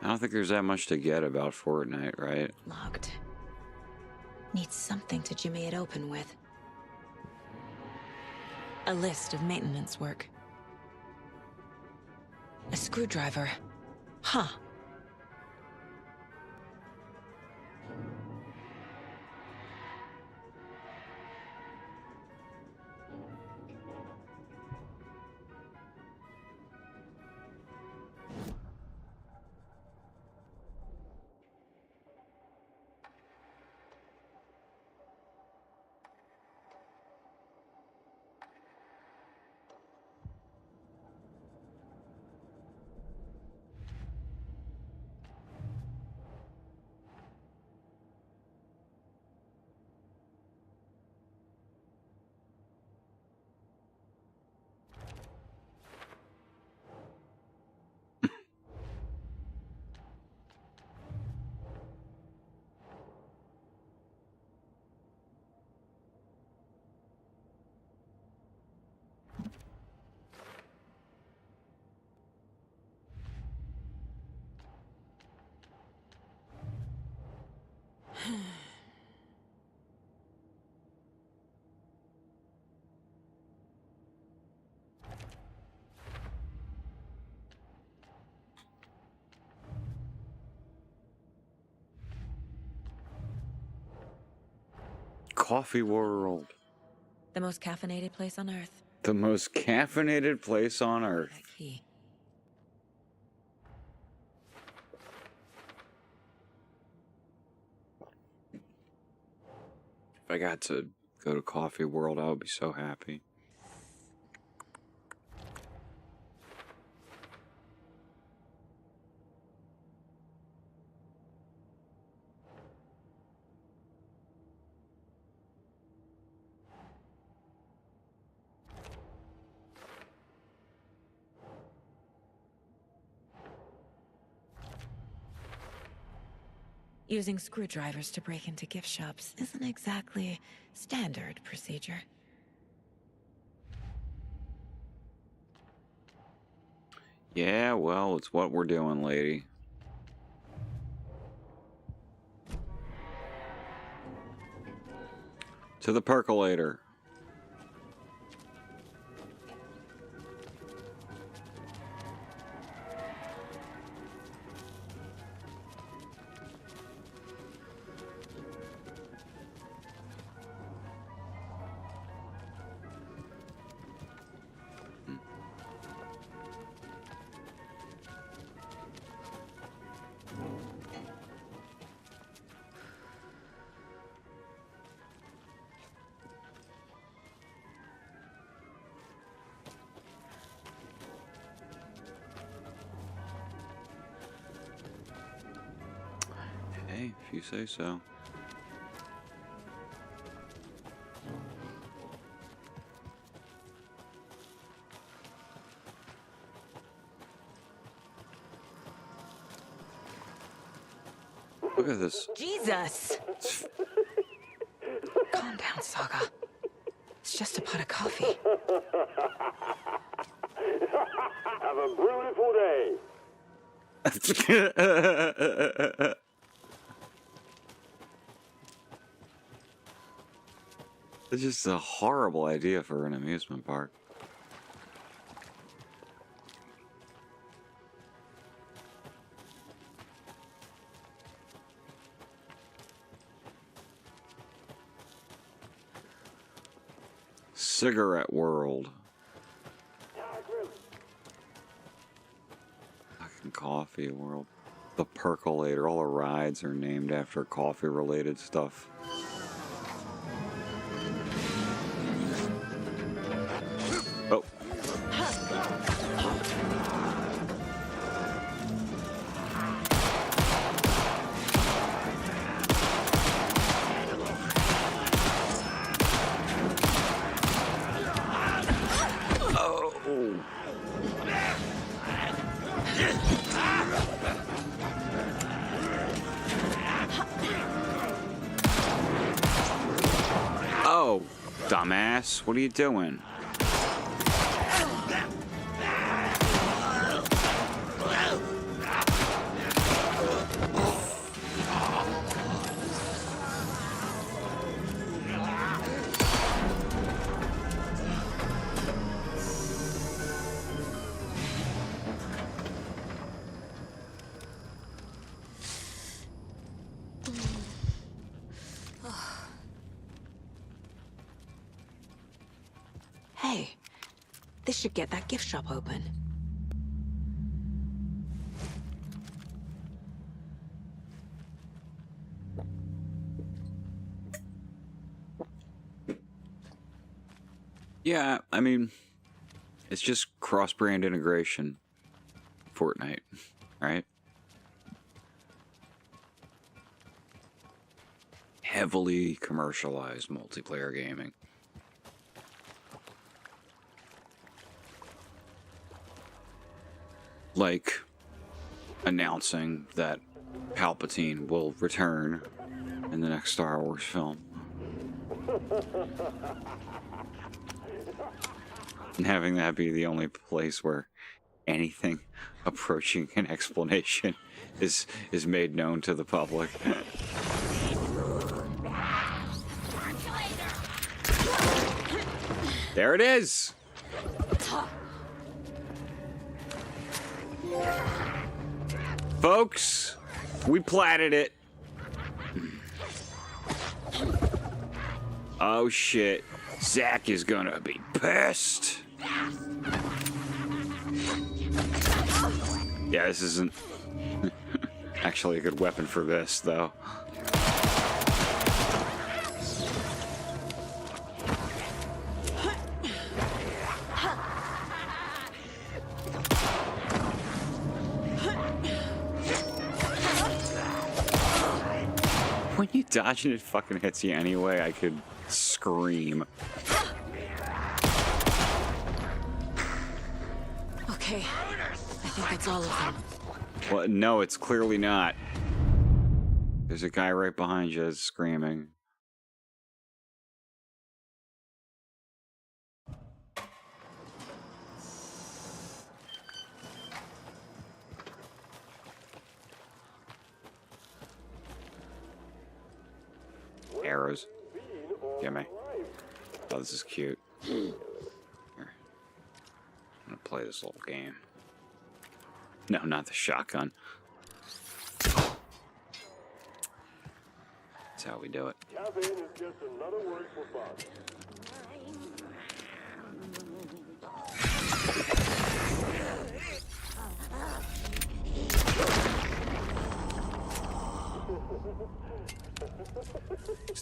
Speaker 1: I don't think there's that much to get about Fortnite, right?
Speaker 13: Locked. Need something to jimmy it open with. A list of maintenance work. A screwdriver. Huh.
Speaker 1: Coffee World.
Speaker 13: The most caffeinated place on Earth.
Speaker 1: The most caffeinated place on Earth.
Speaker 13: That key.
Speaker 1: If I got to go to Coffee World, I would be so happy.
Speaker 13: Using screwdrivers to break into gift shops isn't exactly standard procedure.
Speaker 1: Yeah, well, it's what we're doing, lady. To the percolator. if you say so. Look at this.
Speaker 13: Jesus! Calm down, Saga. It's just a pot of coffee.
Speaker 14: Have a beautiful day.
Speaker 1: It's just a horrible idea for an amusement park. Cigarette World. Fucking Coffee World. The Percolator. All the rides are named after coffee-related stuff. Oh. Oh, dumbass. What are you doing?
Speaker 13: Hey, this should get that gift shop open.
Speaker 1: Yeah, I mean, it's just cross-brand integration. Fortnite, right? Heavily commercialized multiplayer gaming. Like announcing that Palpatine will return in the next Star Wars film. And having that be the only place where anything approaching an explanation is made known to the public. There it is! Folks, we platted it. Oh shit, Zack is gonna be pissed. Yeah, this isn't actually a good weapon for this, though. When you dodge and it fucking hits you anyway, I could scream.
Speaker 13: Okay, I think that's all of them.
Speaker 1: Well, no, it's clearly not. There's a guy right behind you screaming. Arrows. Gimme. Oh, this is cute. Here. I'm gonna play this little game. No, not the shotgun. That's how we do it.
Speaker 14: Caffeine is just another word for fun.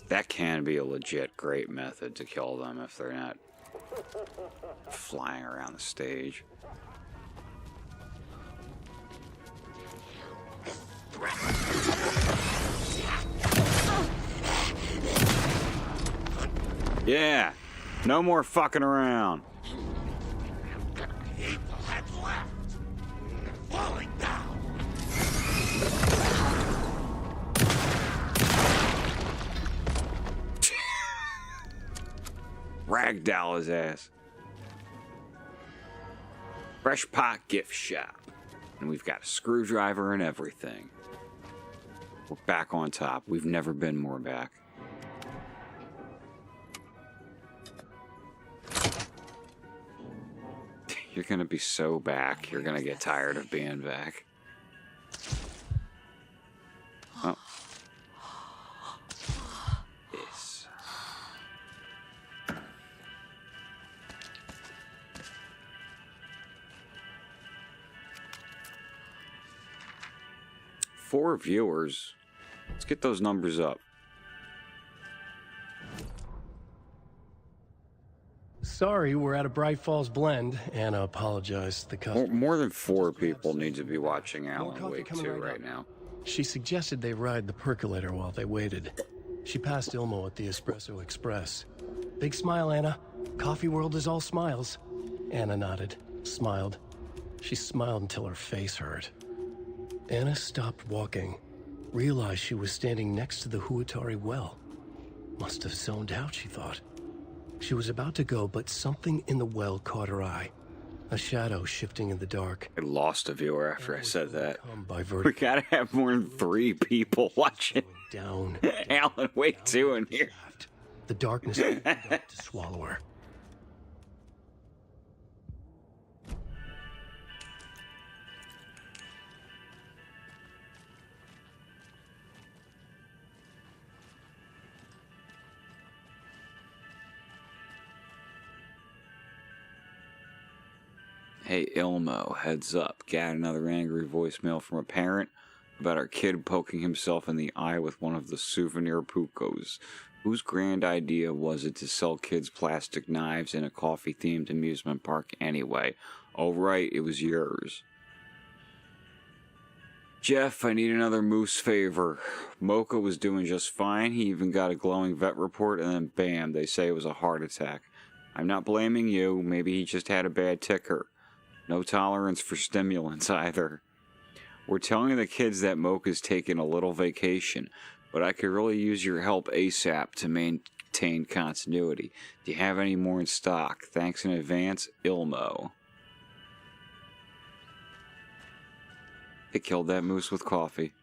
Speaker 1: That can be a legit great method to kill them if they're not flying around the stage. Yeah. No more fucking around.
Speaker 14: People have left. Falling down.
Speaker 1: Ragdoll his ass. Fresh Pot Gift Shop. And we've got a screwdriver and everything. We're back on top. We've never been more back. You're gonna be so back, you're gonna get tired of being back. Oh. Yes. Four viewers. Let's get those numbers up.
Speaker 16: Sorry, we're at a Bright Falls blend. Anna apologized. The customer.
Speaker 1: More than 4 people need to be watching Alan Wake 2 right now.
Speaker 16: She suggested they ride the percolator while they waited. She passed Ilmo at the Espresso Express. Big smile, Anna. Coffee world is all smiles. Anna nodded, smiled. She smiled until her face hurt. Anna stopped walking, realized she was standing next to the Huatari well. Must have zoned out, she thought. She was about to go, but something in the well caught her eye. A shadow shifting in the dark.
Speaker 1: I lost a viewer after I said that.
Speaker 16: By
Speaker 1: We gotta have more than 3 people watching
Speaker 16: down
Speaker 1: Alan Wake 2 in here.
Speaker 16: The darkness began to swallow her.
Speaker 1: Hey, Ilmo, heads up. Got another angry voicemail from a parent about our kid poking himself in the eye with one of the souvenir pucos. Whose grand idea was it to sell kids plastic knives in a coffee-themed amusement park anyway? Oh, right, it was yours. Jeff, I need another moose favor. Mocha was doing just fine. He even got a glowing vet report, and then bam, they say it was a heart attack. I'm not blaming you. Maybe he just had a bad ticker. No tolerance for stimulants either. We're telling the kids that Mocha's taking a little vacation, but I could really use your help ASAP to maintain continuity. Do you have any more in stock? Thanks in advance, Ilmo. They killed that moose with coffee.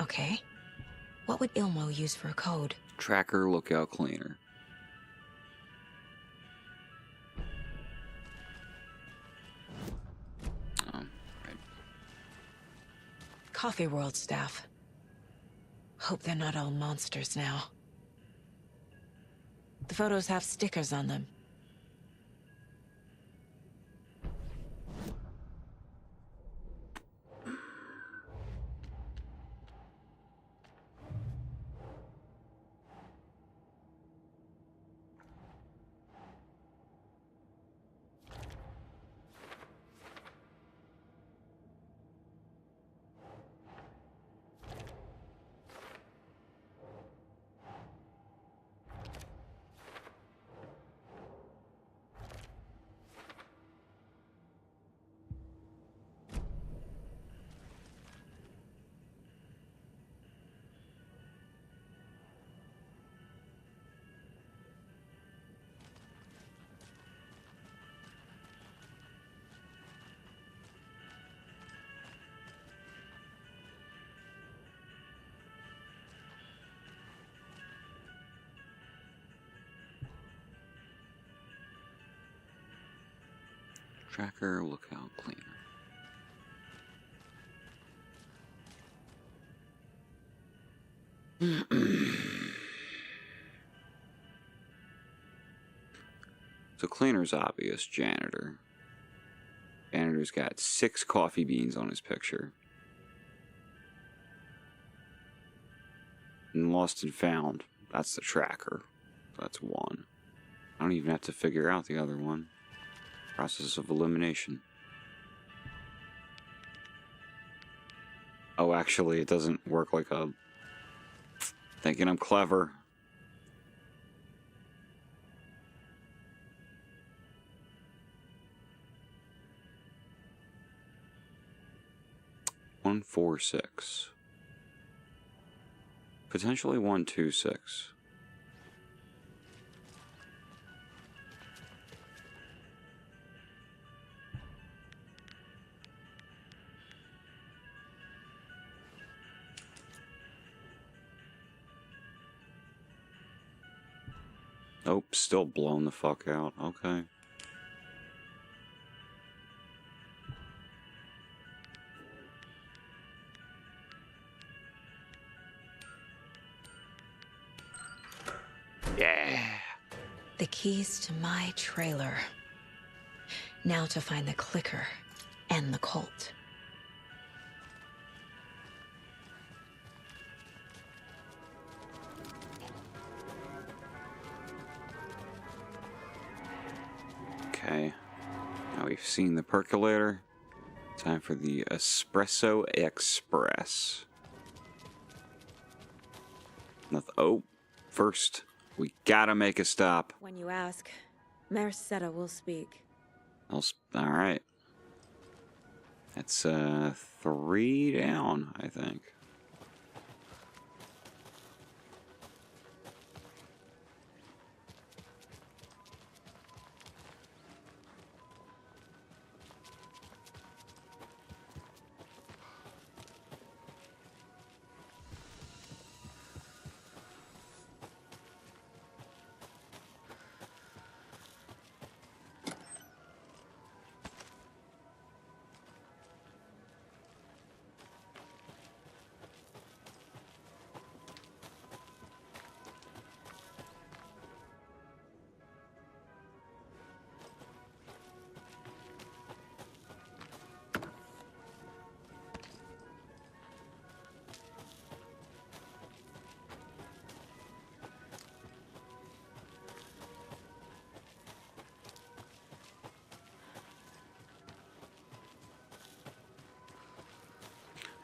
Speaker 13: Okay. What would Ilmo use for a code?
Speaker 1: Tracker lookout cleaner.
Speaker 13: Coffee World staff. Hope they're not all monsters now. The photos have stickers on them.
Speaker 1: Tracker lookout cleaner. So cleaner's obvious, janitor. Janitor's got 6 coffee beans on his picture. And lost and found, that's the tracker. That's 1. I don't even have to figure out the other one. Process of elimination. Oh, actually, it doesn't work like a... Thinking I'm clever. 146. Potentially 126. Nope, still blown the fuck out. Okay. Yeah.
Speaker 13: The keys to my trailer. Now to find the clicker and the cult.
Speaker 1: Okay. Now we've seen the percolator. Time for the Espresso Express. Oh, first, we gotta make a stop.
Speaker 15: When you ask, Merceda will speak.
Speaker 1: Alright. That's 3 down, I think.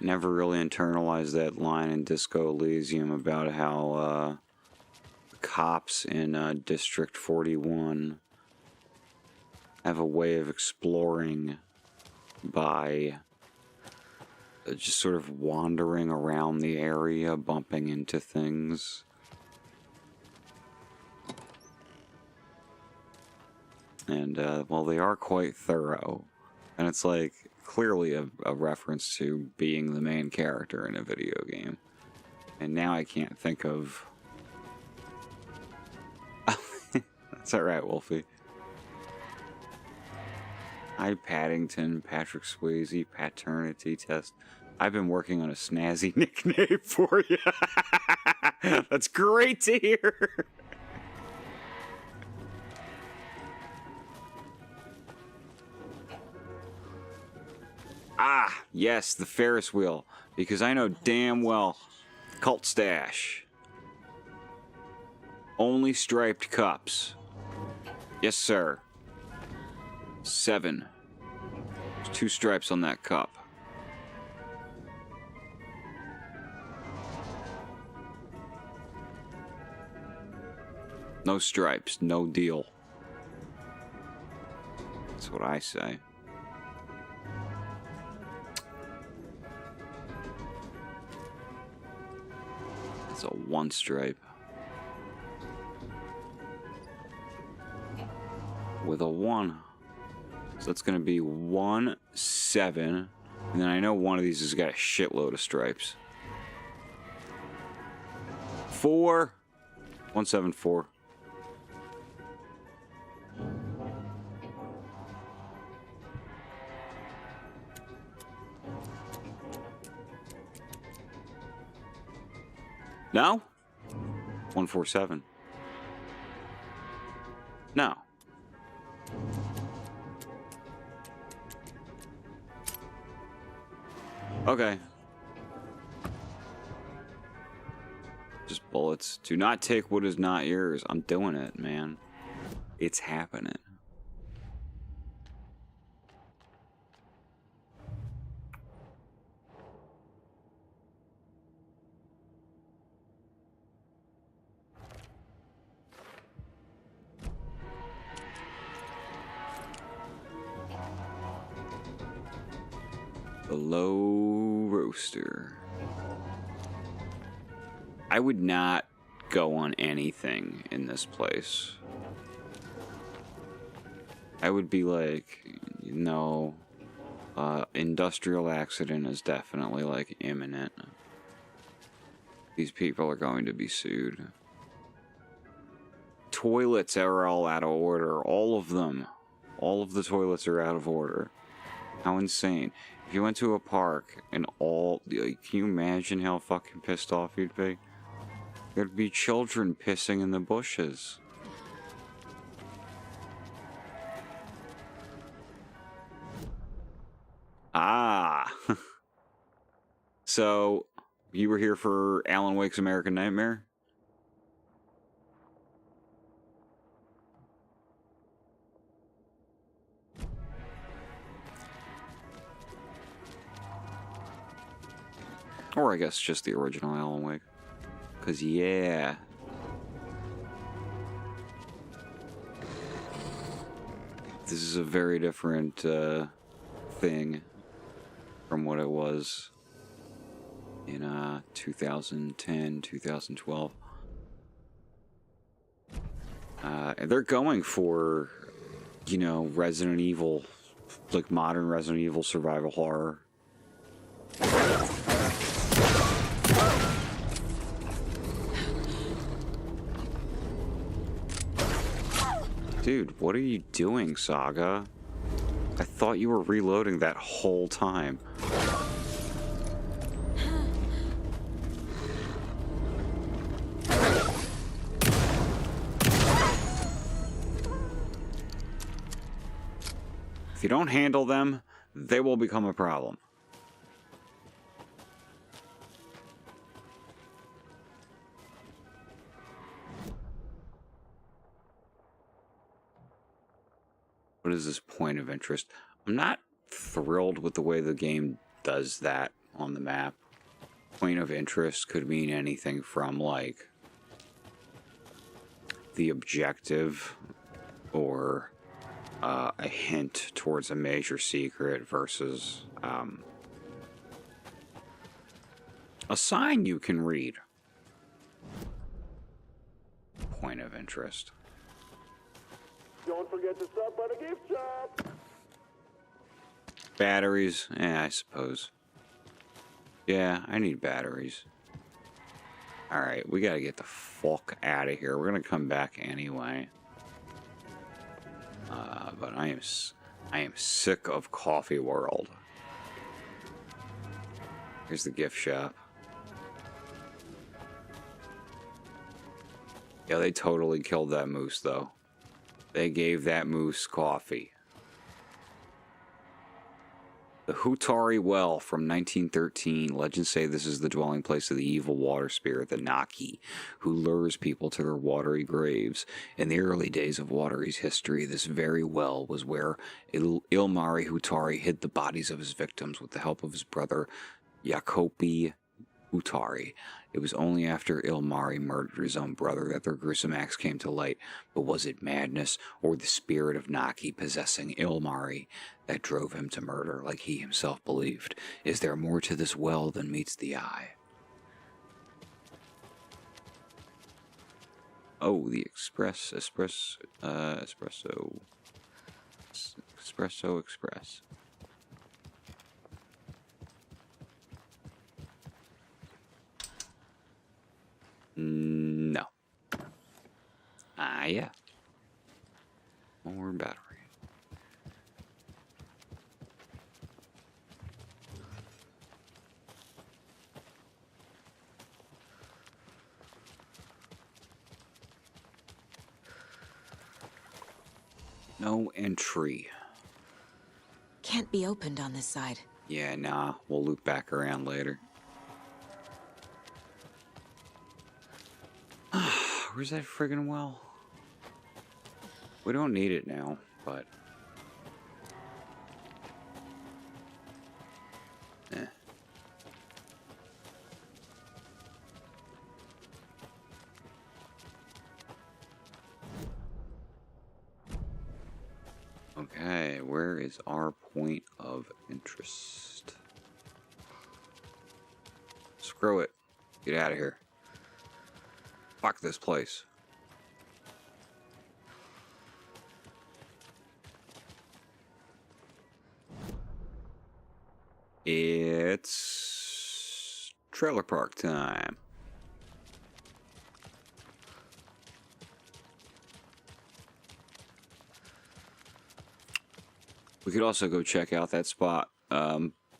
Speaker 1: Never really internalized that line in Disco Elysium about how cops in District 41 have a way of exploring by just sort of wandering around the area, bumping into things. And, well, they are quite thorough. And it's like, clearly a reference to being the main character in a video game. And now I can't think of... That's alright, Wolfie. Hi, Paddington, Patrick Swayze, paternity test. I've been working on a snazzy nickname for you. That's great to hear. Ah, yes, the Ferris wheel. Because I know damn well. Cult stash. Only striped cups. Yes, sir. 7. There's 2 stripes on that cup. No stripes, no deal. That's what I say. It's a 1 stripe. With a 1. So that's going to be 1, 7. And then I know one of these has got a shitload of stripes. 4. 174. No? 147. No. Okay. Just bullets. Do not take what is not yours. I'm doing it, man. It's happening. The low roaster. I would not go on anything in this place. I would be like, no, industrial accident is definitely like imminent. These people are going to be sued. Toilets are all out of order. All of them. All of the toilets are out of order. How insane. If you went to a park and all... Like, can you imagine how fucking pissed off you'd be? There'd be children pissing in the bushes. Ah. So, you were here for Alan Wake's American Nightmare? Or I guess just the original Alan Wake. Because, yeah. This is a very different thing from what it was in 2010, 2012. And they're going for, you know, Resident Evil, like modern Resident Evil survival horror. Dude, what are you doing, Saga? I thought you were reloading that whole time. If you don't handle them, they will become a problem. What is this point of interest? I'm not thrilled with the way the game does that on the map. Point of interest could mean anything from, like, the objective or a hint towards a major secret versus a sign you can read. Point of interest.
Speaker 14: Don't forget to stop by the gift shop.
Speaker 1: Batteries? Yeah, I suppose. Yeah, I need batteries. Alright, we gotta get the fuck out of here. We're gonna come back anyway. But I am sick of Coffee World. Here's the gift shop. Yeah, they totally killed that moose, though. They gave that moose coffee. The Hutari Well from 1913. Legends say this is the dwelling place of the evil water spirit, the Naki, who lures people to their watery graves. In the early days of Watery's history, this very well was where Ilmari Hutari hid the bodies of his victims with the help of his brother, Jacopi Hutari. It was only after Ilmari murdered his own brother that their gruesome acts came to light. But was it madness or the spirit of Naki possessing Ilmari that drove him to murder like he himself believed? Is there more to this well than meets the eye? Oh, the Espresso Express. No. Yeah. More battery. No entry.
Speaker 13: Can't be opened on this side.
Speaker 1: Yeah, nah. We'll loop back around later. Where's that friggin' well? We don't need it now, but... Okay, where is our point of interest? get out of here. Fuck this place. It's trailer park time. We could also go check out that spot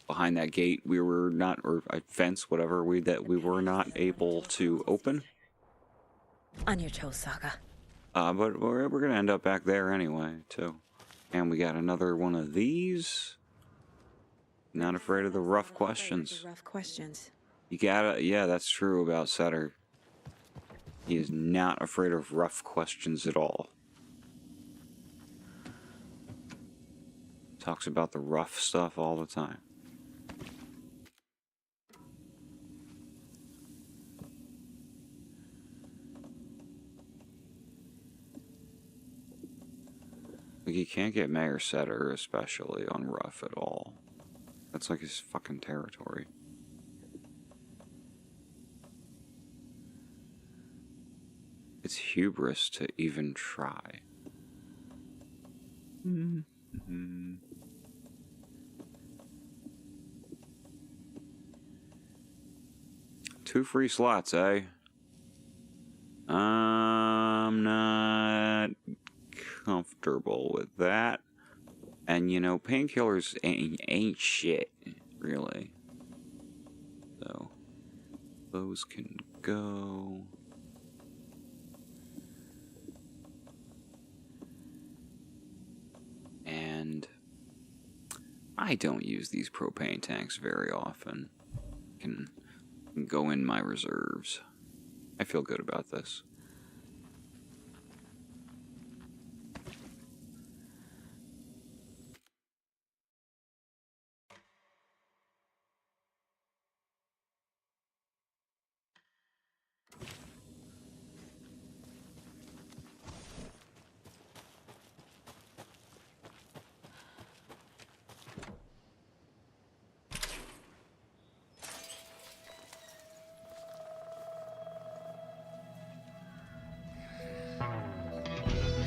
Speaker 1: behind that gate we were not, or a fence, whatever, we were not able to open.
Speaker 13: On your toes, Saga.
Speaker 1: But we're gonna end up back there anyway, too. And we got another one of these. Not afraid of the rough questions.
Speaker 13: Rough questions.
Speaker 1: You gotta, yeah, that's true about Sutter. He is not afraid of rough questions at all. Talks about the rough stuff all the time. Like, you can't get Mayor Sutter, especially on rough at all. That's like his fucking territory. It's hubris to even try. Mm-hmm. 2 free slots, eh? I'm not comfortable with that. And you know, painkillers ain't shit, really. So, those can go. And I don't use these propane tanks very often. Can go in my reserves. I feel good about this.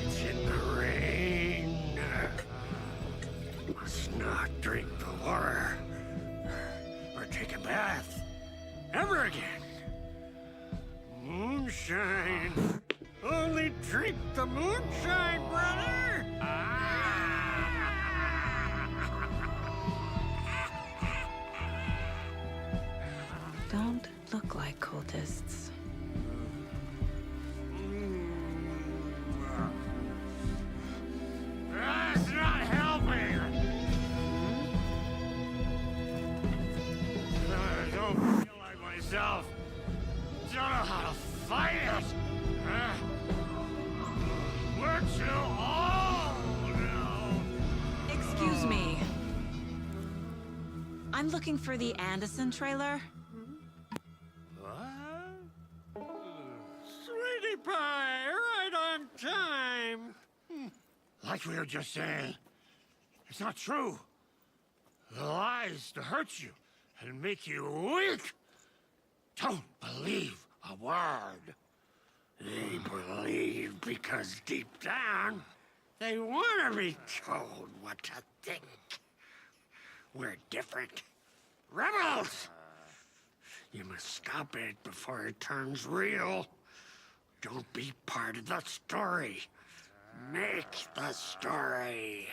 Speaker 14: It's in the rain. Must not drink the water or take a bath ever again. Moonshine. Only drink the moonshine, brother.
Speaker 13: Don't look like cultists.
Speaker 14: That's not helping. I don't feel like myself. Don't know how to fight it. We're too old now.
Speaker 12: Excuse me. I'm looking for the Anderson trailer.
Speaker 14: What? Sweetie pie, right on time. Like we were just saying, it's not true. The lies to hurt you and make you weak. Don't believe a word. They believe because deep down, they want to be told what to think. We're different. Rebels! You must stop it before it turns real. Don't be part of the story. Make the story.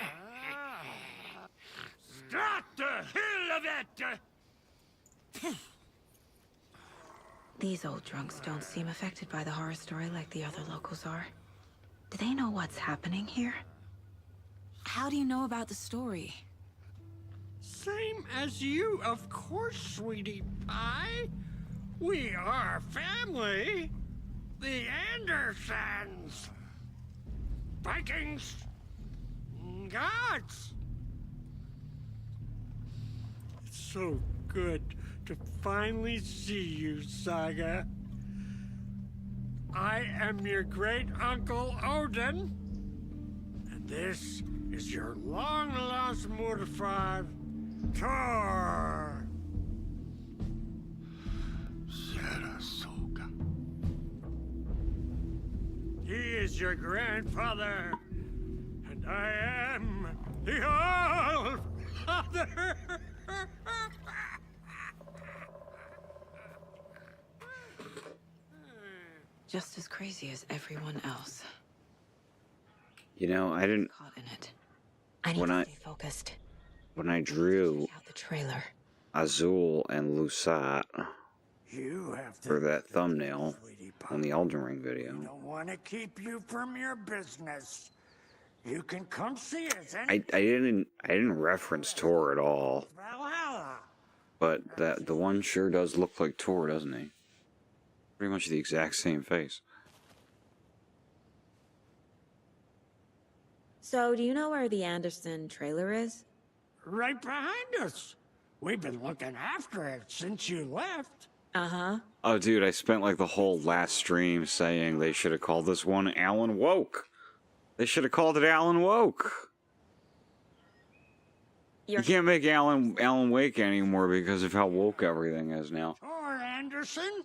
Speaker 14: Stop the hell of it!
Speaker 13: These old drunks don't seem affected by the horror story like the other locals are. Do they know what's happening here?
Speaker 12: How do you know about the story?
Speaker 14: Same as you, of course, sweetie pie. We are family. The Andersons. Vikings. Gods. It's so good to finally see you, Saga. I am your great-uncle Odin. And this is your long-lost mortified Tor. Sarah. Ahsoka. He is your grandfather, and I am the All-Father.
Speaker 13: Just as crazy as everyone else.
Speaker 1: You know, I didn't.
Speaker 13: Caught in it. I need
Speaker 1: When
Speaker 13: to
Speaker 1: I
Speaker 13: stay focused.
Speaker 1: when I drew
Speaker 13: Check out the trailer.
Speaker 1: Azul and Lusat
Speaker 14: You have to
Speaker 1: for that thumbnail on the Elden Ring
Speaker 14: I
Speaker 1: video,
Speaker 14: don't want to keep you from your business. You can come see us
Speaker 1: I didn't reference Tor at all,
Speaker 14: Valhalla.
Speaker 1: but the one sure does look like Tor, doesn't he? Pretty much the exact same face.
Speaker 15: So, do you know where the Anderson trailer is?
Speaker 14: Right behind us. We've been looking after it since you left.
Speaker 15: Uh-huh.
Speaker 1: Oh, dude, I spent like the whole last stream saying they should have called this one Alan Woke. They should have called it Alan Woke. You can't make Alan Wake anymore because of how woke everything is now.
Speaker 14: Or Anderson?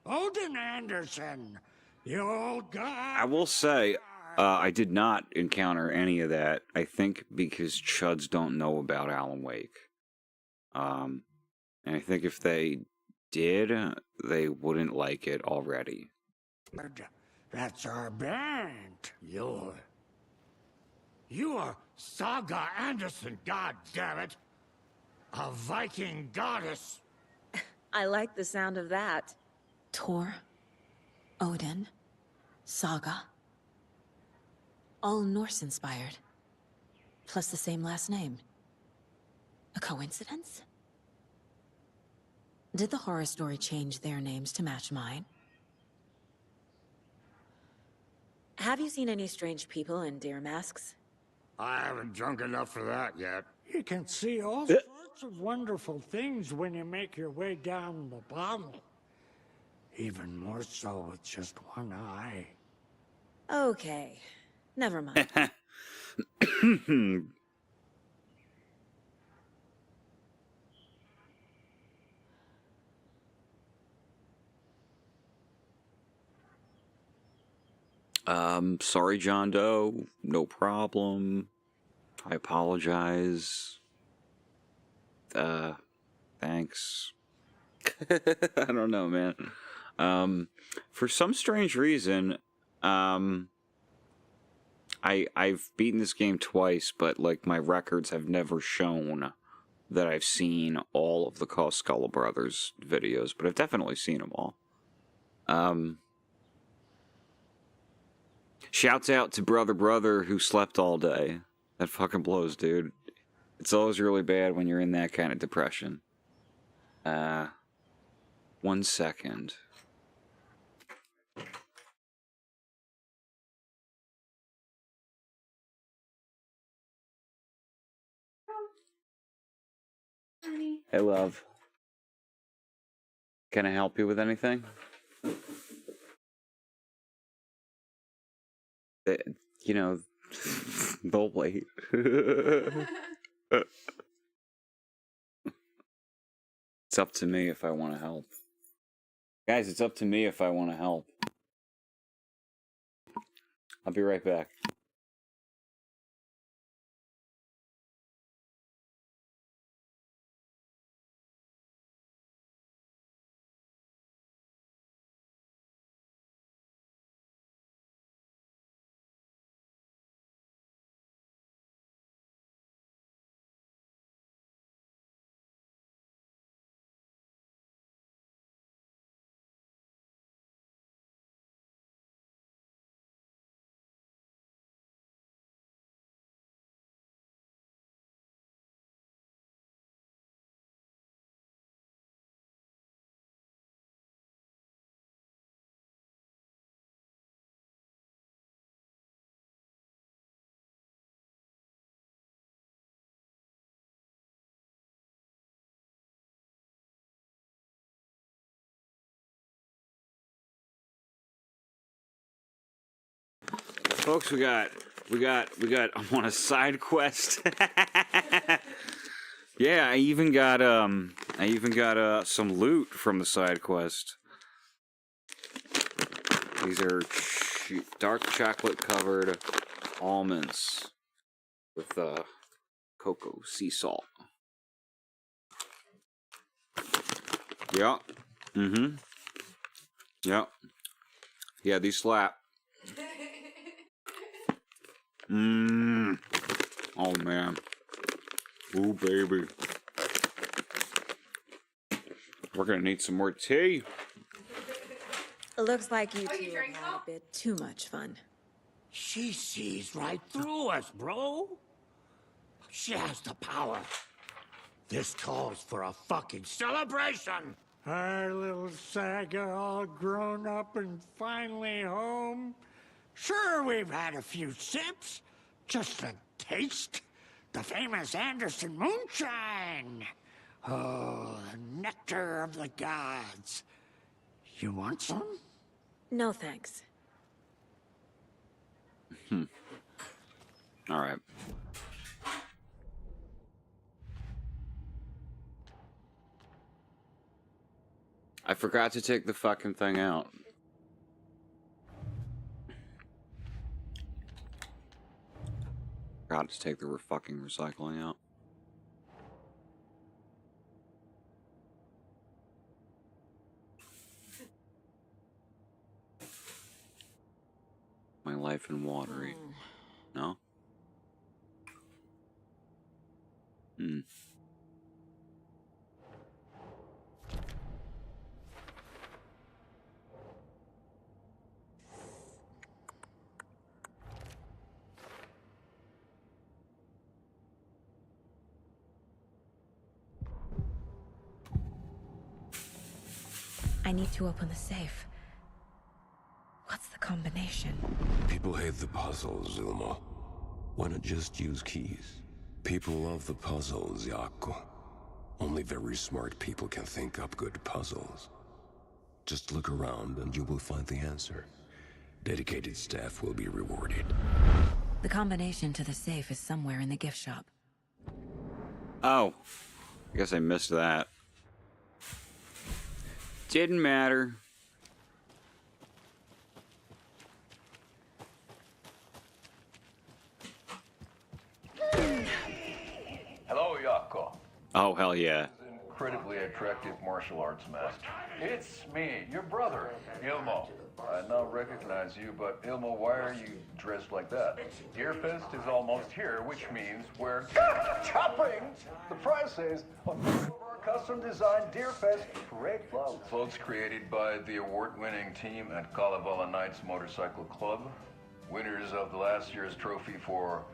Speaker 14: Odin Anderson. The old guy.
Speaker 1: I will say, I did not encounter any of that. I think because Chuds don't know about Alan Wake. And I think if they did, they wouldn't like it already.
Speaker 14: That's our band. You are Saga Anderson, goddammit. A Viking goddess.
Speaker 15: I like the sound of that.
Speaker 13: Tor, Odin, Saga. All Norse-inspired. Plus the same last name. A coincidence? Did the horror story change their names to match mine?
Speaker 15: Have you seen any strange people in deer masks?
Speaker 14: I haven't drunk enough for that yet. You can see all sorts of wonderful things when you make your way down the bottle. Even more so with just one eye.
Speaker 15: Okay. Never mind.
Speaker 1: Sorry, John Doe. No problem. I apologize. Thanks. I don't know, man. For some strange reason, I've beaten this game twice, but like my records have never shown that I've seen all of the Costello Brothers videos, but I've definitely seen them all. Shouts out to Brother who slept all day. That fucking blows, dude. It's always really bad when you're in that kind of depression. 1 second. Hey, love. Can I help you with anything? You know, they'll wait. It's up to me if I want to help. Guys, it's up to me if I want to help. I'll be right back. Folks, we got I'm on a side quest. Yeah, I even got some loot from the side quest. These are dark chocolate covered almonds with cocoa sea salt. Yep. Mm-hmm. Yep. Yeah, these slap. Mmm. Oh man. Ooh, baby. We're gonna need some more tea.
Speaker 15: Looks like you two have had a bit too much fun.
Speaker 14: She sees right through us, bro. She has the power. This calls for a fucking celebration. Our little saga all grown up and finally home. Sure, we've had a few sips. Just a taste. The famous Anderson moonshine. Oh, the nectar of the gods. You want some?
Speaker 15: No thanks.
Speaker 1: All right. I forgot to take the fucking thing out. Forgot to take the fucking recycling out. My life in watery. No? Hmm.
Speaker 13: I need to open the safe. What's the combination?
Speaker 3: People hate the puzzles, Ilmo. Why not just use keys? People love the puzzles, Jaakko. Only very smart people can think up good puzzles. Just look around and you will find the answer. Dedicated staff will be rewarded.
Speaker 13: The combination to the safe is somewhere in the gift shop.
Speaker 1: Oh. I guess I missed that. Didn't matter.
Speaker 17: Hello, Jaakko.
Speaker 1: Oh, hell yeah.
Speaker 17: Incredibly attractive martial arts master. It's me, your brother, Ilmo. I now recognize you, but Ilmo, why are you dressed like that? Deerfest is almost here, which means we're chopping the prices on our custom-designed Deerfest parade floats. Floats created by the award-winning team at Kalevala Knights Motorcycle Club, winners of the last year's trophy for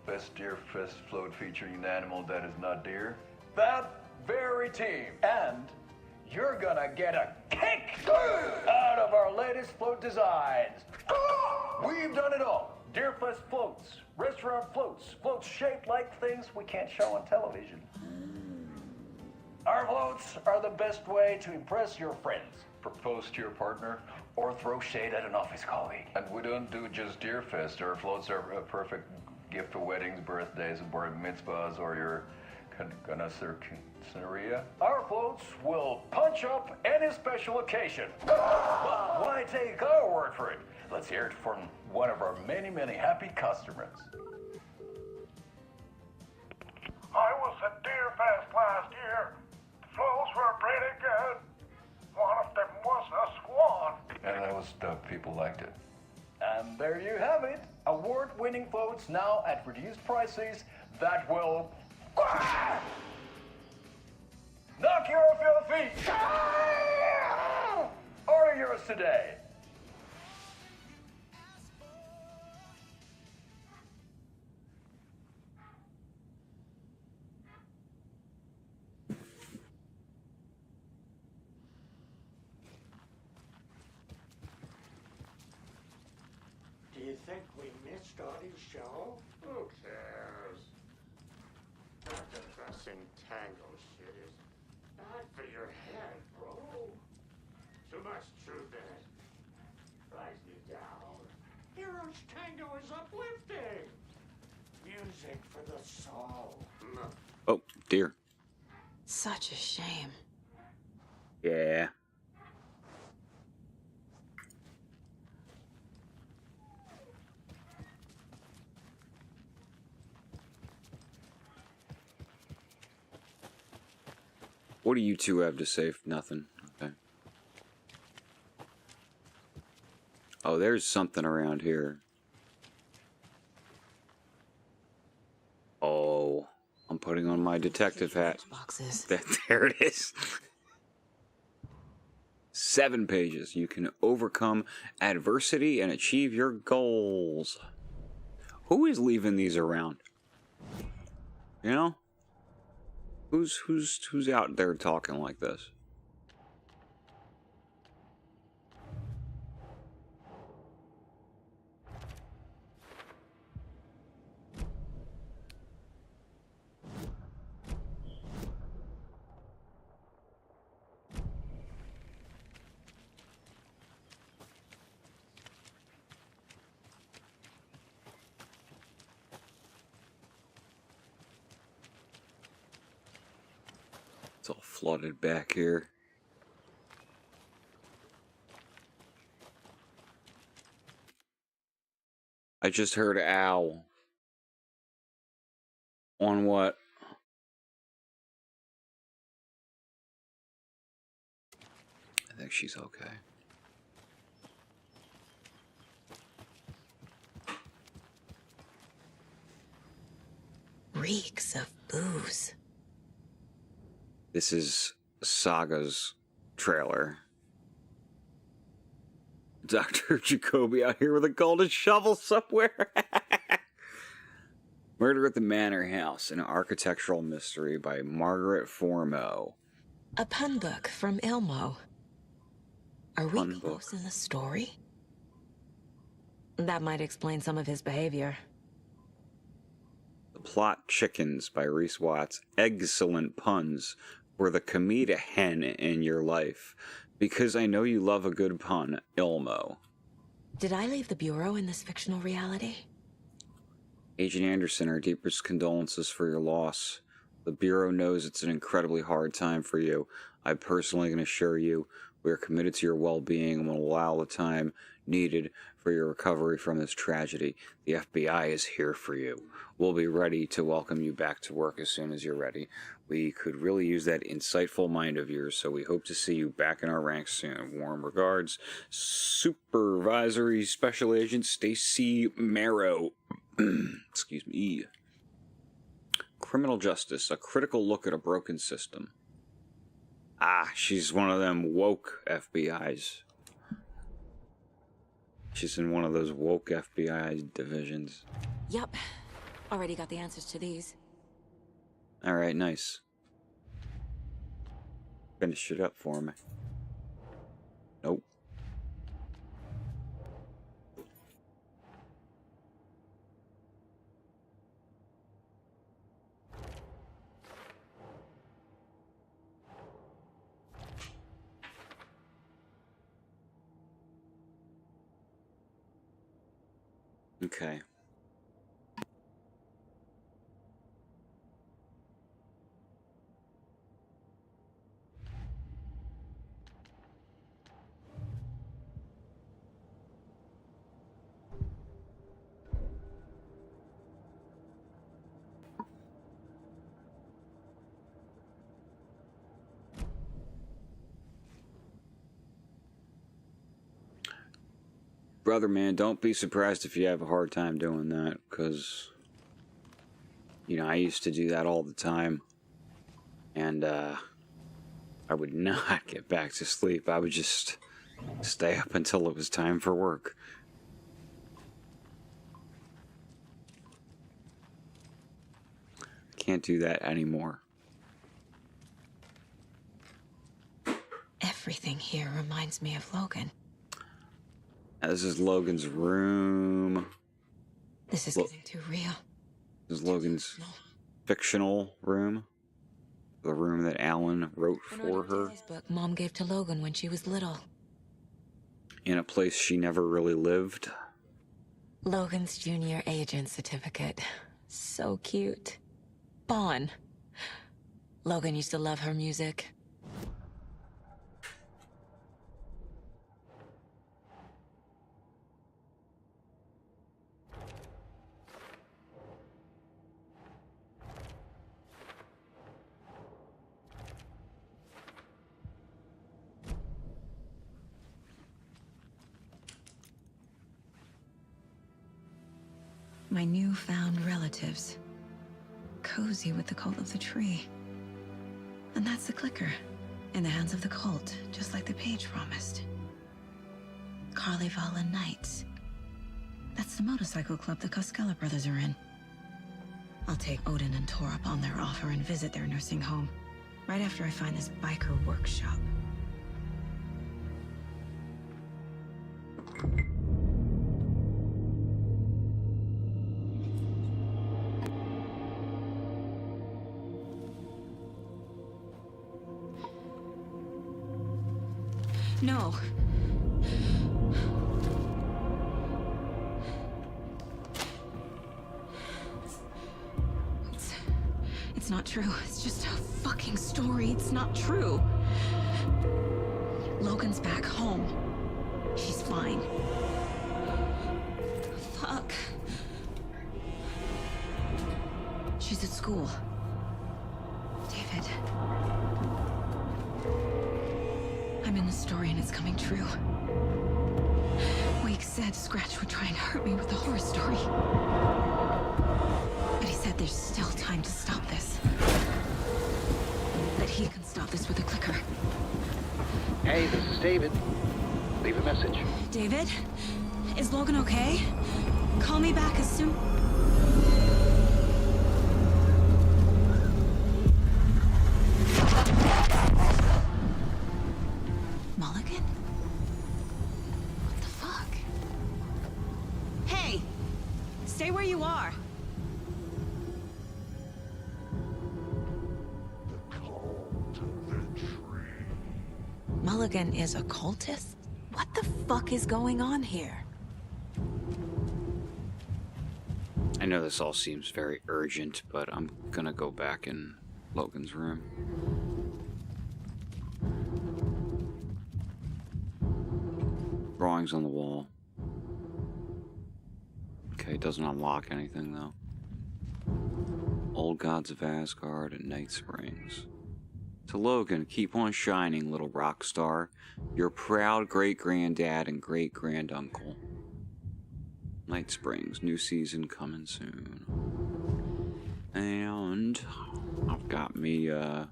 Speaker 17: Best Deerfest float featuring an animal that is not deer. That very team. And you're gonna get a kick out of our latest float designs. We've done it all. Deerfest floats, restaurant floats, floats shaped like things we can't show on television. Our floats are the best way to impress your friends, propose to your partner, or throw shade at an office colleague. And we don't do just Deerfest. Our floats are a perfect gift for weddings, birthdays, bar mitzvahs, or your Scenaria. Our floats will punch up any special occasion. But why take our word for it? Let's hear it from one of our many, many happy customers.
Speaker 19: I was at Deerfest last year. The floats were pretty good. One of them was a swan.
Speaker 17: And that was dope. People liked it. And there you have it. Award-winning floats now at reduced prices that will knock you off your feet. Order yours today.
Speaker 14: Do you think we missed Audie's show? Who cares? That depressing tango shit is bad for your head, bro. Too much truth in it. Drives me down. Hero's tango is uplifting. Music for the soul.
Speaker 1: Oh, dear.
Speaker 13: Such a shame.
Speaker 1: Yeah. What do you two have to say? Nothing. Okay. Oh, there's something around here. Oh, I'm putting on my detective hat.
Speaker 13: Boxes.
Speaker 1: There it is. 7 pages. You can overcome adversity and achieve your goals. Who is leaving these around? You know? Who's out there talking like this? It's all flooded back here. I just heard ow. On what? I think she's okay.
Speaker 13: Reeks of booze.
Speaker 1: This is Saga's trailer. Dr. Jacoby out here with a golden shovel somewhere. Murder at the Manor House, an architectural mystery by Margaret Formo.
Speaker 13: A pun book from Ilmo. Are we
Speaker 1: Pun
Speaker 13: close
Speaker 1: book.
Speaker 13: in the story? That might explain some of his behavior.
Speaker 1: The Plot Chickens by Reese Watts. Excellent puns for the comeda hen in your life. Because I know you love a good pun, Ilmo.
Speaker 13: Did I leave the Bureau in this fictional reality?
Speaker 1: Agent Anderson, our deepest condolences for your loss. The Bureau knows it's an incredibly hard time for you. I personally can assure you we are committed to your well-being and will allow the time needed for your recovery from this tragedy. The FBI is here for you. We'll be ready to welcome you back to work as soon as you're ready. We could really use that insightful mind of yours, so we hope to see you back in our ranks soon. Warm regards, Supervisory Special Agent Stacy Marrow. Excuse me. Criminal Justice, a critical look at a broken system. Ah, she's one of them woke FBIs. She's in one of those woke FBI divisions.
Speaker 13: Yep. Already got the answers to these.
Speaker 1: Alright, nice. Finish it up for me. Nope. Okay. Brother, man, don't be surprised if you have a hard time doing that, because, you know, I used to do that all the time, and, I would not get back to sleep. I would just stay up until it was time for work. Can't do that anymore.
Speaker 13: Everything here reminds me of Logan.
Speaker 1: Now, this is Logan's room.
Speaker 13: This is getting too real.
Speaker 1: This is Logan's fictional room. The room that Alan wrote for her.
Speaker 13: This book Mom gave to Logan when she was little.
Speaker 1: In a place she never really lived.
Speaker 13: Logan's junior agent certificate. So cute. Bon. Logan used to love her music. My newfound relatives. Cozy with the cult of the tree. And that's the clicker. In the hands of the cult, just like the page promised. Carnival Knights. That's the motorcycle club the Koskela brothers are in. I'll take Odin and Tor up on their offer and visit their nursing home. Right after I find this biker workshop. No. It's not true. It's just a fucking story. It's not true. Logan's back home. She's fine. Fuck. She's at school. David. I'm in the story and it's coming true. Wake said Scratch would try and hurt me with the horror story. But he said there's still time to stop this. That he can stop this with a clicker.
Speaker 8: Hey, this is David. Leave a message.
Speaker 13: David? Is Logan okay? Call me back as soon... Mulligan? What the fuck? Hey! Stay where you are! Mulligan is a cultist? What the fuck is going on here?
Speaker 1: I know this all seems very urgent, but I'm gonna go back in Logan's room. Drawings on the wall. Okay, it doesn't unlock anything though. Old Gods of Asgard and Night Springs. To Logan, keep on shining, little rock star. Your proud great-granddad and great-granduncle. Night Springs, new season coming soon. And I've got me a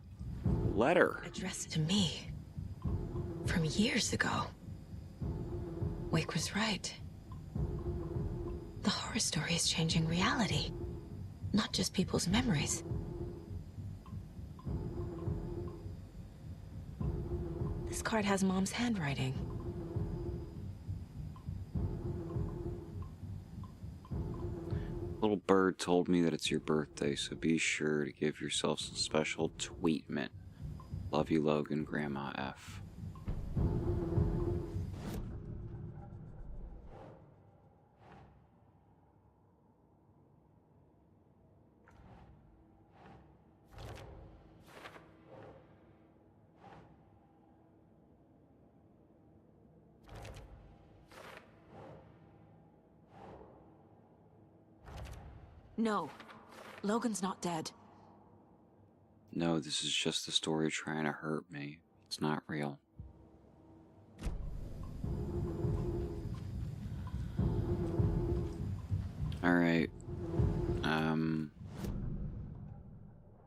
Speaker 1: letter.
Speaker 13: Addressed to me. From years ago. Wake was right. The horror story is changing reality. Not just people's memories. This card has Mom's handwriting.
Speaker 1: Little bird told me that it's your birthday, so be sure to give yourself some special tweetment. Love you, Logan, Grandma F.
Speaker 13: No. Logan's not dead.
Speaker 1: No, this is just the story trying to hurt me. It's not real. Alright.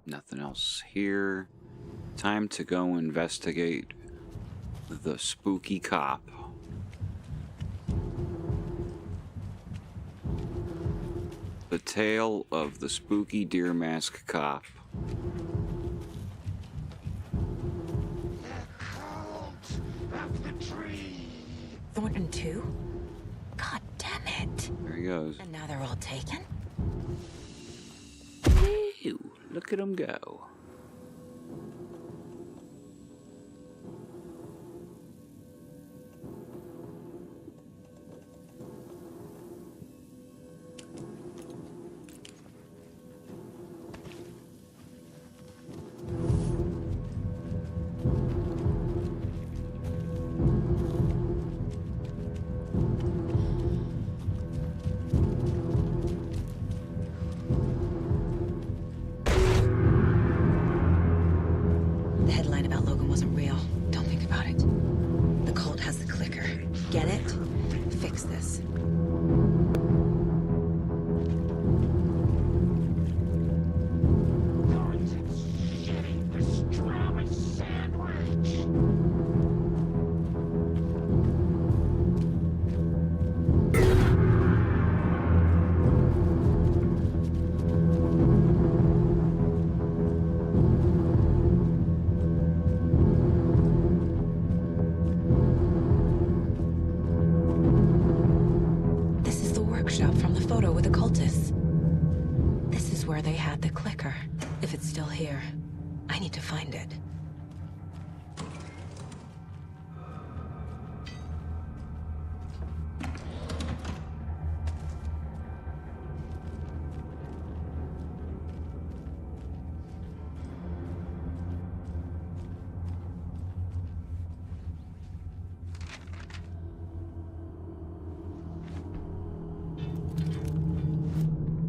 Speaker 1: Nothing else here. Time to go investigate the spooky cop. The tale of the spooky deer mask cop.
Speaker 13: Thornton 2? God damn it.
Speaker 1: There he goes.
Speaker 13: And now they're all taken?
Speaker 1: Ew, look at him go.
Speaker 13: photo with the cultists. This is where they had the clicker. If it's still here, I need to find it.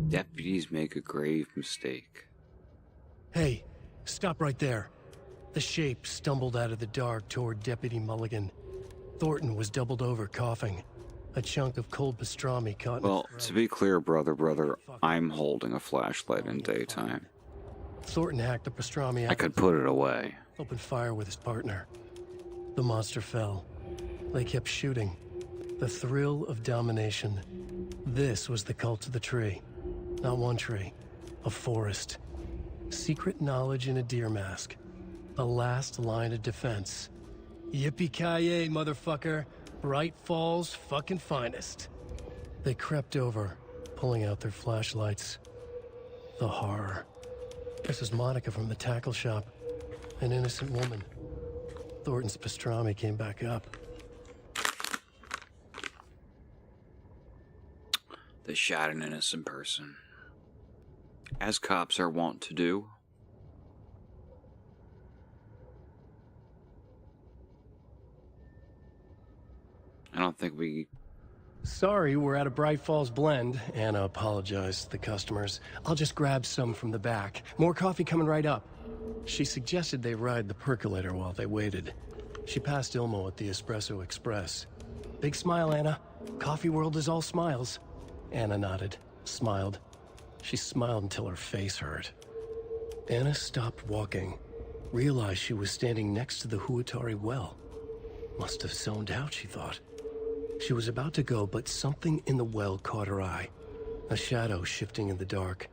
Speaker 1: Deputies make a grave mistake.
Speaker 16: Hey, stop right there. The shape stumbled out of the dark toward Deputy Mulligan. Thornton was doubled over, coughing. A chunk of cold pastrami caught in his
Speaker 1: Well,
Speaker 16: throat.
Speaker 1: to be clear, brother, I'm holding a flashlight in daytime.
Speaker 16: Thornton hacked the pastrami out.
Speaker 1: I could put it away.
Speaker 16: Opened fire with his partner. The monster fell. They kept shooting. The thrill of domination. This was the cult of the tree. Not one tree. A forest. Secret knowledge in a deer mask. The last line of defense. Yippee-ki-yay, motherfucker. Bright Falls' fucking finest. They crept over, pulling out their flashlights. The horror. This is Monica from the tackle shop. An innocent woman. Thornton's pastrami came back up.
Speaker 1: They shot an innocent person. As cops are wont to do. I don't think we...
Speaker 16: Sorry, we're at a Bright Falls blend. Anna apologized to the customers. I'll just grab some from the back. More coffee coming right up. She suggested they ride the percolator while they waited. She passed Ilmo at the Espresso Express. Big smile, Anna. Coffee world is all smiles. Anna nodded, smiled. She smiled until her face hurt. Anna stopped walking, realized she was standing next to the Huatari well. Must have zoned out, she thought. She was about to go, but something in the well caught her eye. A shadow shifting in the dark.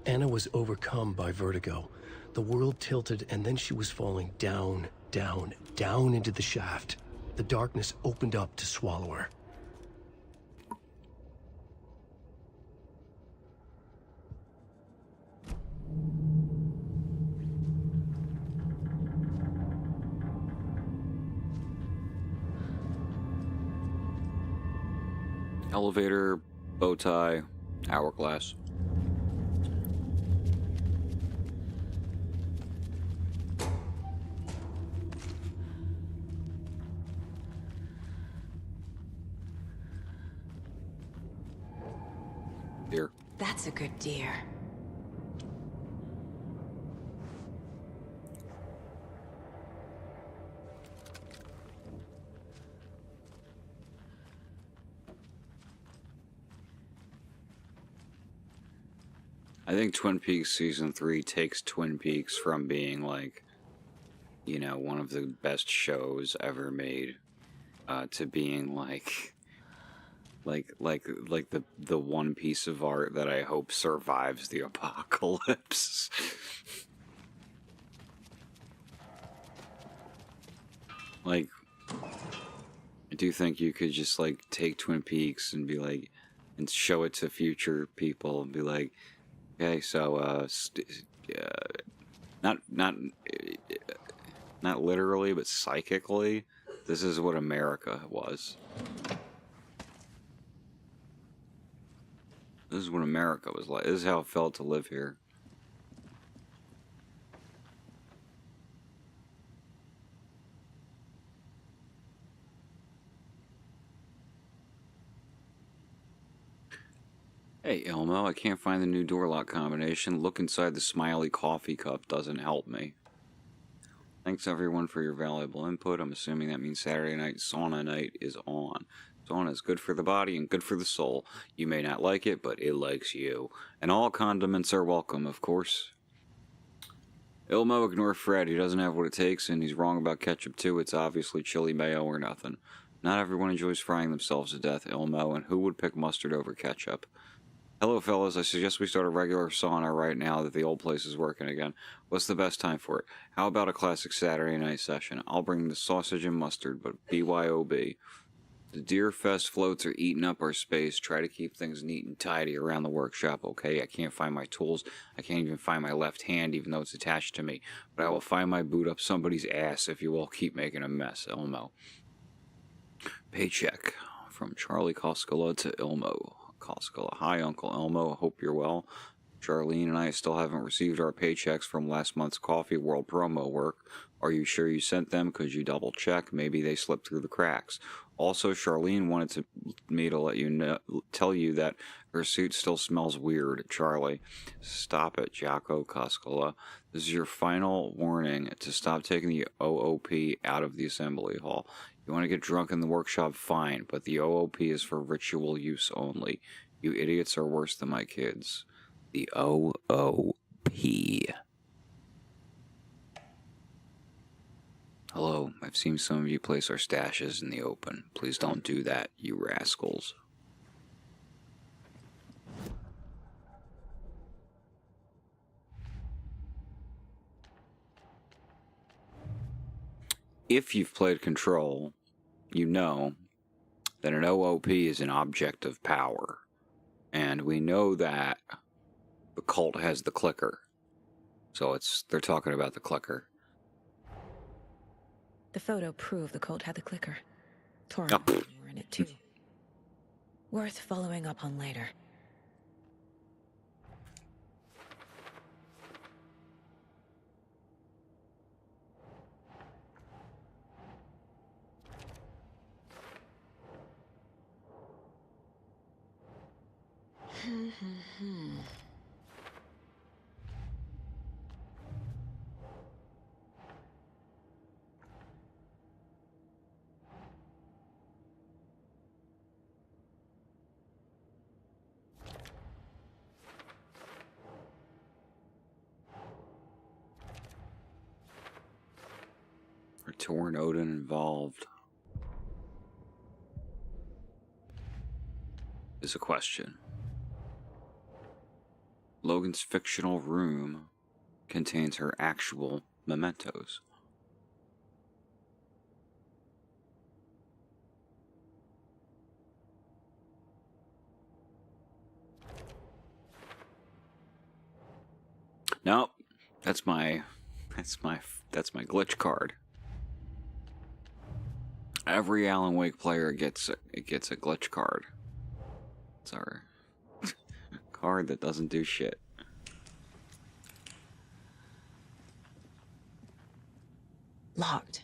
Speaker 16: Anna was overcome by vertigo. The world tilted, and then she was falling down, down, down into the shaft. The darkness opened up to swallow her.
Speaker 1: Elevator, bow tie, hourglass. Deer.
Speaker 13: That's a good deer.
Speaker 1: I think Twin Peaks Season 3 takes Twin Peaks from being like, you know, one of the best shows ever made, to being like the one piece of art that I hope survives the apocalypse. Like, I do think you could just like take Twin Peaks and be like, and show it to future people and be like, okay, so not literally, but psychically, this is what America was. This is what America was like. This is how it felt to live here. Hey, Elmo, I can't find the new door lock combination. Look inside the smiley coffee cup doesn't help me. Thanks, everyone, for your valuable input. I'm assuming that means Saturday night sauna night is on. Sauna is good for the body and good for the soul. You may not like it, but it likes you. And all condiments are welcome, of course. Ilmo, ignore Fred. He doesn't have what it takes, and he's wrong about ketchup, too. It's obviously chili mayo or nothing. Not everyone enjoys frying themselves to death, Ilmo, and who would pick mustard over ketchup? Hello, fellas. I suggest we start a regular sauna right now that the old place is working again. What's the best time for it? How about a classic Saturday night session? I'll bring the sausage and mustard, but BYOB. The Deerfest floats are eating up our space. Try to keep things neat and tidy around the workshop, okay? I can't find my tools. I can't even find my left hand, even though it's attached to me. But I will find my boot up somebody's ass if you all keep making a mess, Elmo. Paycheck from Charlie Koskela to Ilmo. Koskela. Hi, Uncle Elmo. Hope you're well. Charlene and I still haven't received our paychecks from last month's Coffee World promo work. Are you sure you sent them? Could you double check? Maybe they slipped through the cracks. Also, Charlene wanted me to let you know, tell you that her suit still smells weird. Charlie, stop it, Jocko Koskela. This is your final warning to stop taking the OOP out of the assembly hall. You want to get drunk in the workshop, fine, but the OOP is for ritual use only. You idiots are worse than my kids. The OOP. Hello, I've seen some of you place our stashes in the open. Please don't do that, you rascals. If you've played Control, you know that an OOP is an object of power. And we know that the cult has the clicker. So they're talking about the clicker.
Speaker 13: The photo proved the cult had the clicker. Torrin and Holden were in it too. Worth following up on later.
Speaker 1: Are Torrin Odin involved? Is a question. Logan's fictional room contains her actual mementos. Nope, that's my glitch card. Every Alan Wake player gets a glitch card. It's our card that doesn't do shit.
Speaker 13: Locked.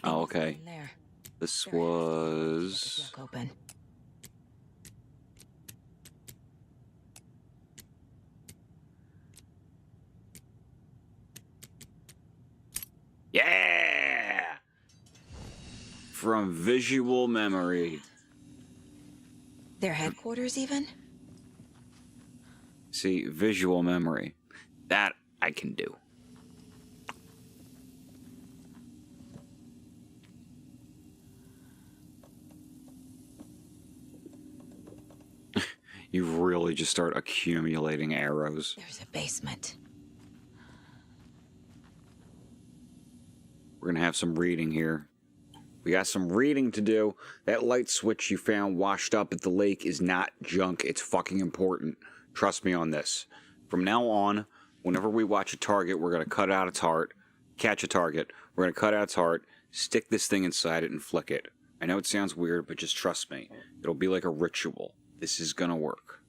Speaker 1: Oh, okay. This was
Speaker 13: Open.
Speaker 1: yeah. From visual memory.
Speaker 13: Their headquarters, even?
Speaker 1: See, visual memory. That I can do. You really just start accumulating arrows.
Speaker 13: There's a basement.
Speaker 1: We're gonna have some reading here. We got some reading to do. That light switch you found washed up at the lake is not junk. It's fucking important. Trust me on this. From now on, whenever we watch a target, we're going to cut out its heart, catch a target. We're going to cut out its heart, stick this thing inside it, and flick it. I know it sounds weird, but just trust me. It'll be like a ritual. This is going to work.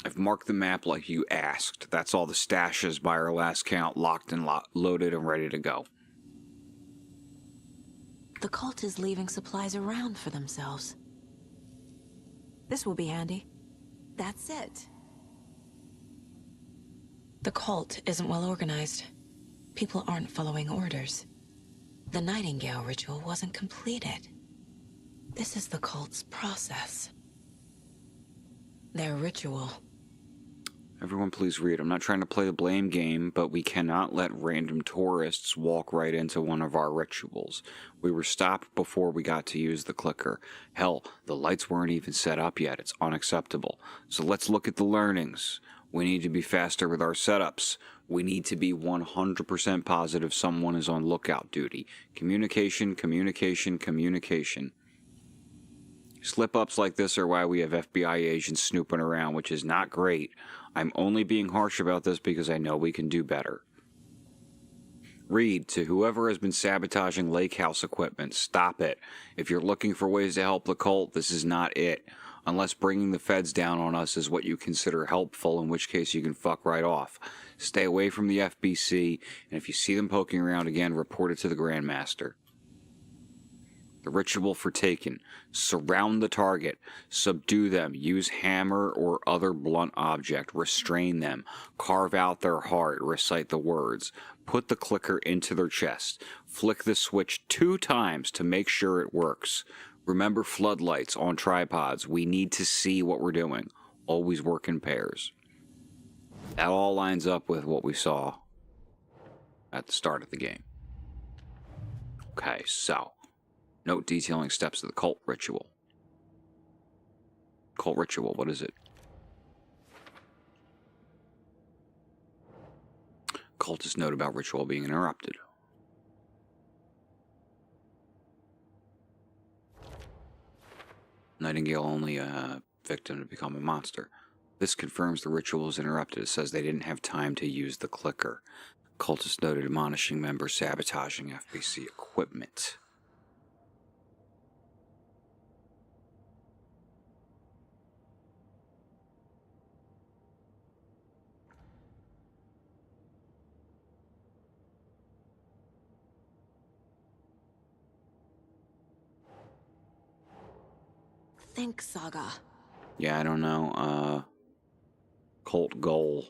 Speaker 1: I've marked the map like you asked. That's all the stashes by our last count, locked and loaded and ready to go.
Speaker 13: The cult is leaving supplies around for themselves. This will be handy. That's it. The cult isn't well organized. People aren't following orders. The Nightingale ritual wasn't completed. This is the cult's process. Their ritual.
Speaker 1: Everyone please read. I'm not trying to play the blame game, but we cannot let random tourists walk right into one of our rituals. We were stopped before we got to use the clicker. Hell, the lights weren't even set up yet. It's unacceptable. So let's look at the learnings. We need to be faster with our setups. We need to be 100% positive someone is on lookout duty. Communication, communication, communication. Slip-ups like this are why we have FBI agents snooping around, which is not great. I'm only being harsh about this because I know we can do better. Read, to whoever has been sabotaging lake house equipment, stop it. If you're looking for ways to help the cult, this is not it. Unless bringing the feds down on us is what you consider helpful, in which case you can fuck right off. Stay away from the FBC, and if you see them poking around again, report it to the Grandmaster. The ritual for taken. Surround the target. Subdue them. Use hammer or other blunt object. Restrain them. Carve out their heart. Recite the words. Put the clicker into their chest. Flick the switch 2 times to make sure it works. Remember floodlights on tripods. We need to see what we're doing. Always work in pairs. That all lines up with what we saw at the start of the game. Okay, so note detailing steps of the cult ritual. Cult ritual, what is it? Cultist note about ritual being interrupted. Nightingale only a victim to become a monster. This confirms the ritual is interrupted. It says they didn't have time to use the clicker. Cultist noted admonishing members sabotaging FBC equipment.
Speaker 13: Think, Saga.
Speaker 1: Yeah, I don't know. Cult goal.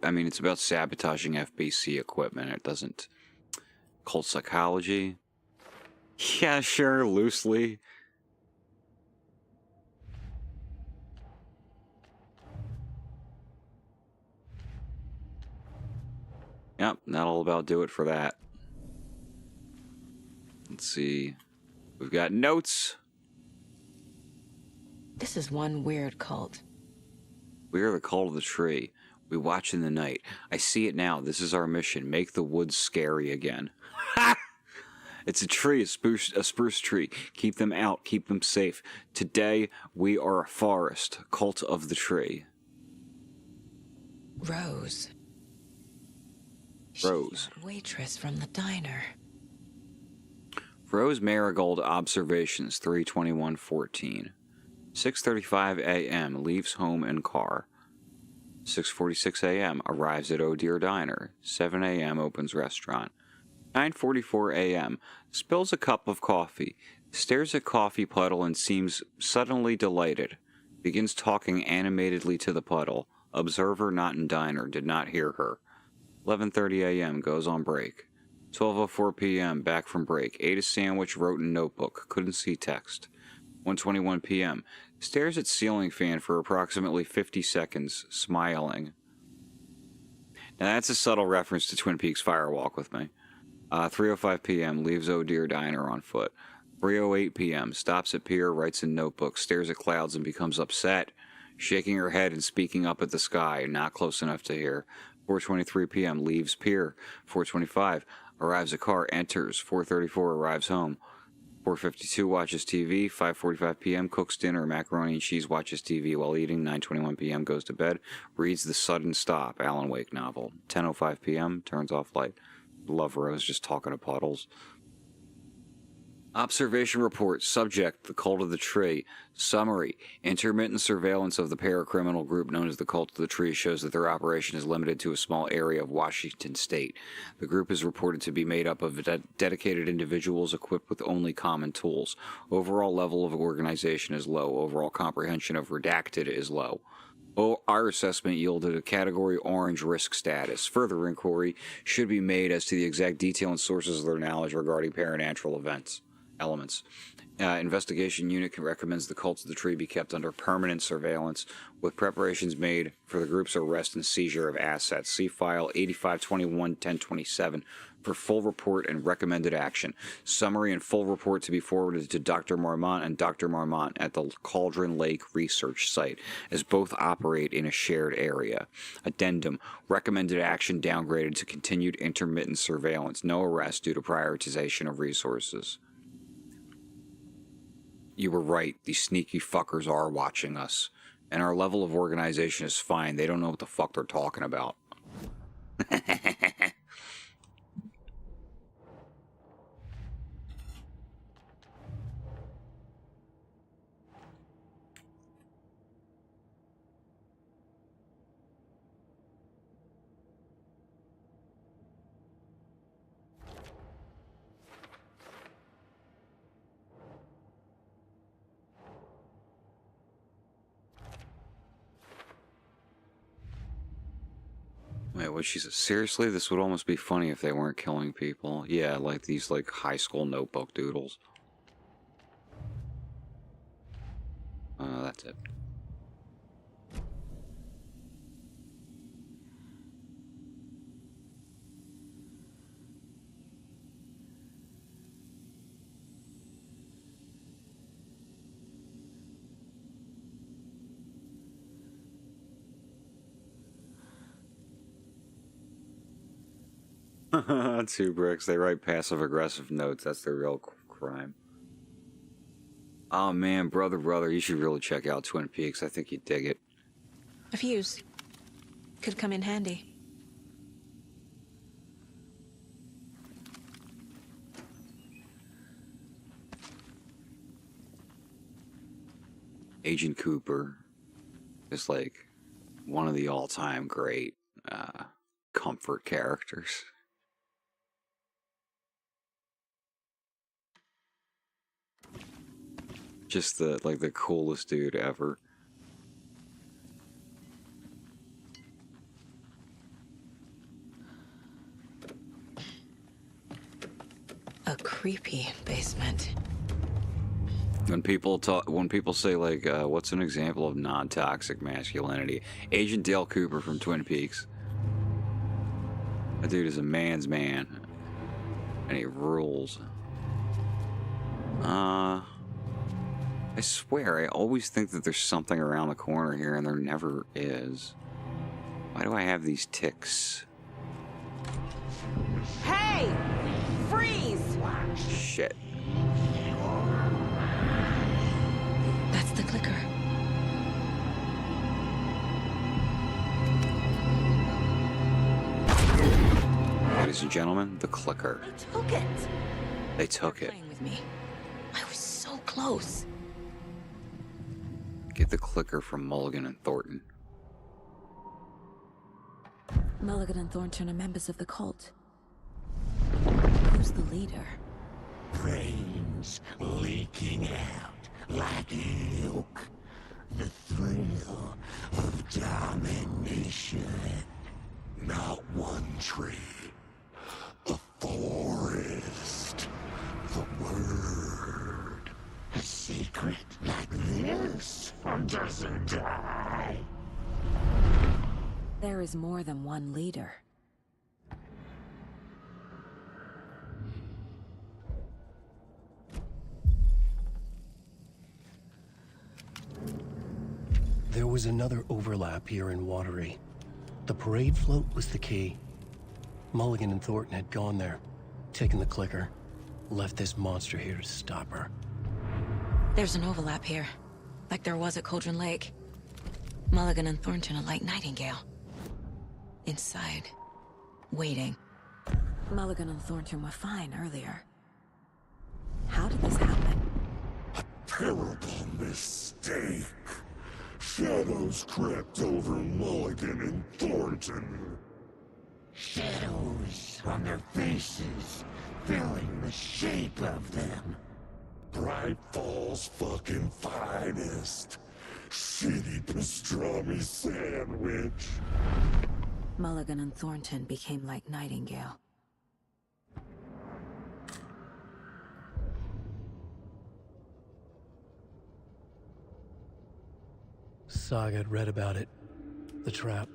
Speaker 1: I mean, it's about sabotaging FBC equipment. It doesn't... Cult psychology? Yeah, sure, loosely. Yep, that'll about do it for that. Let's see. We've got notes.
Speaker 13: This is one weird cult.
Speaker 1: We are the cult of the tree. We watch in the night. I see it now. This is our mission. Make the woods scary again. It's a tree, a spruce tree. Keep them out. Keep them safe. Today, we are a forest. Cult of the tree.
Speaker 13: Rose.
Speaker 1: Rose.
Speaker 13: She's that waitress from the diner.
Speaker 1: Rose Marigold observations 3/21/14. 6:35 a.m. leaves home in car. 6:46 a.m. arrives at Oh Dear Diner. 7 a.m. opens restaurant. 9:44 a.m. spills a cup of coffee. Stares at coffee puddle and seems suddenly delighted. Begins talking animatedly to the puddle. Observer not in diner. Did not hear her. 11:30 a.m. goes on break. 12:04 p.m. back from break. Ate a sandwich, wrote in notebook. Couldn't see text. 1:21 p.m. stares at ceiling fan for approximately 50 seconds, smiling. Now that's a subtle reference to Twin Peaks Firewalk with me. 3:05 p.m. leaves Oh Dear Diner on foot. 3:08 p.m. stops at pier, writes in notebook, stares at clouds and becomes upset, shaking her head and speaking up at the sky, not close enough to hear. 4:23 p.m. leaves pier. 4:25 arrives at car, enters. 4:34 arrives home. 4:52 watches TV. 5:45 p.m. cooks dinner, macaroni and cheese, watches TV while eating. 9:21 p.m. goes to bed, reads The Sudden Stop, Alan Wake novel. 10:05 p.m. turns off light. Love Rose just talking to puddles. Observation report. Subject, the cult of the tree. Summary. Intermittent surveillance of the paracriminal group known as the cult of the tree shows that their operation is limited to a small area of Washington state. The group is reported to be made up of dedicated individuals equipped with only common tools. Overall level of organization is low. Overall comprehension of redacted is low. Our assessment yielded a category orange risk status. Further inquiry should be made as to the exact detail and sources of their knowledge regarding paranatural elements. Investigation unit recommends the cult of the tree be kept under permanent surveillance, with preparations made for the group's arrest and seizure of assets. See file 8521-1027 for full report and recommended action. Summary and full report to be forwarded to Dr. Marmont and Dr. Marmont at the Cauldron Lake Research Site, as both operate in a shared area. Addendum. Recommended action downgraded to continued intermittent surveillance. No arrest due to prioritization of resources. You were right. These sneaky fuckers are watching us. And our level of organization is fine. They don't know what the fuck they're talking about. Wait, what she said? Seriously? This would almost be funny if they weren't killing people. Yeah, like these like high school notebook doodles. That's it. Two bricks. They write passive-aggressive notes. That's their real crime. Oh man, brother, you should really check out Twin Peaks. I think you'd dig it.
Speaker 13: A fuse. Could come in handy.
Speaker 1: Agent Cooper is like one of the all-time great comfort characters. Just the coolest dude ever.
Speaker 13: A creepy basement.
Speaker 1: When people say like, what's an example of non-toxic masculinity? Agent Dale Cooper from Twin Peaks. That dude is a man's man, and he rules. I swear, I always think that there's something around the corner here, and there never is. Why do I have these tics?
Speaker 15: Hey! Freeze!
Speaker 1: Shit.
Speaker 13: That's the clicker.
Speaker 1: Ladies and gentlemen, the clicker.
Speaker 13: They took it.
Speaker 1: They took it.
Speaker 13: Playing with me. I was so close.
Speaker 1: Get the clicker from Mulligan and Thornton.
Speaker 15: Mulligan and Thornton are members of the cult. Who's the leader?
Speaker 14: Brains leaking out like milk. The thrill of domination. Not one tree. A forest. The word. A secret like this doesn't die.
Speaker 15: There is more than one leader.
Speaker 16: There was another overlap here in Watery. The parade float was the key. Mulligan and Thornton had gone there, taken the clicker, left this monster here to stop her.
Speaker 13: There's an overlap here, like there was at Cauldron Lake. Mulligan and Thornton are like Nightingale. Inside, waiting.
Speaker 15: Mulligan and Thornton were fine earlier. How did this happen?
Speaker 14: A terrible mistake. Shadows crept over Mulligan and Thornton. Shadows on their faces, filling the shape of them. Bright Falls fucking finest. Shitty pastrami sandwich.
Speaker 15: Mulligan and Thornton became like
Speaker 16: Saga had read about it. The trap.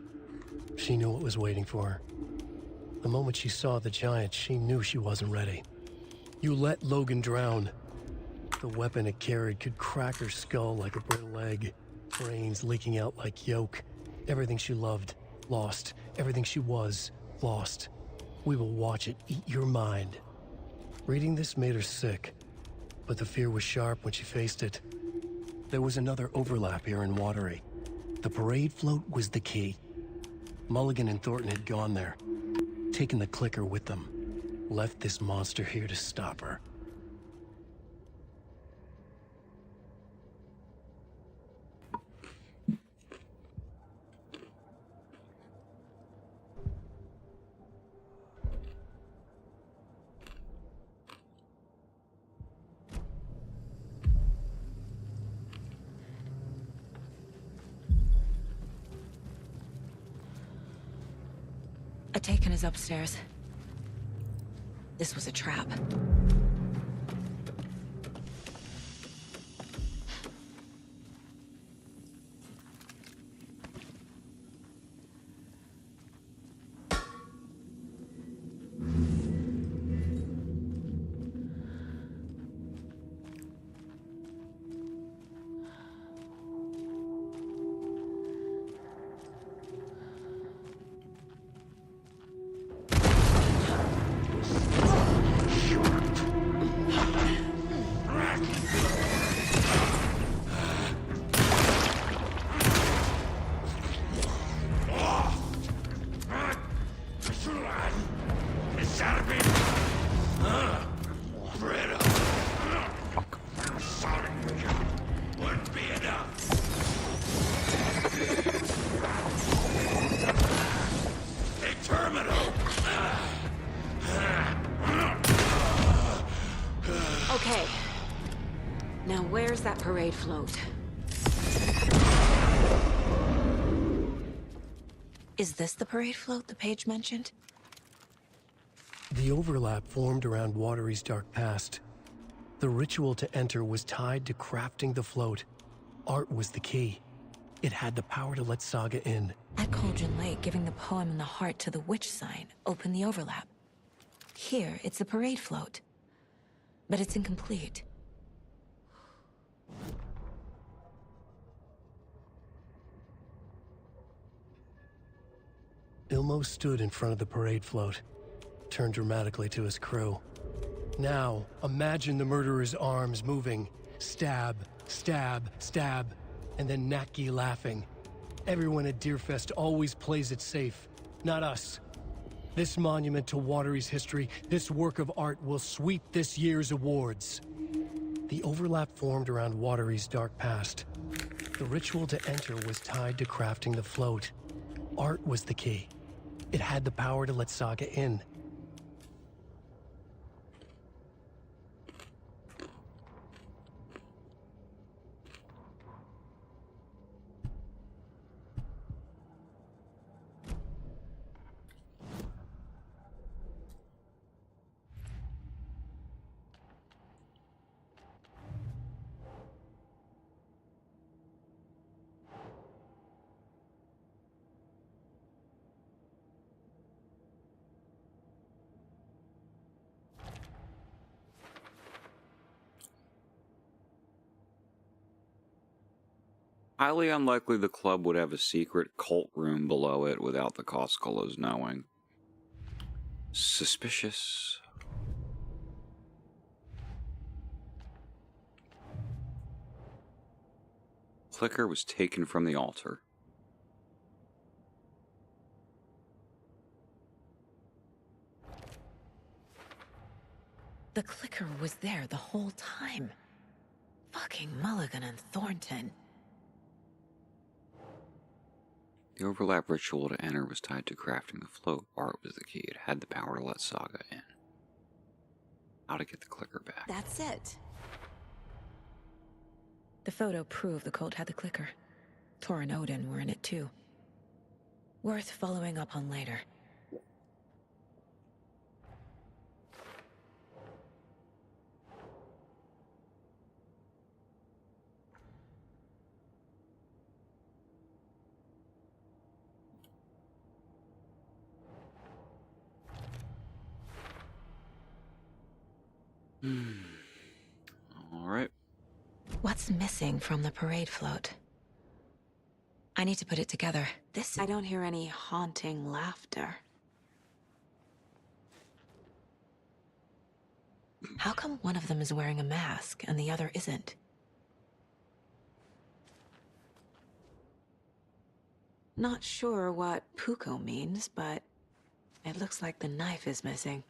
Speaker 16: She knew what was waiting for her. The moment she saw the giant, she knew she wasn't ready. You let Logan drown. The weapon it carried could crack her skull like a brittle egg. Brains leaking out like yolk. Everything she loved, lost. Everything she was, lost. We will watch it eat your mind. Reading this made her sick, but the fear was sharp when she faced it. There was another overlap here in Watery. The parade float was the key. Mulligan and Thornton had gone there, taken the clicker with them, left this monster here to stop her.
Speaker 13: Taken is upstairs. This was a trap. Okay. Now where's that parade float? Is this the parade float the page mentioned?
Speaker 16: The overlap formed around Watery's dark past. The ritual to enter was tied to crafting the float. Art was the key. It had the power to let Saga in.
Speaker 13: At Cauldron Lake, giving the poem and the heart to the witch sign opened the overlap. Here, it's the parade float. But it's incomplete.
Speaker 16: Ilmo stood in front of the parade float, turned dramatically to his crew. Now, imagine the murderer's arms moving. Stab, stab, stab, and then Naki laughing. Everyone at Deerfest always plays it safe, not us. This monument to Watery's history, this work of art will sweep this year's awards. The overlap formed around Watery's dark past. The ritual to enter was tied to crafting the float. Art was the key. It had the power to let Saga in.
Speaker 1: Highly unlikely the club would have a secret cult room below it without the Coscolos knowing. Suspicious. Clicker was taken from the altar.
Speaker 13: The clicker was there the whole time. Fucking Mulligan and Thornton.
Speaker 1: The overlap ritual to enter was tied to crafting the float. Art was the key. It had the power to let Saga in. How to get the clicker back.
Speaker 13: That's it. The photo proved the cult had the clicker. Tor and Odin were in it too. Worth following up on later.
Speaker 1: All right.
Speaker 13: What's missing from the parade float? I need to put it together.
Speaker 12: I don't hear any haunting laughter.
Speaker 13: How come one of them is wearing a mask and the other isn't?
Speaker 12: Not sure what Puko means, but it looks like the knife is missing.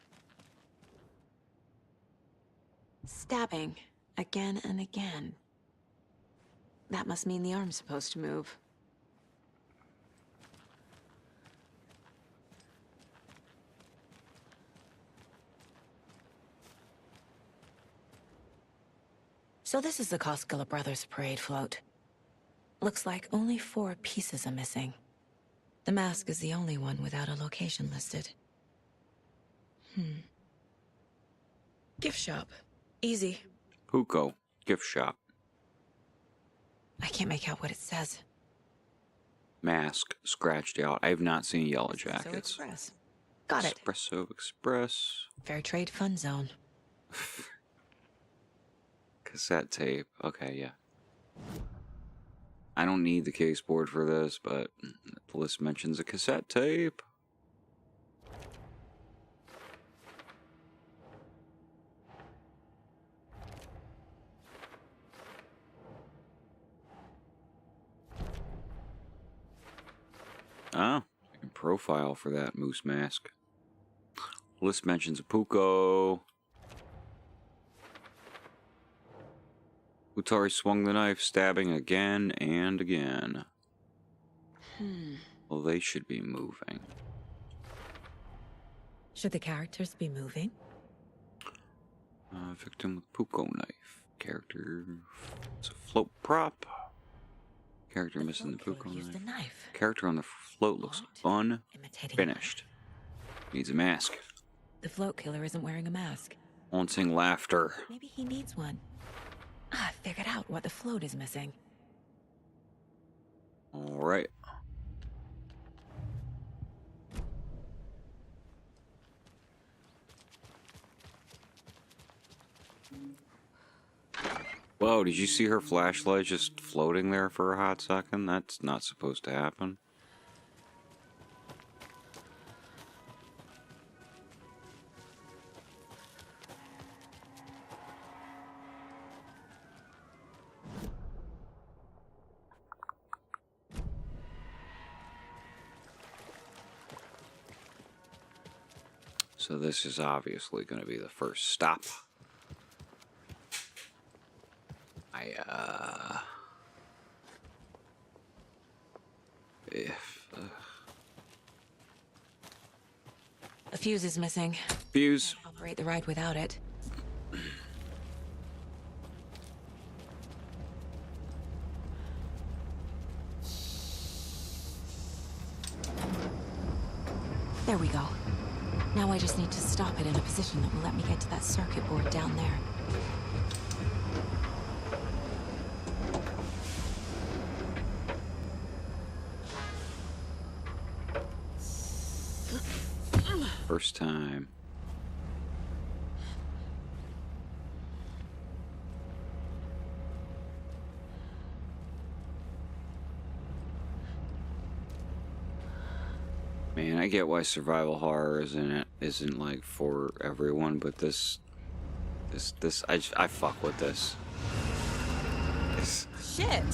Speaker 12: Stabbing again and again. That must mean the arm's supposed to move.
Speaker 13: So this is the Koskela Brothers parade float. Looks like only 4 pieces are missing. The mask is the only one without a location listed. Gift shop. Easy.
Speaker 1: Puko gift shop.
Speaker 13: I can't make out what it says.
Speaker 1: Mask scratched out. I have not seen Yellow Jackets.
Speaker 13: Express. Got it.
Speaker 1: Espresso Express.
Speaker 13: Fair Trade Fun Zone.
Speaker 1: Cassette tape. Okay, yeah. I don't need the case board for this, but the list mentions a cassette tape. Oh, I can profile for that moose mask. List mentions a Puko. Utari swung the knife, stabbing again and again. Well, they should be moving.
Speaker 13: Should the characters be moving?
Speaker 1: Victim with Puko knife. Character. It's a float prop. Character missing the Puko knife. Character on the float looks unfinished. Needs a mask.
Speaker 13: The float killer isn't wearing a mask.
Speaker 1: Haunting laughter.
Speaker 13: Maybe he needs one. I figured out what the float is missing.
Speaker 1: All right. Whoa, did you see her flashlight just floating there for a hot second? That's not supposed to happen. So this is obviously going to be the first stop.
Speaker 13: A fuse is missing.
Speaker 1: Fuse.
Speaker 13: Can't operate the ride without it. There we go. Now I just need to stop it in a position that will let me get to that circuit board down there.
Speaker 1: First time. Man, I get why survival horror isn't like for everyone, but this I fuck with this.
Speaker 13: Shit.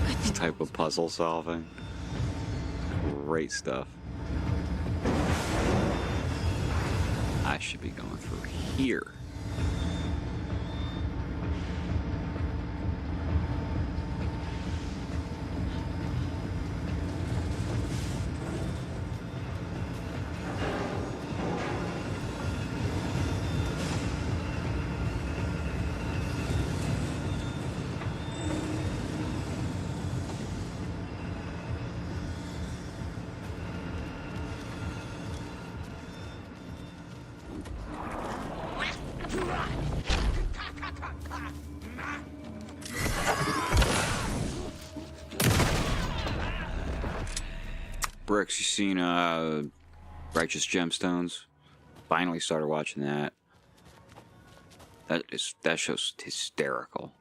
Speaker 1: This type of puzzle solving. Great stuff. I should be going through here. Bricks, you seen Righteous Gemstones? Finally started watching that. That show's hysterical.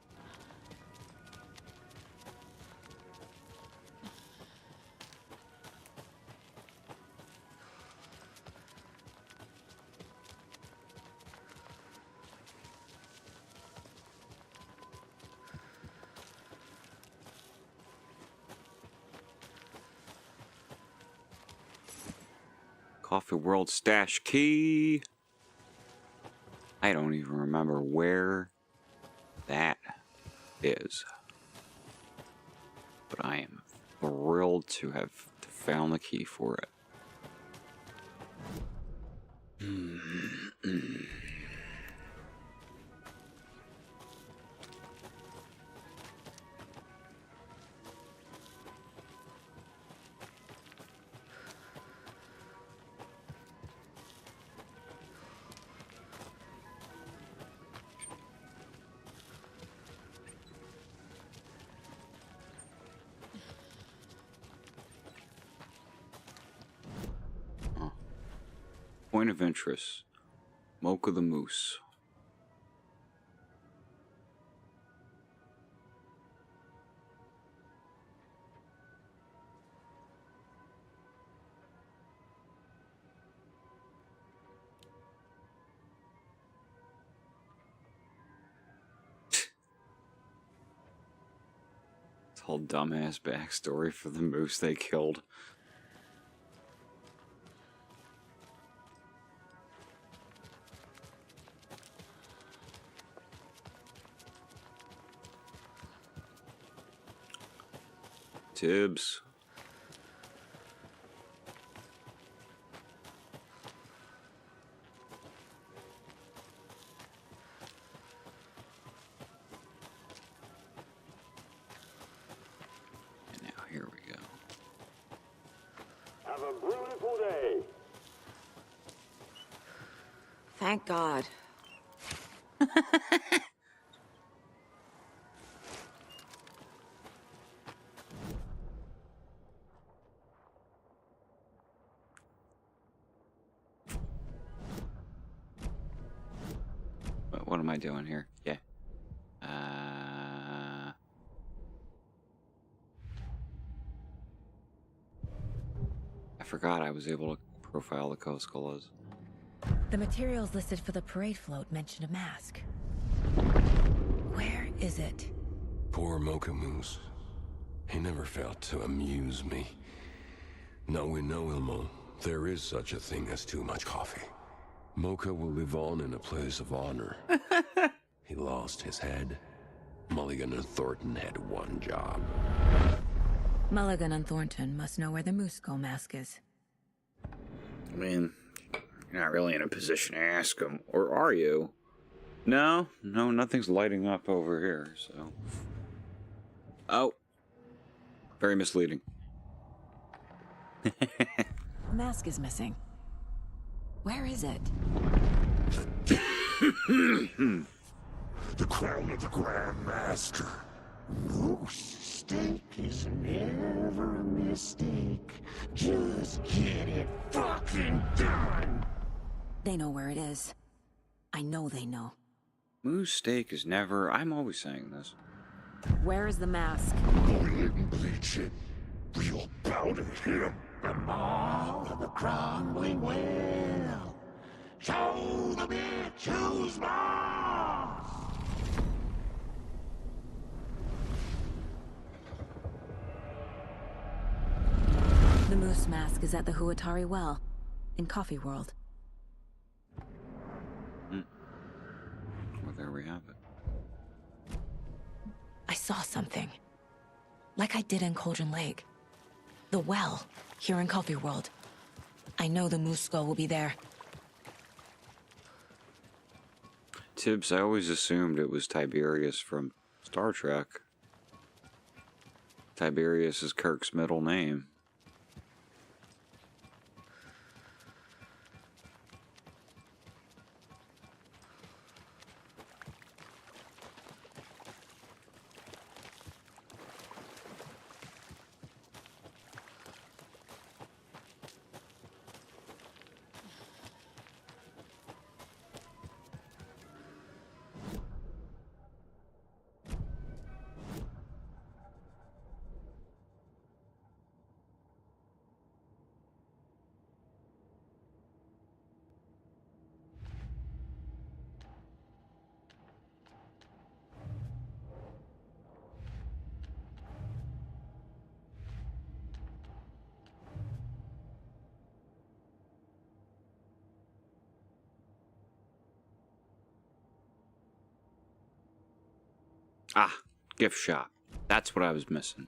Speaker 1: Coffee World stash key. I don't even remember where that is. But I am thrilled to have found the key for it. Point of interest. Mocha the Moose. This whole dumbass backstory for the moose they killed. Tibbs. And now here we go.
Speaker 19: Have a beautiful day.
Speaker 13: Thank God.
Speaker 1: What am I doing here? Yeah. I forgot I was able to profile the Koskolas.
Speaker 15: The materials listed for the parade float mention a mask. Where is it?
Speaker 11: Poor Mocha Moose. He never failed to amuse me. Now we know, Ilmo, there is such a thing as too much coffee. Mocha will live on in a place of honor. He lost his head. Mulligan and Thornton had one job.
Speaker 15: Mulligan and Thornton must know where the moose skull mask is.
Speaker 1: I mean, you're not really in a position to ask them. Or are you? No, nothing's lighting up over here, so... Oh. Very misleading.
Speaker 15: The mask is missing. Where is it?
Speaker 19: The crown of the Grand Master. Moose steak is never a mistake. Just get it fucking done.
Speaker 15: They know where it is. I know they know.
Speaker 1: Moose steak is never... I'm always saying this.
Speaker 15: Where is the mask?
Speaker 19: Go ahead and bleach it. Real bout of him. The maw of the crumbling well. Show the bitch who's boss.
Speaker 15: The moose mask is at the Huatari Well, in Coffee World.
Speaker 1: Well, there we have it.
Speaker 15: I saw something. Like I did in Cauldron Lake. The well, here in Coffee World. I know the moose skull will be there.
Speaker 1: Tibbs, I always assumed it was Tiberius from Star Trek. Tiberius is Kirk's middle name. Ah, gift shop. That's what I was missing.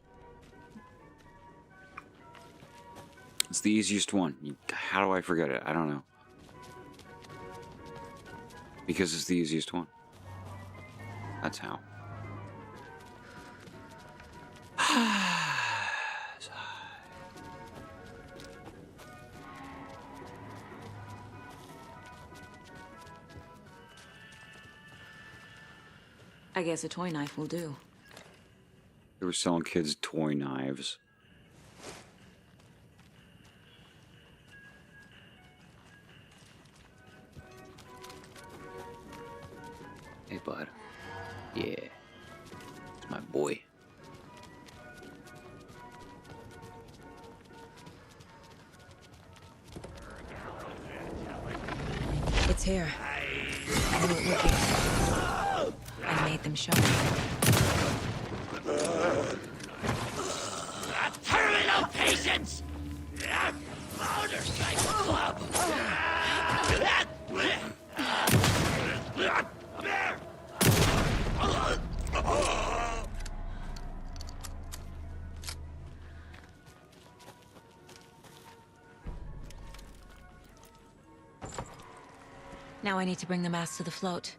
Speaker 1: It's the easiest one. How do I forget it? I don't know. Because it's the easiest one. That's how.
Speaker 15: I guess a toy knife will do.
Speaker 1: They were selling kids toy knives. Hey, bud. Yeah. It's my boy.
Speaker 15: It's here. I knew it would be. I made them show me.
Speaker 14: Terminal patience! Motorcycle club!
Speaker 15: Now I need to bring the mask to the float.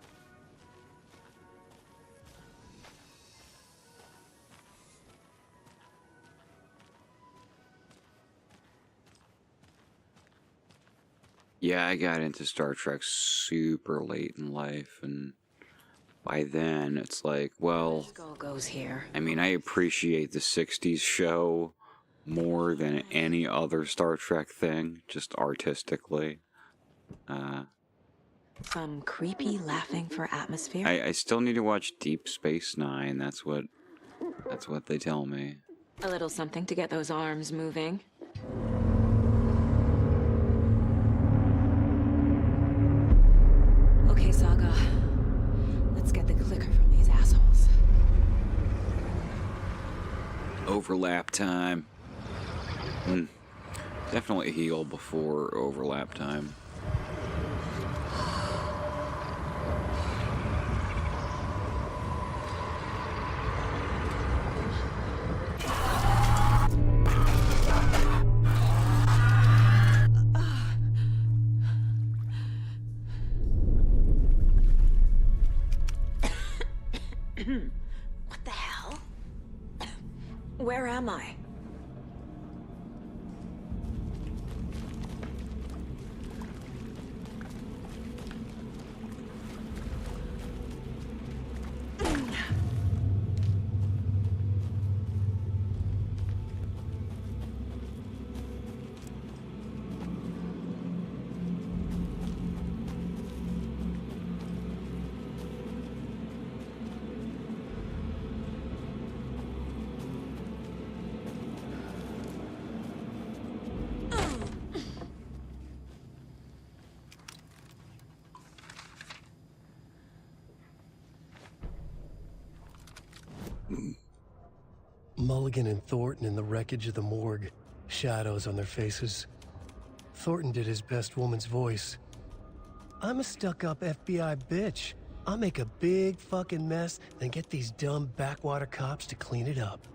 Speaker 1: Yeah, I got into Star Trek super late in life, and by then it's like, well,
Speaker 15: Skull goes here.
Speaker 1: I mean, I appreciate the 60s show more than any other Star Trek thing, just artistically.
Speaker 15: Some creepy laughing for atmosphere.
Speaker 1: I still need to watch Deep Space Nine. That's what they tell me.
Speaker 15: A little something to get those arms moving. Okay, Saga. Let's get the clicker from these assholes.
Speaker 1: Overlap time. Definitely heal before overlap time.
Speaker 15: What the hell? Where am I?
Speaker 16: Mulligan and Thornton in the wreckage of the morgue, shadows on their faces. Thornton did his best woman's voice. I'm a stuck-up FBI bitch. I'll make a big fucking mess, then get these dumb backwater cops to clean it up.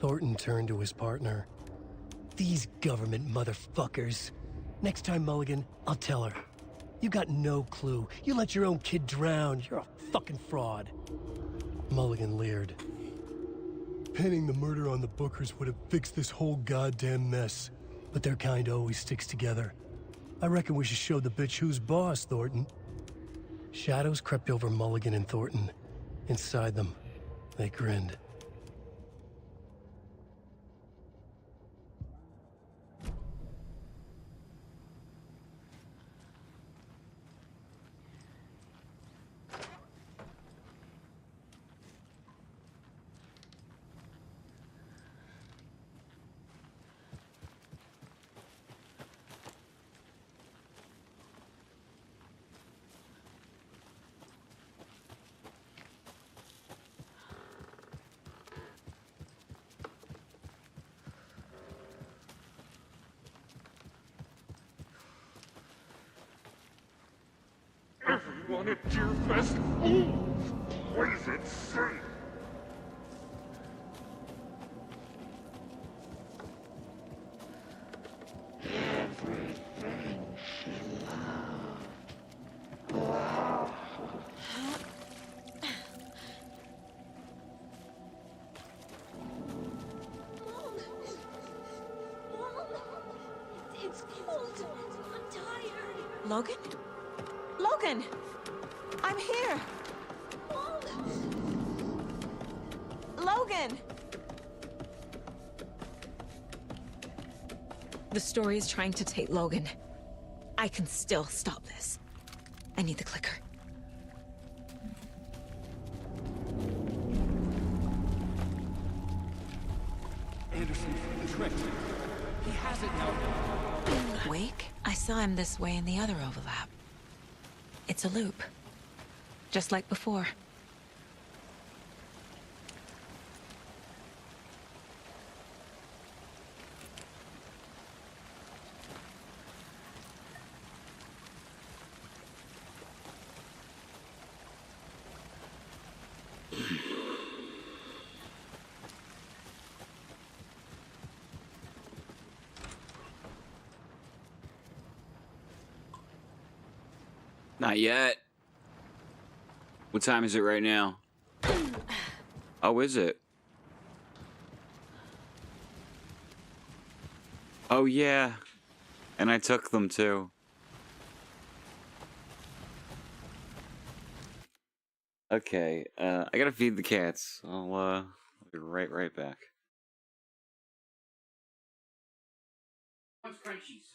Speaker 16: Thornton turned to his partner. These government motherfuckers. Next time, Mulligan, I'll tell her. You got no clue. You let your own kid drown. You're a fucking fraud. Mulligan leered. Pinning the murder on the Bookers would have fixed this whole goddamn mess. But their kind always sticks together. I reckon we should show the bitch who's boss, Thornton. Shadows crept over Mulligan and Thornton. Inside them, they grinned.
Speaker 19: Everyone at Deerfest, move! What is it saying?
Speaker 15: Logan? Logan! I'm here! Logan! The story is trying to take Logan. I can still stop this. I need the clicker.
Speaker 20: Anderson, correct. He has it now.
Speaker 15: Wake? I saw him this way in the other overlap. It's a loop. Just like before.
Speaker 1: Not yet. What time is it right now? Oh, is it? Oh, yeah. And I took them too. Okay, I gotta feed the cats. I'll be right back. Crunchies.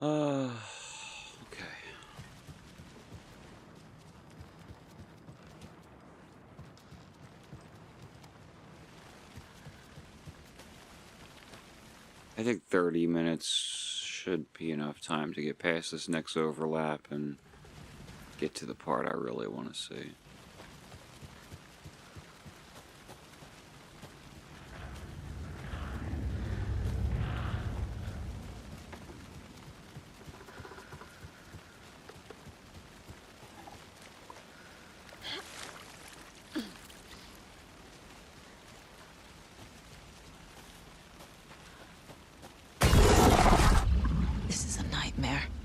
Speaker 1: Okay. I think 30 minutes should be enough time to get past this next overlap and get to the part I really want to see.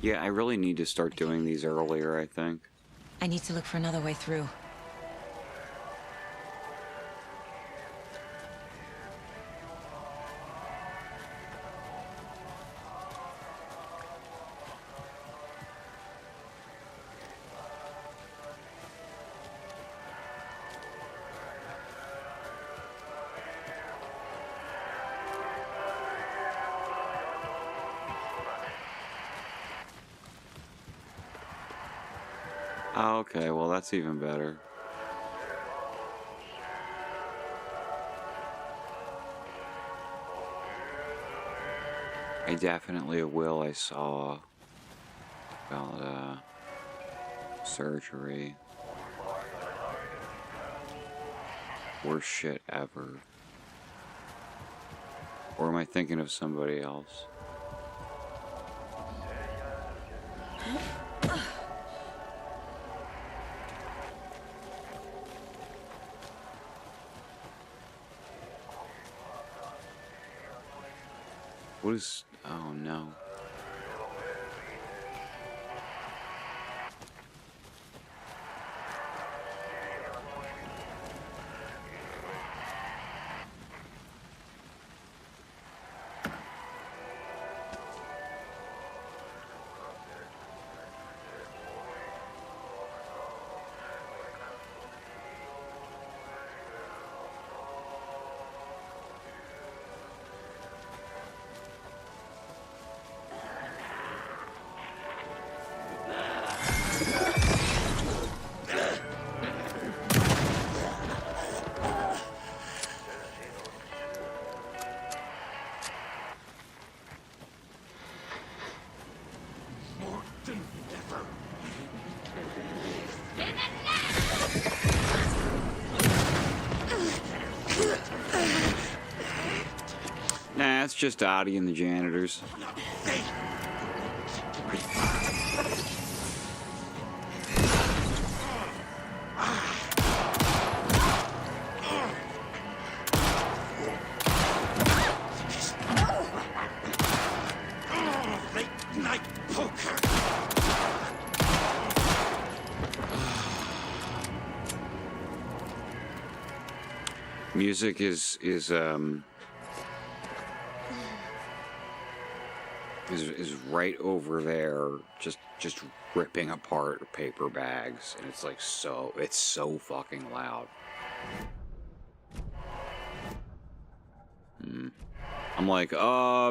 Speaker 1: Yeah, I really need to start doing these earlier, I think.
Speaker 15: I need to look for another way through.
Speaker 1: Oh, okay, well that's even better. I definitely will. I saw about surgery. Worst shit ever. Or am I thinking of somebody else? What is... Oh no. Nah, it's just Audie and the janitors.
Speaker 14: Late night poker.
Speaker 1: Music is right over there, just ripping apart paper bags, and it's like it's so fucking loud. I'm like,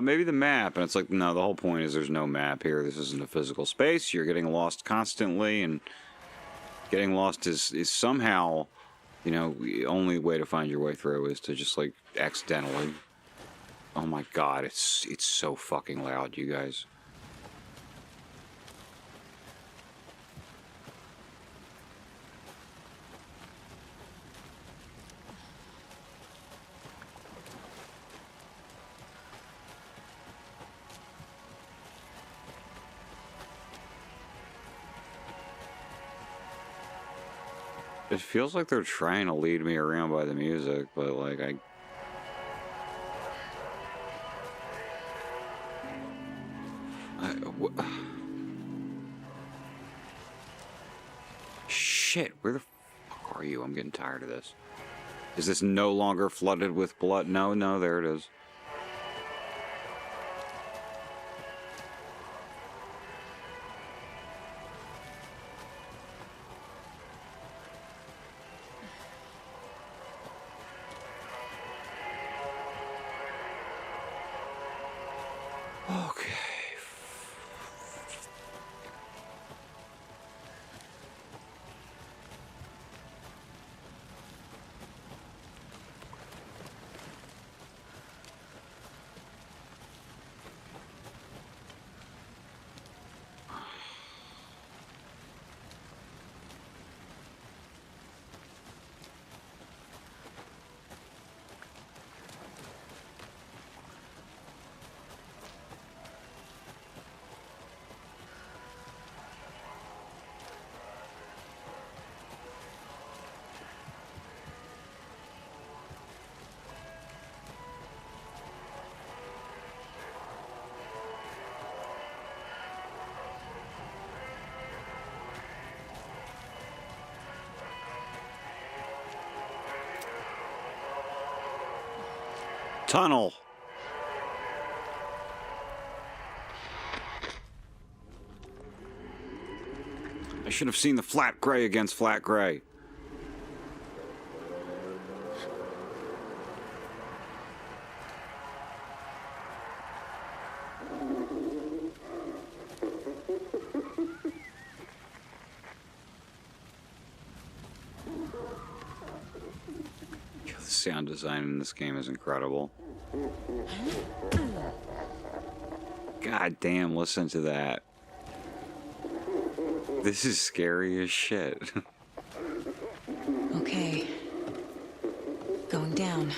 Speaker 1: maybe the map, and it's like, no, the whole point is there's no map here. This isn't a physical space. You're getting lost constantly, and getting lost is somehow, you know, the only way to find your way through is to just like accidentally. Oh my god, it's so fucking loud, you guys. It feels like they're trying to lead me around by the music, but like shit, where the fuck are you? I'm getting tired of this. Is this no longer flooded with blood? No, there it is. Okay. Tunnel. I should have seen the flat gray against flat gray. sound design in this game is incredible. God damn, listen to that. This is scary as shit.
Speaker 13: Okay. Going down.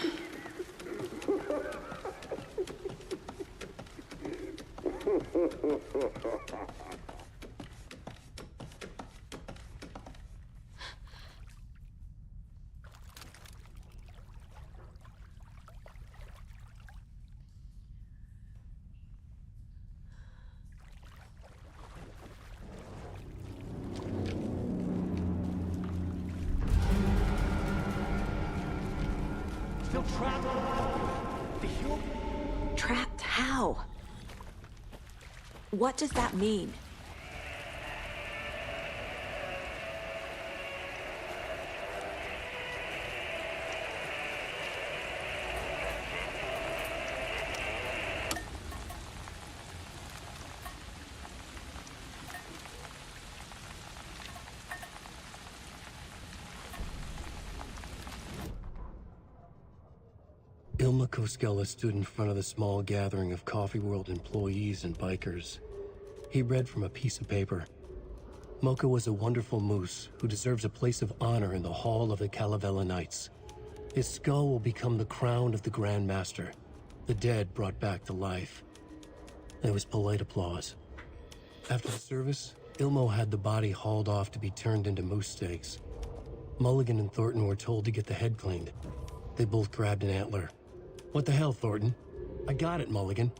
Speaker 14: Still trapped. The human.
Speaker 13: Trapped how? What does that mean?
Speaker 16: Ilma Koskela stood in front of the small gathering of Coffee World employees and bikers. He read from a piece of paper. Mocha was a wonderful moose who deserves a place of honor in the Hall of the Calavella Knights. His skull will become the crown of the Grand Master, the dead brought back to life. There was polite applause. After the service, Ilmo had the body hauled off to be turned into moose steaks. Mulligan and Thornton were told to get the head cleaned. They both grabbed an antler. What the hell, Thornton? I got it, Mulligan.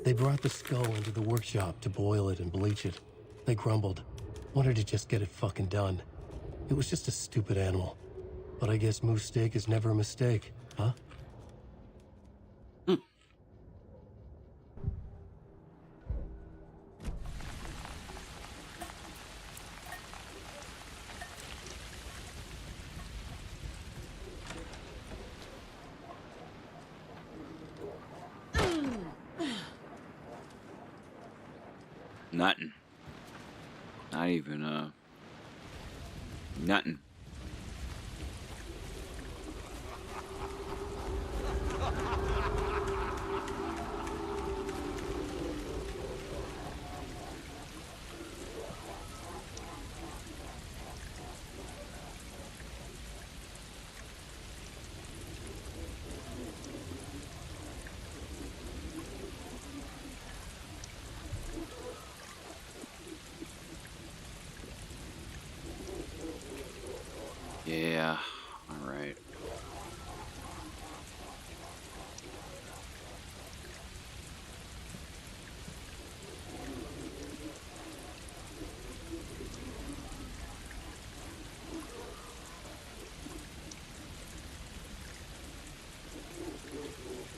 Speaker 16: They brought the skull into the workshop to boil it and bleach it. They grumbled. Wanted to just get it fucking done. It was just a stupid animal. But I guess moose steak is never a mistake, huh?
Speaker 1: Nothing. Not even, nothing. Yeah, all right.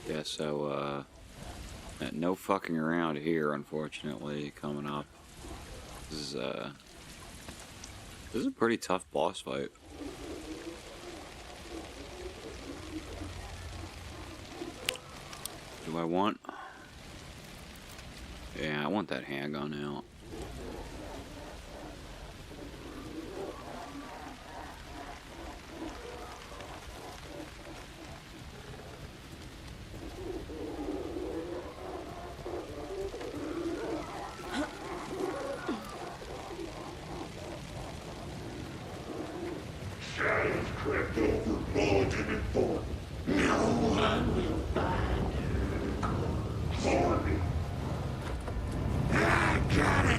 Speaker 1: Yeah, so, no fucking around here, unfortunately, coming up. This is a pretty tough boss fight. Do I want? Yeah, I want that handgun out.
Speaker 19: Shadows crept over Mulligan and Thornton. No one will find her. Thornton. I got it.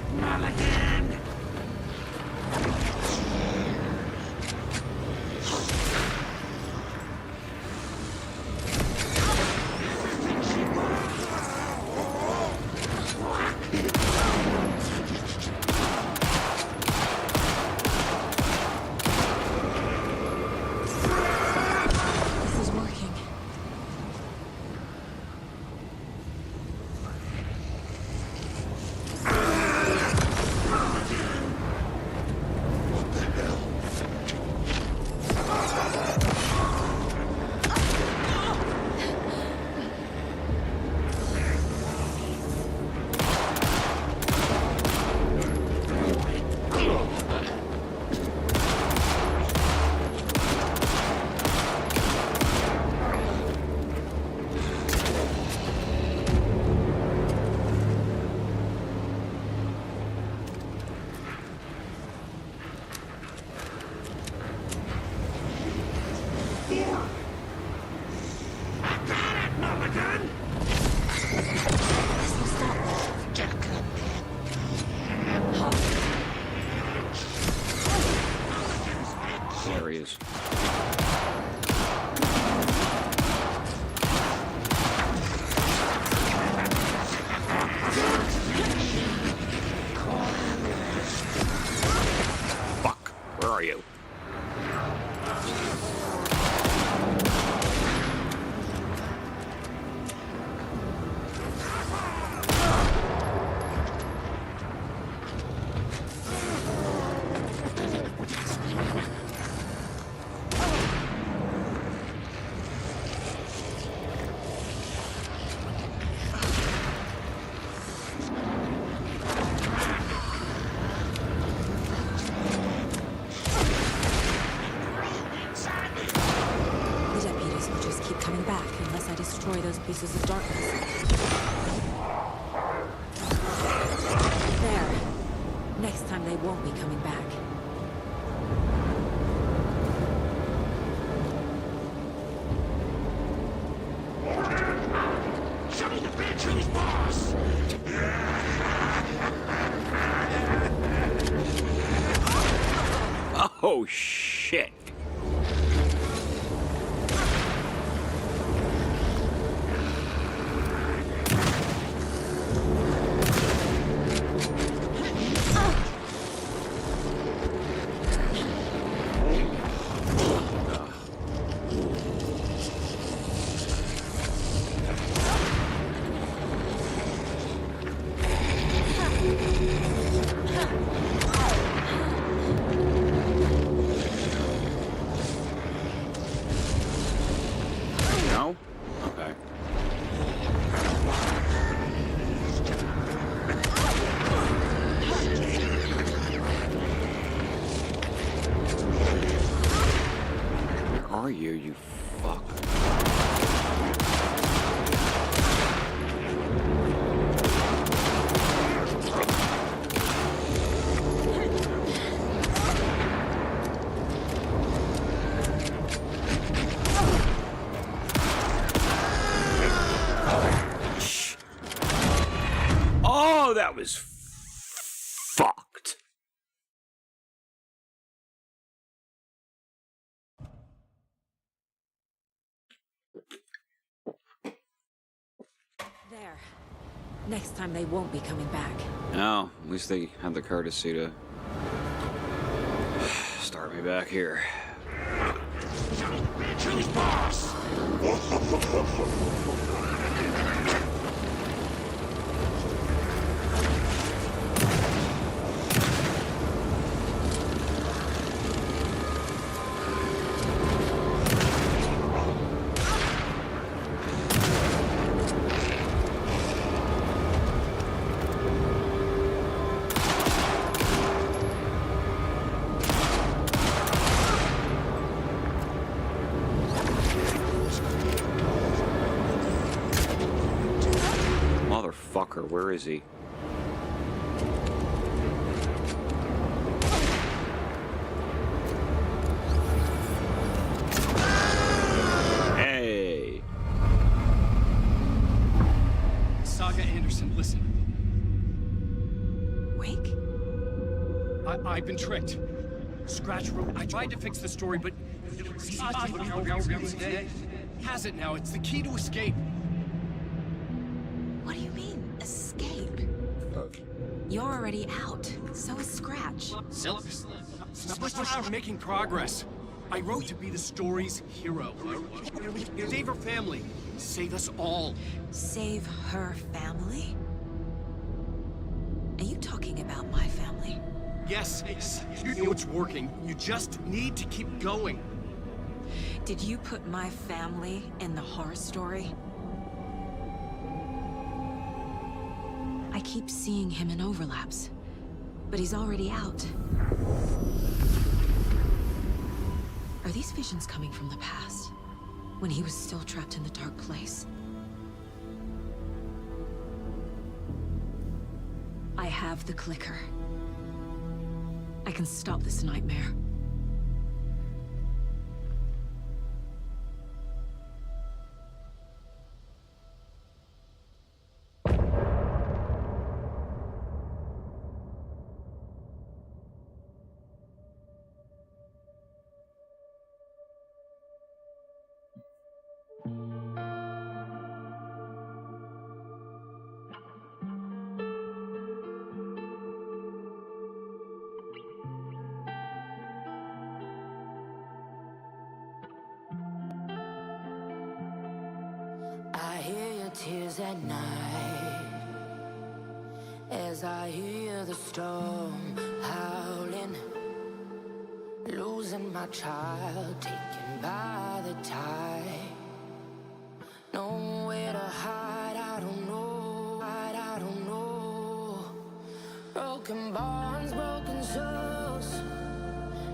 Speaker 15: pieces of darkness. There. Next time they won't be coming back.
Speaker 19: Show me the bitch who's boss!
Speaker 1: Oh, shit. No? Okay. Where are you, you fuck? Oh, that was fucked.
Speaker 15: There. Next time they won't be coming back.
Speaker 1: No, at least they had the courtesy to start me back here.
Speaker 19: Bitch who's boss!
Speaker 1: Motherfucker, where is he? Hey!
Speaker 20: Saga Anderson, listen.
Speaker 15: Wake?
Speaker 20: I've been tricked. Scratch wrote. I tried to fix the story, but has it now. It's the key to escape.
Speaker 15: What do you mean, escape? You're already out. So is Scratch.
Speaker 20: We're making progress. I wrote to be the story's hero. Save her family. Save us all.
Speaker 15: Save her family? Are you talking about my family?
Speaker 20: Yes, you know it's working. You just need to keep going.
Speaker 15: Did you put my family in the horror story? I keep seeing him in overlaps, but he's already out. Are these visions coming from the past, when he was still trapped in the dark place? I have the clicker. I can stop this nightmare.
Speaker 21: I hear your tears at night as I hear the storm howling, losing my child, taken by the tide. Nowhere to hide, I don't know, I don't know. Broken bonds, broken souls.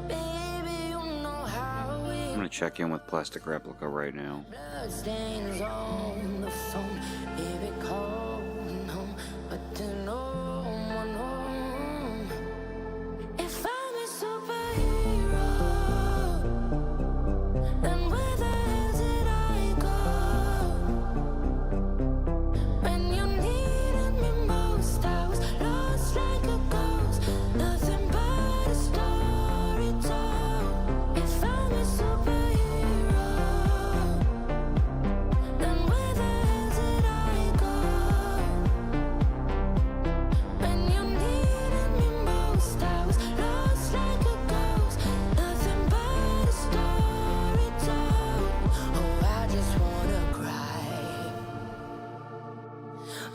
Speaker 21: Baby, you know how we
Speaker 1: I'm gonna check in with Plastic Replica right now.
Speaker 21: blood stains on the phone, baby calling home, but there's no one home. If I'm a superhero, then where the hell did I go? When you needed me most, I was lost like a ghost, nothing but a story told. If I'm a superhero, then where the hell did I go? When you needed me most, I was lost like a ghost, nothing but a story told. Oh, I just wanna cry,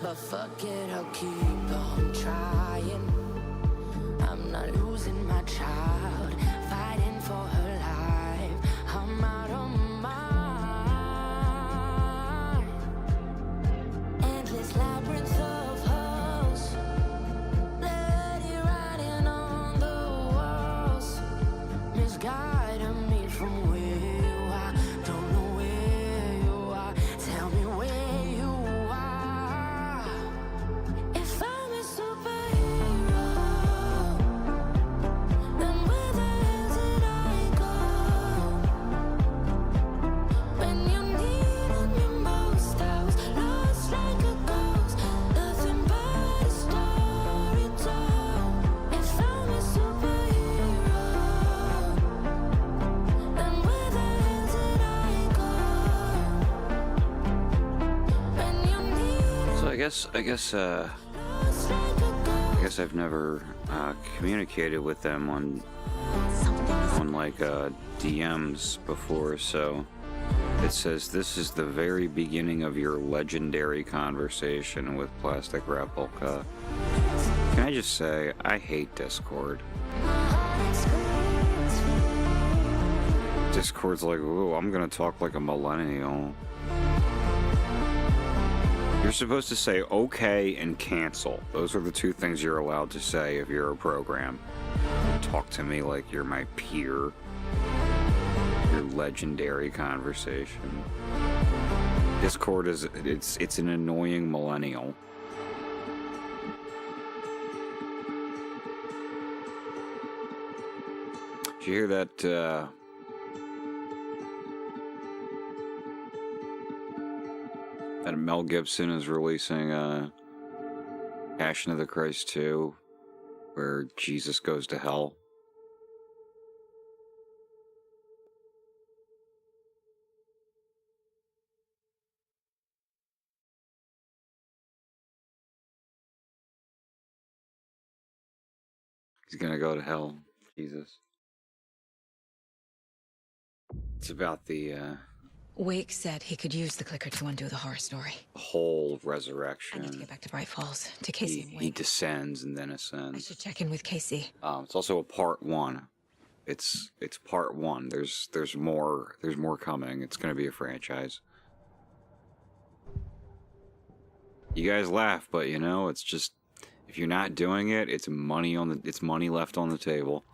Speaker 21: but fuck it, I'll keep on trying. I'm not losing my child, fighting for her life. I'm out of my mind. Endless labyrinth of holes, bloody writing on the walls, misguiding me from where you are. Don't know where you are, tell me where you are. If I'm a superhero, then where the hell did I go? When you needed me most, I was lost like a ghost, nothing but a story told. If I'm a superhero, then where the hell did I go? When you needed
Speaker 1: So I guess I've never communicated with them on like DMs before. So it says this is the very beginning of your legendary conversation with Plastic Replica. Can I just say I hate Discord. Discord's like, ooh, I'm gonna talk like a millennial. You're supposed to say okay and cancel. Those are the two things you're allowed to say if you're a program. Talk to me like you're my peer. Your legendary conversation. Discord is it's an annoying millennial. Did you hear that that Mel Gibson is releasing Passion of the Christ 2, where Jesus goes to hell? He's gonna go to hell, Jesus. It's about the
Speaker 15: Wake said he could use the clicker to undo the horror story.
Speaker 1: whole
Speaker 15: I
Speaker 1: resurrection.
Speaker 15: need to get back to Bright Falls, to Casey and
Speaker 1: He
Speaker 15: Wake.
Speaker 1: descends and then
Speaker 15: I
Speaker 1: ascends.
Speaker 15: should check in with Casey.
Speaker 1: It's also a part one. It's part one. There's more coming. It's gonna be a franchise. You guys laugh, but you know, it's just if you're not doing it, it's money left on the table.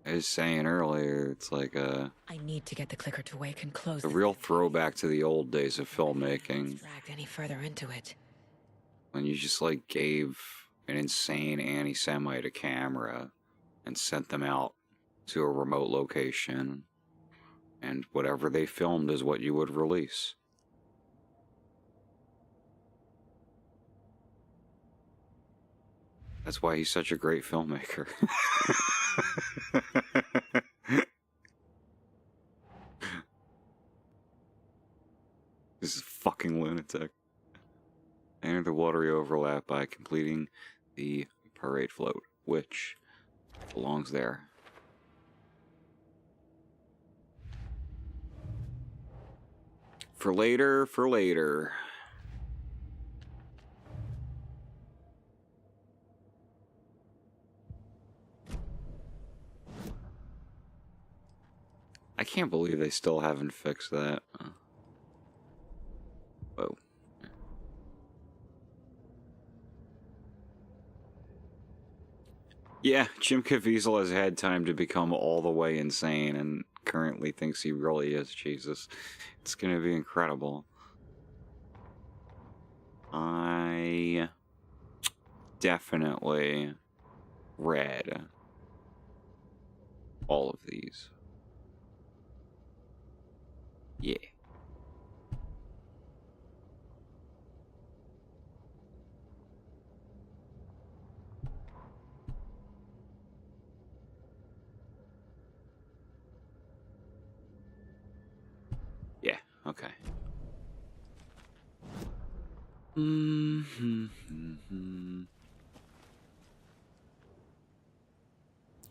Speaker 1: I was saying earlier, it's like
Speaker 15: I need to get the clicker to Wake and close
Speaker 1: a
Speaker 15: the
Speaker 1: real throwback to the old days of filmmaking,
Speaker 15: dragged any further into it.
Speaker 1: when you just like gave an insane anti-Semite a camera and sent them out to a remote location, and whatever they filmed is what you would release. That's why he's such a great filmmaker. This is fucking lunatic. Enter the watery overlap by completing the parade float, which belongs there. For later, for later. I can't believe they still haven't fixed that. Whoa. Yeah, Jim Caviezel has had time to become all the way insane and currently thinks he really is Jesus. It's gonna be incredible. I definitely read all of these. Yeah. Yeah, okay.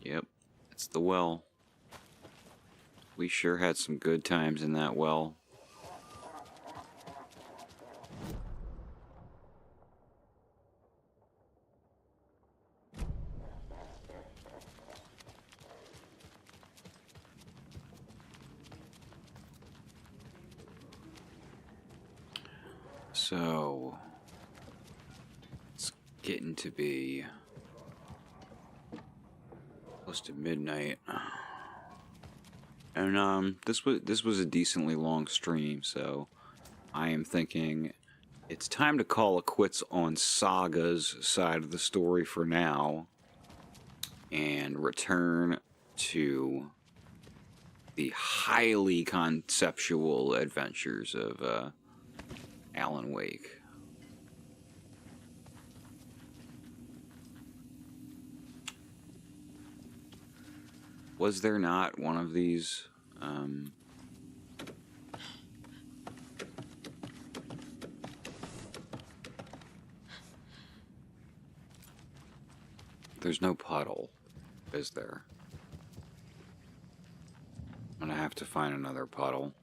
Speaker 1: Yep, it's the well. We sure had some good times in that well. So, it's getting to be close to midnight. And this was a decently long stream, so I am thinking it's time to call it quits on Saga's side of the story for now and return to the highly conceptual adventures of Alan Wake. Was there not one of these? There's no puddle, is there? I'm gonna have to find another puddle.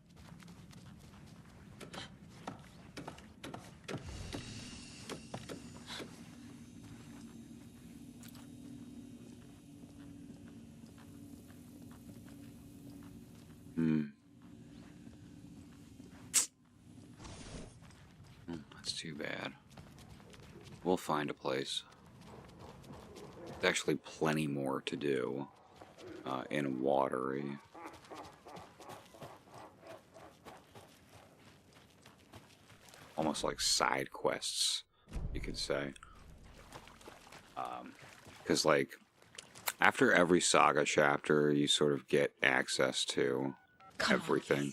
Speaker 1: That's too bad. We'll find a place. There's actually plenty more to do in Watery. Almost like side quests, you could say. Because, like, after every Saga chapter, you sort of get access to everything.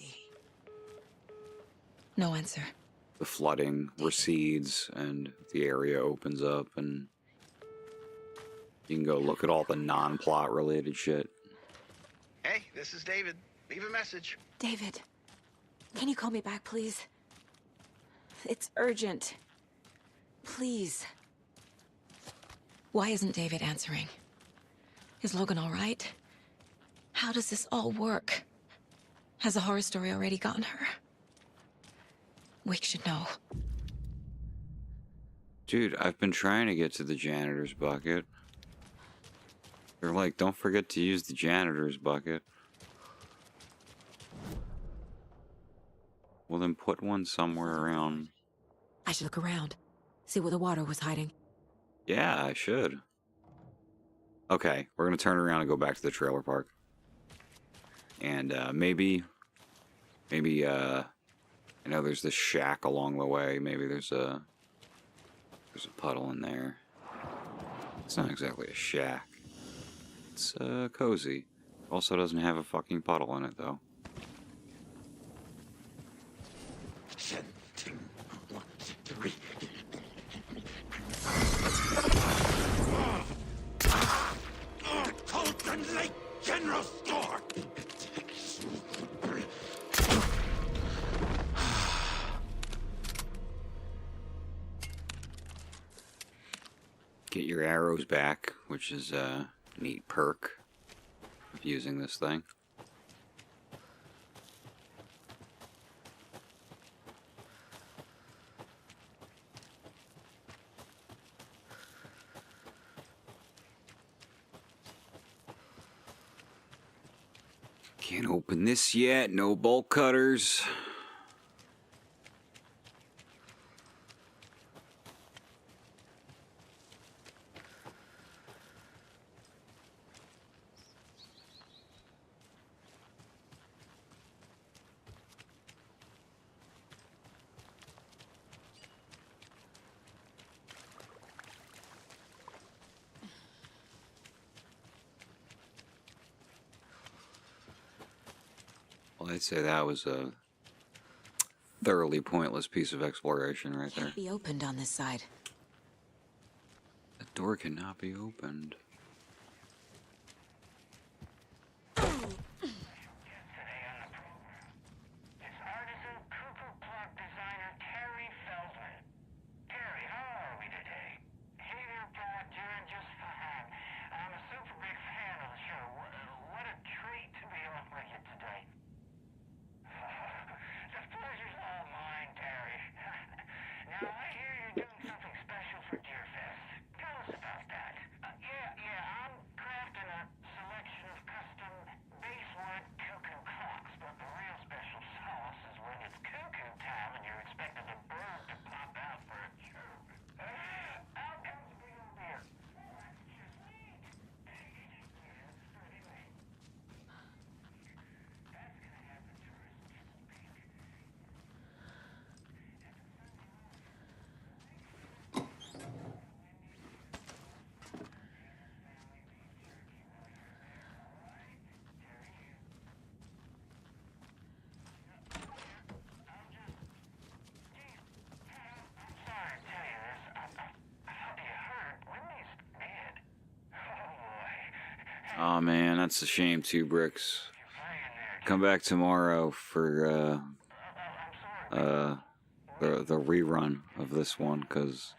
Speaker 13: No answer.
Speaker 1: The flooding recedes and the area opens up, and you can go look at all the non-plot related shit.
Speaker 8: Hey, this is David. Leave a message.
Speaker 13: David, can you call me back, please? It's urgent. Please. Why isn't David answering? Is Logan all right? How does this all work? Has the horror story already gotten her? Wake should know.
Speaker 1: Dude, I've been trying to get to the janitor's bucket. They're like, don't forget to use the janitor's bucket. Well, then put one somewhere around.
Speaker 13: I should look around. See where the water was hiding.
Speaker 1: Yeah, I should. Okay, we're gonna turn around and go back to the trailer park. And maybe, I know there's this shack along the way. Maybe there's a puddle in there. It's not exactly a shack. It's cozy. Also doesn't have a fucking puddle in it, though.
Speaker 19: The Colton Lake General Store!
Speaker 1: Get your arrows back, which is a neat perk of using this thing. Can't open this yet, no bolt cutters. I'd say that was a thoroughly pointless piece of exploration right there.
Speaker 15: Can't be opened on this side.
Speaker 1: The door cannot be opened. Oh man, that's a shame too, Bricks. Come back tomorrow for the rerun of this one, because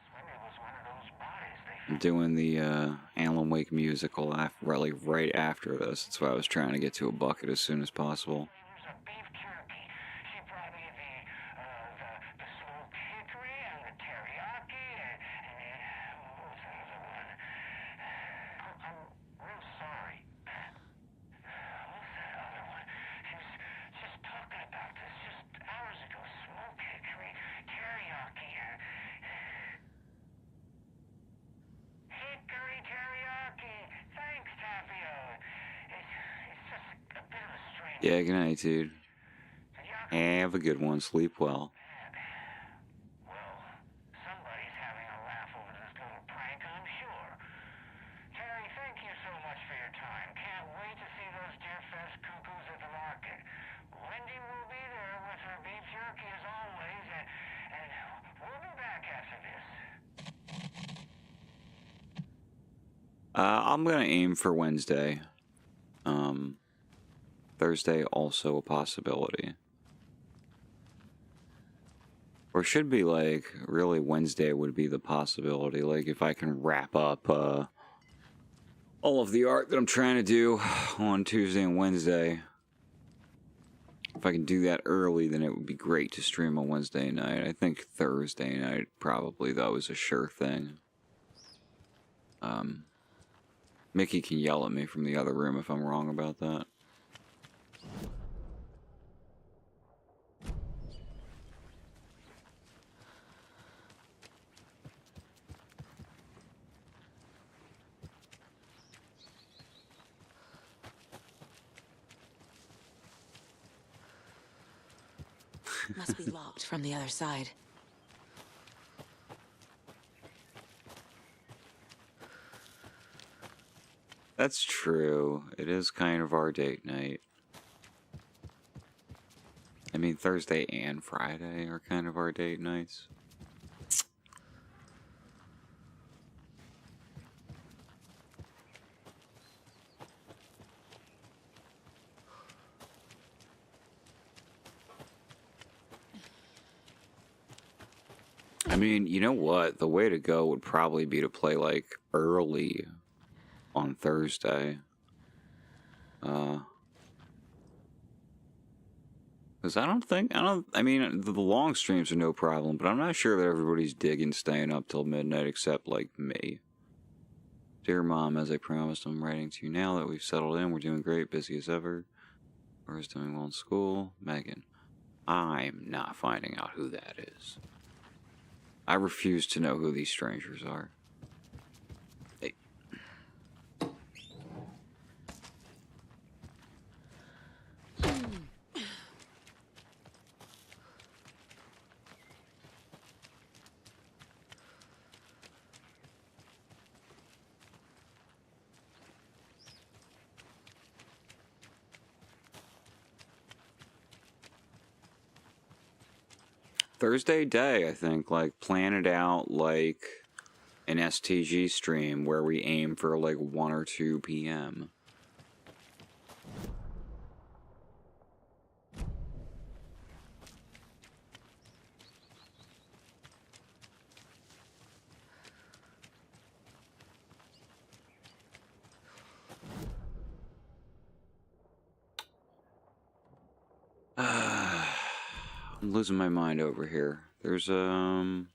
Speaker 1: I'm doing the Alan Wake musical really right after this. That's why I was trying to get to a bucket as soon as possible. Yeah, good night, dude. Have a good one. Sleep well. I'm gonna aim for Wednesday. Thursday also a possibility. Or should be like, really Wednesday would be the possibility. Like if I can wrap up all of the art that I'm trying to do on Tuesday and Wednesday. If I can do that early, then it would be great to stream on Wednesday night. I think Thursday night probably, though, is a sure thing. Mickey can yell at me from the other room if I'm wrong about that.
Speaker 15: Must be locked from the other side.
Speaker 1: That's true. It is kind of our date night. I mean, Thursday and Friday are kind of our date nights. I mean, you know what? The way to go would probably be to play, like, early on Thursday. Because I mean, the long streams are no problem, but I'm not sure that everybody's digging staying up till midnight except, like, me. Dear Mom, as I promised, I'm writing to you now that we've settled in. We're doing great, busy as ever. Laura's doing well in school. Megan, I'm not finding out who that is. I refuse to know who these strangers are. Hey. Thursday day, I think. Like, plan it out like an STG stream where we aim for like 1 or 2 p.m. I'm losing my mind over here. There's oh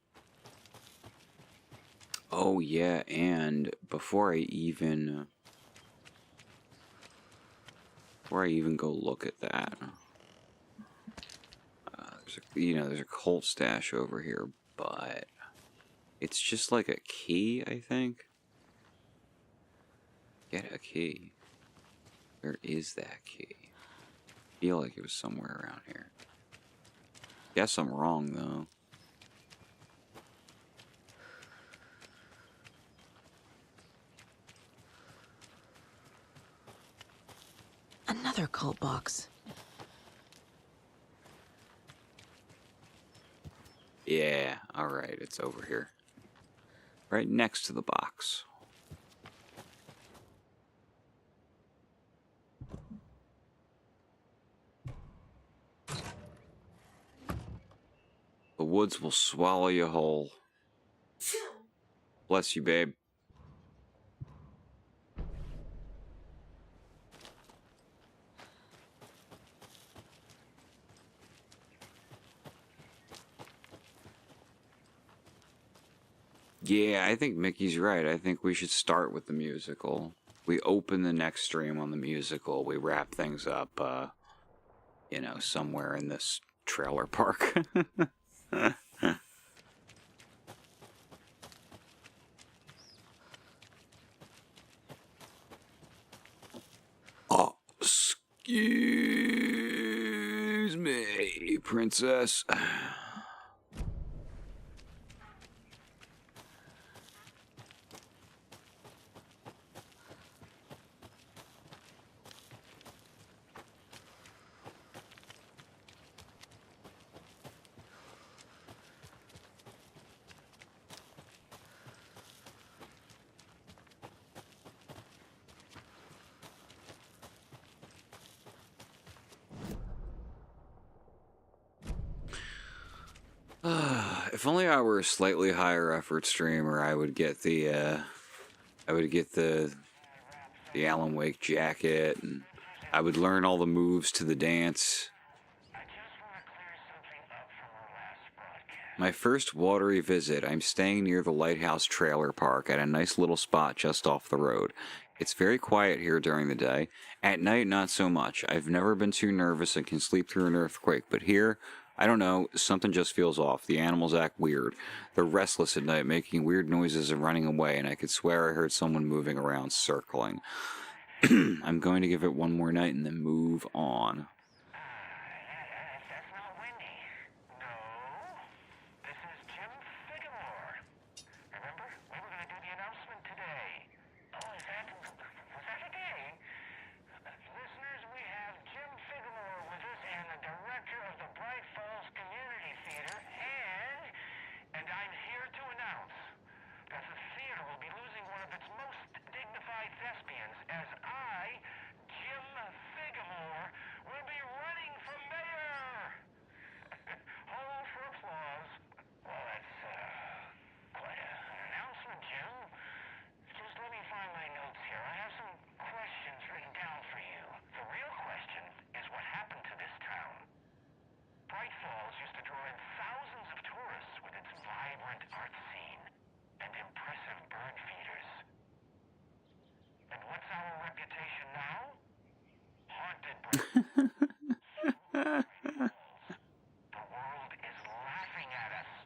Speaker 1: yeah, and before I even go look at that, there's a Colt stash over here, but it's just like a key, I think. Get a key. Where is that key? I feel like it was somewhere around here. Guess I'm wrong, though.
Speaker 13: Another cult box.
Speaker 1: Yeah, alright, it's over here. Right next to the box. The woods will swallow you whole. Bless you, babe. Yeah, I think Mickey's right. I think we should start with the musical. We open the next stream on the musical. We wrap things up, somewhere in this trailer park. Oh, excuse me, princess. If only I were a slightly higher effort streamer, I would get the Alan Wake jacket, and I would learn all the moves to the dance. My first watery visit, I'm staying near the Lighthouse Trailer Park at a nice little spot just off the road. It's very quiet here during the day. At night, not so much. I've never been too nervous and can sleep through an earthquake, but here, I don't know, something just feels off. The animals act weird. They're restless at night, making weird noises and running away, and I could swear I heard someone moving around, circling. I'm going to give it one more night and then move on.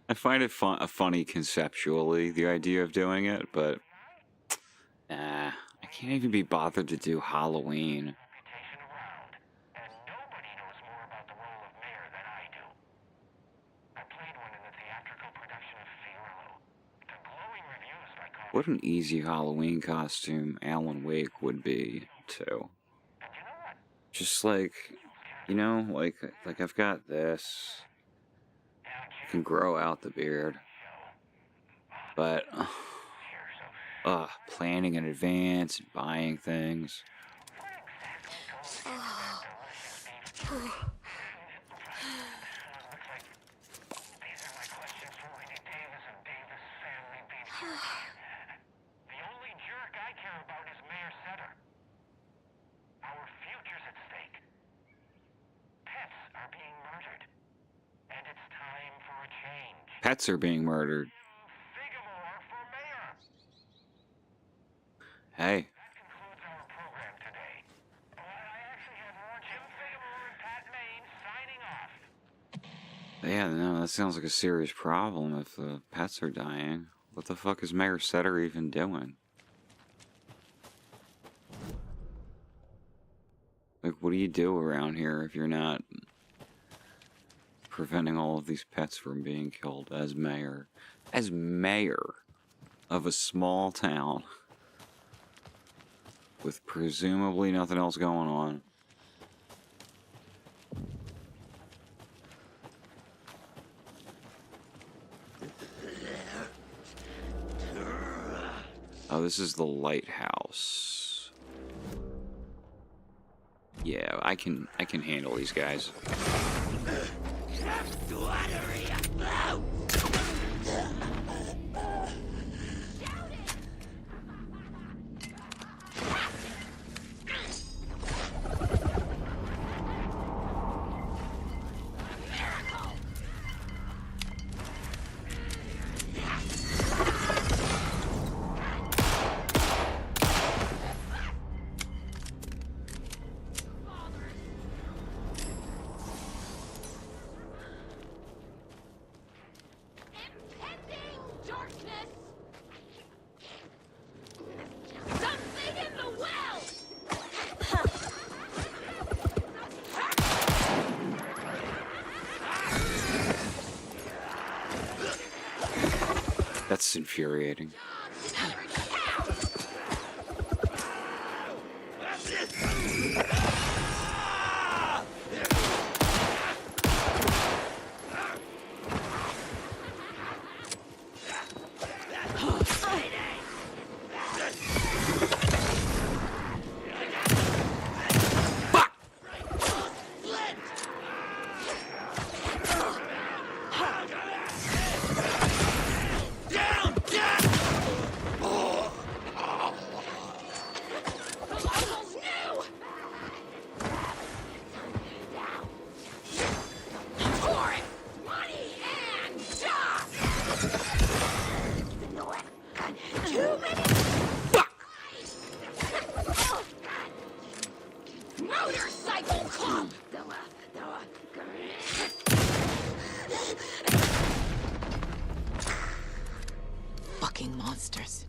Speaker 1: I find it funny conceptually, the idea of doing it, but I can't even be bothered to do Halloween. What an easy Halloween costume Alan Wake would be, too. Just like, like I've got this. can grow out the beard. But, planning in advance and buying things. Pets are being murdered. Hey. Yeah, no, that sounds like a serious problem if the pets are dying. What the fuck is Mayor Setter even doing? Like, what do you do around here if you're not preventing all of these pets from being killed as mayor? As mayor of a small town with presumably nothing else going on. Oh, this is the lighthouse. Yeah, I can handle these guys. That's infuriating.
Speaker 21: Motorcycle cop!
Speaker 15: Fucking monsters.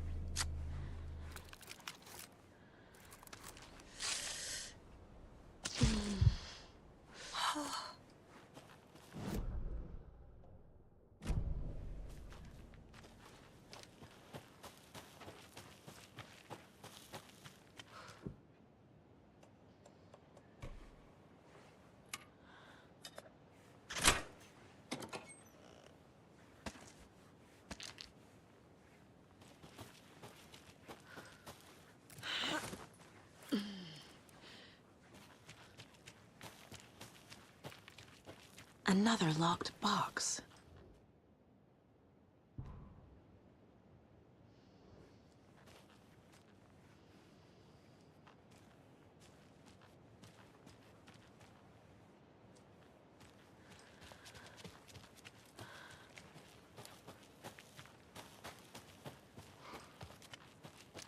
Speaker 15: Another locked box.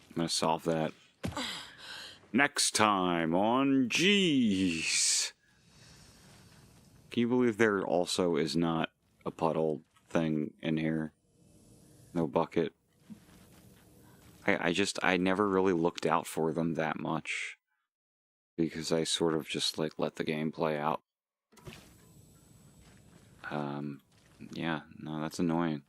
Speaker 1: I'm gonna solve that next time on GeeZ. Can you believe there also is not a puddle thing in here? No bucket. I never really looked out for them that much. Because I sort of just, like, let the game play out. Yeah, no, that's annoying.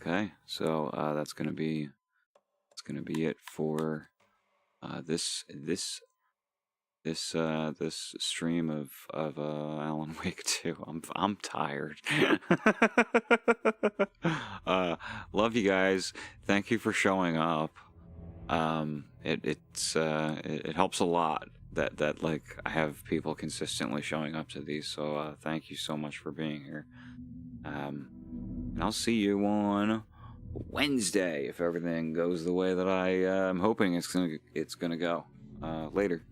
Speaker 1: Okay, so that's gonna be it for this stream of Alan Wake 2. I'm tired. Love you guys. Thank you for showing up. It helps a lot that like I have people consistently showing up to these. So thank you so much for being here. And I'll see you on Wednesday if everything goes the way that I am hoping it's gonna go. Later.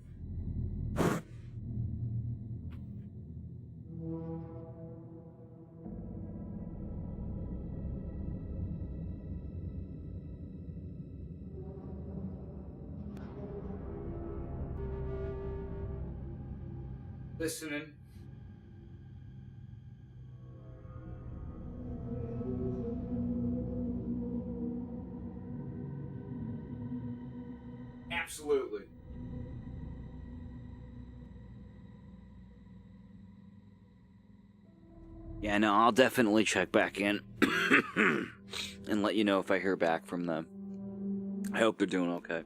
Speaker 1: Listening. Absolutely. Yeah, no, I'll definitely check back in and let you know if I hear back from them. I hope they're doing okay.